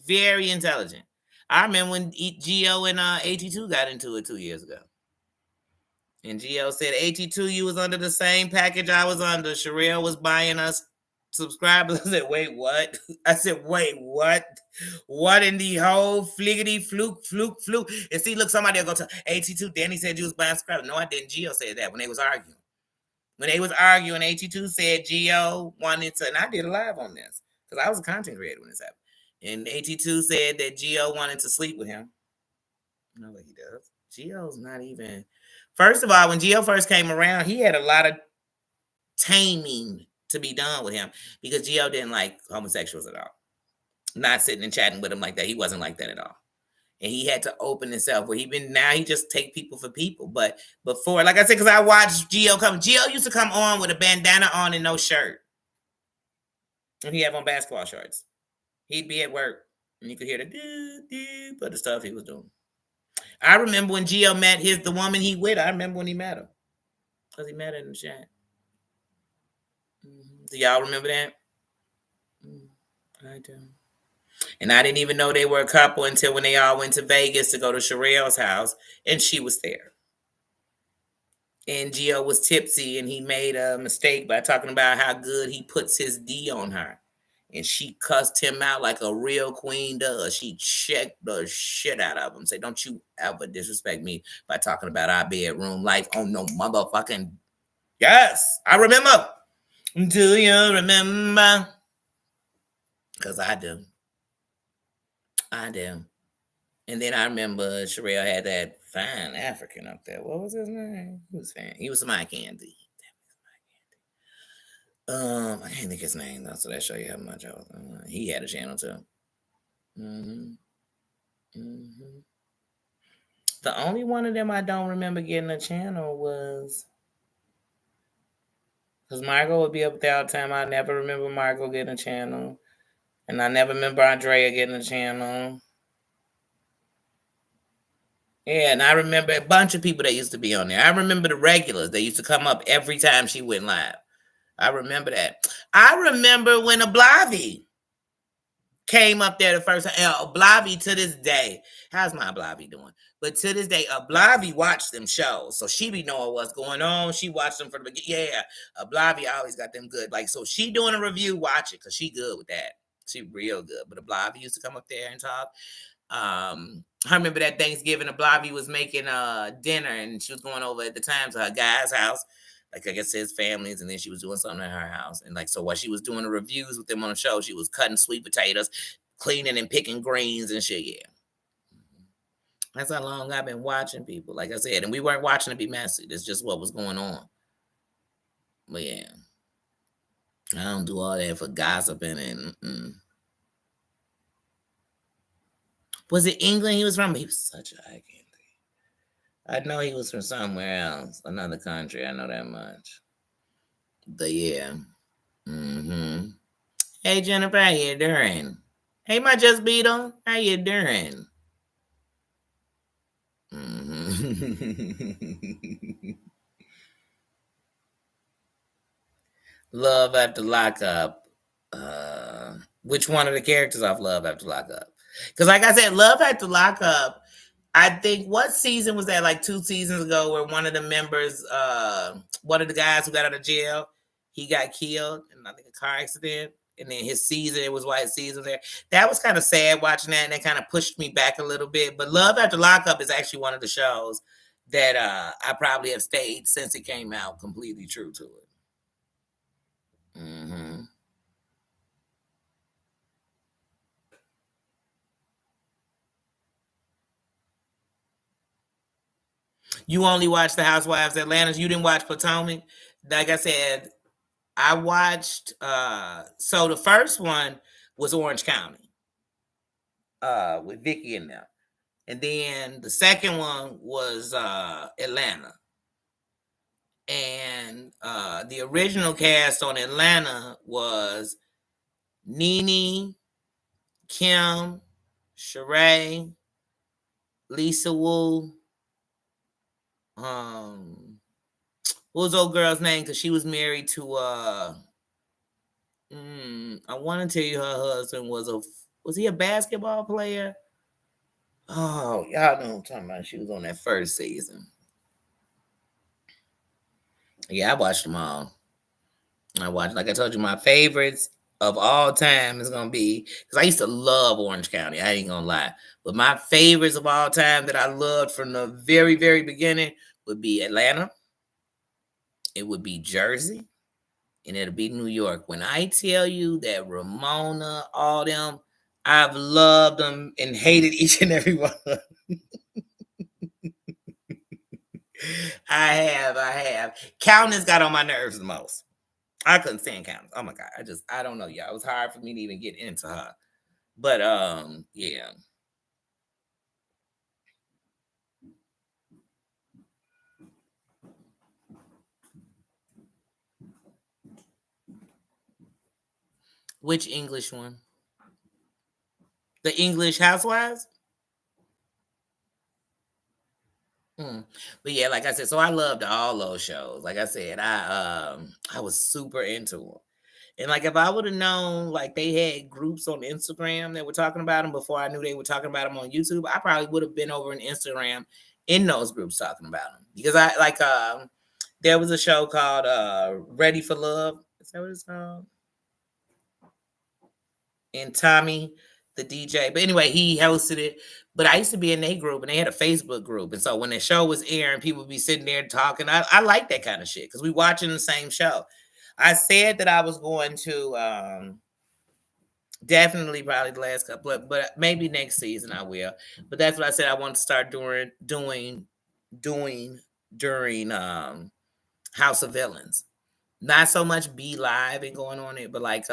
Speaker 1: Very intelligent. I remember when GVO and AT2 got into it 2 years ago. And GVO said, AT2, you was under the same package I was under. Sherelle was buying us subscribers. I said, wait, what? I said, wait, what? What in the whole fliggity fluke? And see, look, somebody will go to AT2. Danny said you was buying subscribers. No, I didn't. GVO said that when they was arguing. When they was arguing, AT2 said GVO wanted to, and I did a live on this because I was a content creator when this happened. And AT2 said that GVO wanted to sleep with him. No way he does. GVO's not even. First of all, when GVO first came around, he had a lot of taming to be done with him because GVO didn't like homosexuals at all. Not sitting and chatting with him like that. He wasn't like that at all. And he had to open himself where now he just take people for people. But before, like I said, because I watched GVO come. GVO used to come on with a bandana on and no shirt. And he have on basketball shorts. He'd be at work and you could hear the do but the stuff he was doing. I remember when GVO met the woman he with. I remember when he met her. Because he met her in the chat. Mm-hmm. Do y'all remember that? I do. And I didn't even know they were a couple until when they all went to Vegas to go to Sherelle's house. And she was there. And GVO was tipsy and he made a mistake by talking about how good he puts his D on her. And she cussed him out like a real queen does. She checked the shit out of him. Say, don't you ever disrespect me by talking about our bedroom life on no motherfucking. Yes, I remember. Do you remember? Because I do. I do. And then I remember Sherelle had that fine African up there. What was his name? He was fine. He was my candy. I can't think his name though, so that show you how much I was. He had a channel too. The only one of them I don't remember getting a channel was because Margot would be up there all the time. I never remember Margot getting a channel, and I never remember Andrea getting a channel. Yeah, and I remember a bunch of people that used to be on there. I remember the regulars. They used to come up every time she went live. I remember that. I remember when Oblavi came up there the first time. Oblavi to this day, how's my Oblavi doing? But to this day, Oblavi watched them shows, so she be knowing what's going on. She watched them from the beginning. Yeah, Oblavi always got them good. Like, so she doing a review, watch it, because she good with that. She real good. But Oblavi used to come up there and talk. I remember that Thanksgiving, Oblavi was making dinner, and she was going over at the time to her guy's house, like I guess his families, and then she was doing something at her house. And like, so while she was doing the reviews with them on the show, she was cutting sweet potatoes, cleaning and picking greens and shit. Yeah. That's how long I've been watching people, like I said. And we weren't watching to be messy. That's just what was going on. But yeah, I don't do all that for gossiping and Was it England he was from? He was such a I can't think. I know he was from somewhere else, another country. I know that much. But yeah. Mm-hmm. Hey Jennifer, how you doing? Hey my Just Beetle, how you doing? Mm-hmm. Love After Lockup. Which one of the characters off Love After Lockup? Because like I said, Love After Lockup, I think what season was that? Like 2 seasons ago, where one of the members, one of the guys who got out of jail, he got killed in I think a car accident. And then his season, it was White season there. That was kind of sad watching that, and that kind of pushed me back a little bit. But Love After Lockup is actually one of the shows that I probably have stayed since it came out completely true to it. Hmm. You only watched The Housewives of Atlanta. You didn't watch Potomac. Like I said, I watched. So the first one was Orange County, with Vicky in there, and then the second one was Atlanta. And the original cast on Atlanta was Nene, Kim, Sheree, Lisa Wu. What was old girl's name? Because she was married to I want to tell you her husband was he a basketball player? Oh, y'all know what I'm talking about. She was on that first season. Yeah, I watched them all. I watched, like I told you, my favorites of all time is gonna be because I used to love Orange County. I ain't gonna lie, but my favorites of all time that I loved from the very, very beginning would be Atlanta. It would be Jersey, and it'll be New York. When I tell you that Ramona, all them, I've loved them and hated each and every one. I have. Countess got on my nerves the most. I couldn't stand Countess. Oh my god, I don't know, y'all. It was hard for me to even get into her. But yeah. Which English one? The English Housewives? Hmm. But yeah, like I said, so I loved all those shows. Like I said, I was super into them. And like if I would have known like they had groups on Instagram that were talking about them before I knew they were talking about them on YouTube, I probably would have been over in Instagram in those groups talking about them. Because I like there was a show called Ready for Love. Is that what it's called? And Tommy, the DJ. But anyway, he hosted it. But I used to be in their group, and they had a Facebook group. And so when the show was airing, people would be sitting there talking. I like that kind of shit because we watching the same show. I said that I was going to definitely probably the last couple, but maybe next season I will. But that's what I said I want to start doing during House of Villains. Not so much be live and going on it, but like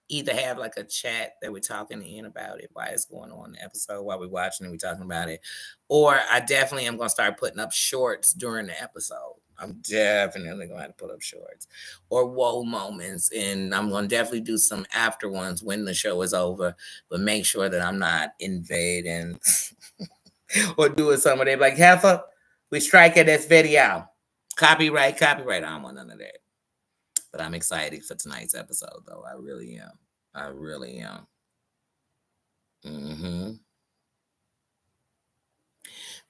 Speaker 1: either have like a chat that we're talking in about it while it's going on the episode, while we're watching and we're talking about it. Or I definitely am gonna start putting up shorts during the episode. I'm definitely gonna have to put up shorts or whoa moments. And I'm gonna definitely do some after ones when the show is over, but make sure that I'm not invading or doing some of that. Like Heifer, we strike at this video. Copyright. I don't want none of that. But I'm excited for tonight's episode, though. I really am. I really am. Hmm.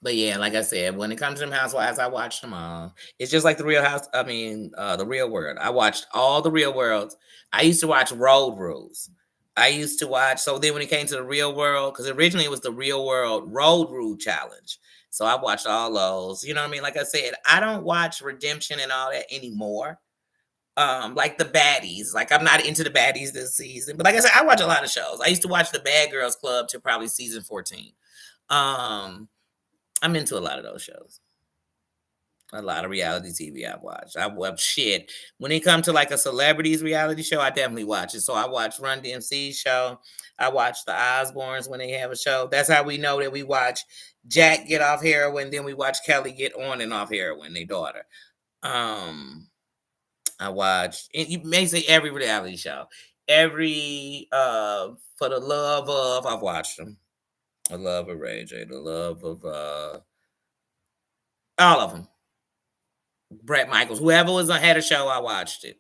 Speaker 1: But yeah, like I said, when it comes to them housewives, I watch them all. It's just like the Real House. I mean, the Real World. I watched all the Real Worlds. I used to watch Road Rules. I used to watch. So then when it came to the Real World, because originally it was the Real World Road Rule Challenge. So I watched all those. You know what I mean? Like I said, I don't watch Redemption and all that anymore. Like the baddies. Like I'm not into the baddies this season. But like I said, I watch a lot of shows. I used to watch the Bad Girls Club to probably season 14. Um, I'm into a lot of those shows. A lot of reality TV I've watched. I watch shit. When it comes to like a celebrities reality show, I definitely watch it. So I watch Run DMC's show. I watch the Osbournes when they have a show. That's how we know that we watch Jack get off heroin. Then we watch Kelly get on and off heroin, their daughter. Um, I watch you may say every reality show. Every For the love of I've watched them. The love of Ray J, the love of all of them. Brett Michaels, whoever was had a show, I watched it.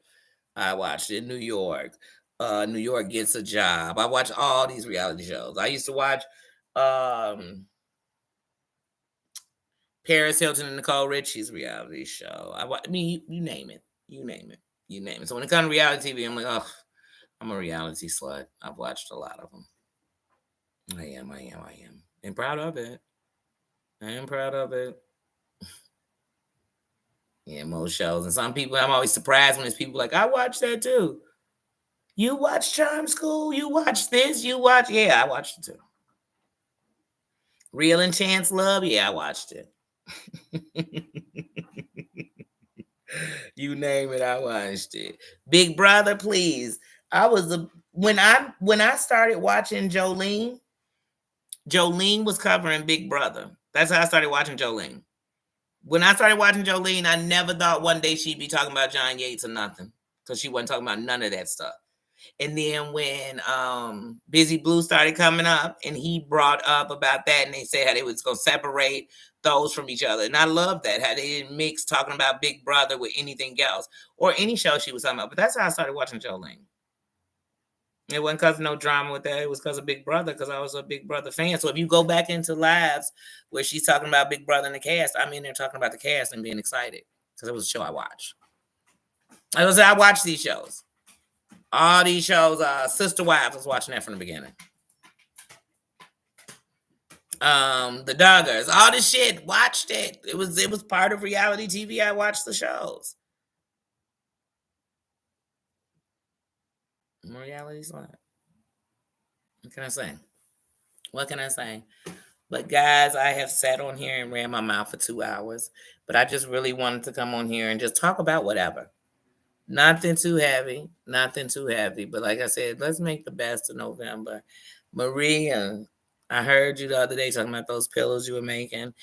Speaker 1: I watched it. New York. New York Gets a Job. I watch all these reality shows. I used to watch um Paris Hilton and Nicole Richie's reality show. I mean, you name it. You name it. You name it. So when it comes to reality TV, I'm like, oh, I'm a reality slut. I've watched a lot of them. I am. And proud of it. I am proud of it. Yeah, most shows. And some people, I'm always surprised when there's people like, I watch that too. You watch Charm School? You watch this? You watch? Yeah, I watched it too. Real and Chance Love? Yeah, I watched it. You name it, I watched it. Big Brother, please. I was a when I started watching Jolene. Jolene was covering Big Brother. That's how I started watching Jolene. When I started watching Jolene, I never thought one day she'd be talking about John Yates or nothing, because she wasn't talking about none of that stuff. And then when Busy Blue started coming up and he brought up about that and they said how they was gonna separate those from each other. And I love that, how they didn't mix talking about Big Brother with anything else or any show she was talking about. But that's how I started watching Jolene. It wasn't because of no drama with that. It was because of Big Brother, because I was a Big Brother fan. So if you go back into lives where she's talking about Big Brother and the cast, I'm in there talking about the cast and being excited because it was a show I watched. I watched these shows. All these shows, Sister Wives, I was watching that from the beginning. The Doggers, all this shit, watched it. It was part of reality TV. I watched the shows. Reality slide. What can I say? What can I say? But guys, I have sat on here and ran my mouth for 2 hours. But I just really wanted to come on here and just talk about whatever. Nothing too heavy. Nothing too heavy. But like I said, let's make the best of November. Maria, I heard you the other day talking about those pillows you were making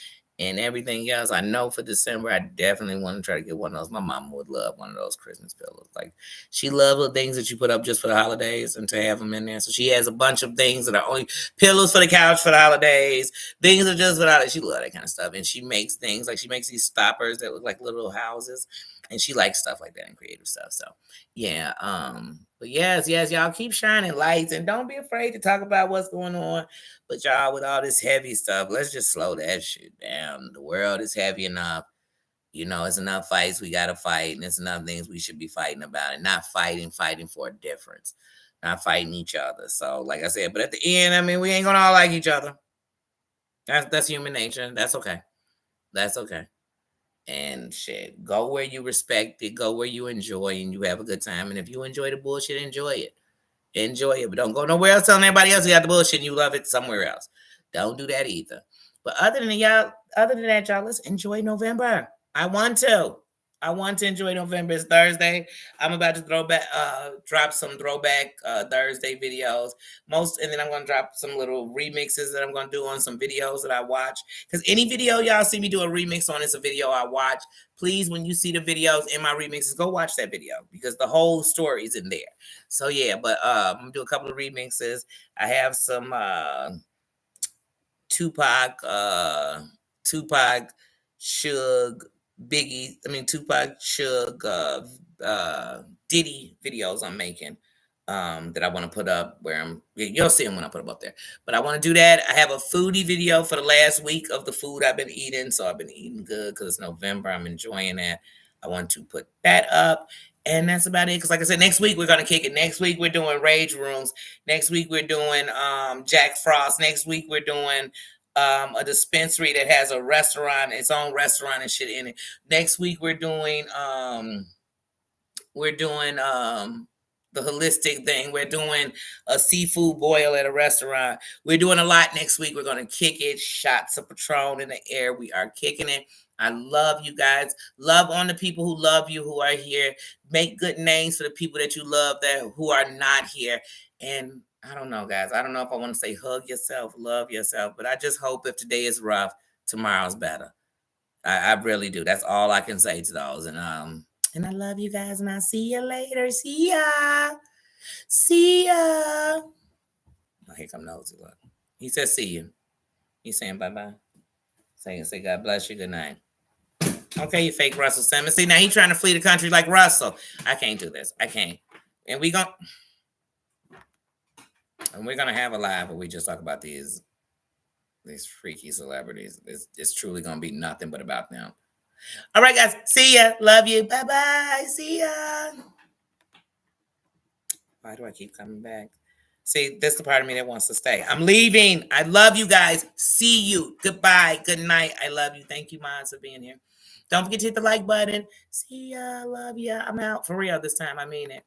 Speaker 1: and everything else. I know for December, I definitely want to try to get one of those. My mom would love one of those Christmas pillows. Like, she loves the things that you put up just for the holidays and to have them in there. So she has a bunch of things that are only pillows for the couch for the holidays. Things are just for the holidays. She loves that kind of stuff. And she makes things like she makes these stoppers that look like little houses. And she likes stuff like that and creative stuff. So yeah, but yes, y'all keep shining lights and don't be afraid to talk about what's going on. But y'all, with all this heavy stuff, let's just slow that shit down. The world is heavy enough. You know, it's enough fights we gotta fight, and it's enough things we should be fighting about, and not fighting for a difference, not fighting each other. So, like I said, but at the end, I mean, we ain't gonna all like each other. That's human nature. That's okay. That's okay. And shit, go where you respect it, go where you enjoy and you have a good time. And if you enjoy the bullshit, enjoy it. Enjoy it. But don't go nowhere else telling everybody else you got the bullshit and you love it somewhere else. Don't do that either. But other than that, y'all, let's enjoy November. I want to. I want to enjoy November. It's Thursday. I'm about to drop some throwback Thursday videos. And then I'm gonna drop some little remixes that I'm gonna do on some videos that I watch. Because any video y'all see me do a remix on, it's a video I watch. Please, when you see the videos in my remixes, go watch that video because the whole story is in there. So yeah, but I'm gonna do a couple of remixes. I have some Tupac, Tupac, Suge, Biggie. I mean Tupac, Suge, Diddy videos I'm making that I want to put up where you'll see them when I put them up there. But I want to do that. I have a foodie video for the last week of the food I've been eating. So I've been eating good because it's November. I'm enjoying that. I want to put that up. And that's about it. Because like I said, next week we're going to kick it. Next week we're doing Rage Rooms. Next week we're doing Jack Frost. Next week we're doing a dispensary that has a restaurant, its own restaurant and shit in it. Next week we're doing the holistic thing. We're doing a seafood boil at a restaurant. We're doing a lot next week. We're going to kick it. Shots of Patron in the air. We are kicking it. I love you guys. Love on the people who love you, who are here. Make good names for the people that you love that who are not here. And I don't know, guys. I don't know if I want to say hug yourself, love yourself, but I just hope if today is rough, tomorrow's better. I really do. That's all I can say to those. And I love you guys, and I'll see you later. See ya. See ya. Oh, here come Nosy. Look. He said see you. He's saying bye-bye. Say God bless you. Good night. Okay, you fake Russell Simmons. See, now he's trying to flee the country like Russell. I can't do this. I can't. And we're gonna have a live where we just talk about these freaky celebrities. It's truly gonna be nothing but about them. All right, guys. See ya. Love you. Bye-bye. See ya. Why do I keep coming back? See, this is the part of me that wants to stay. I'm leaving. I love you guys. See you. Goodbye. Good night. I love you. Thank you, Mons, for being here. Don't forget to hit the like button. See ya. Love ya. I'm out. For real this time. I mean it.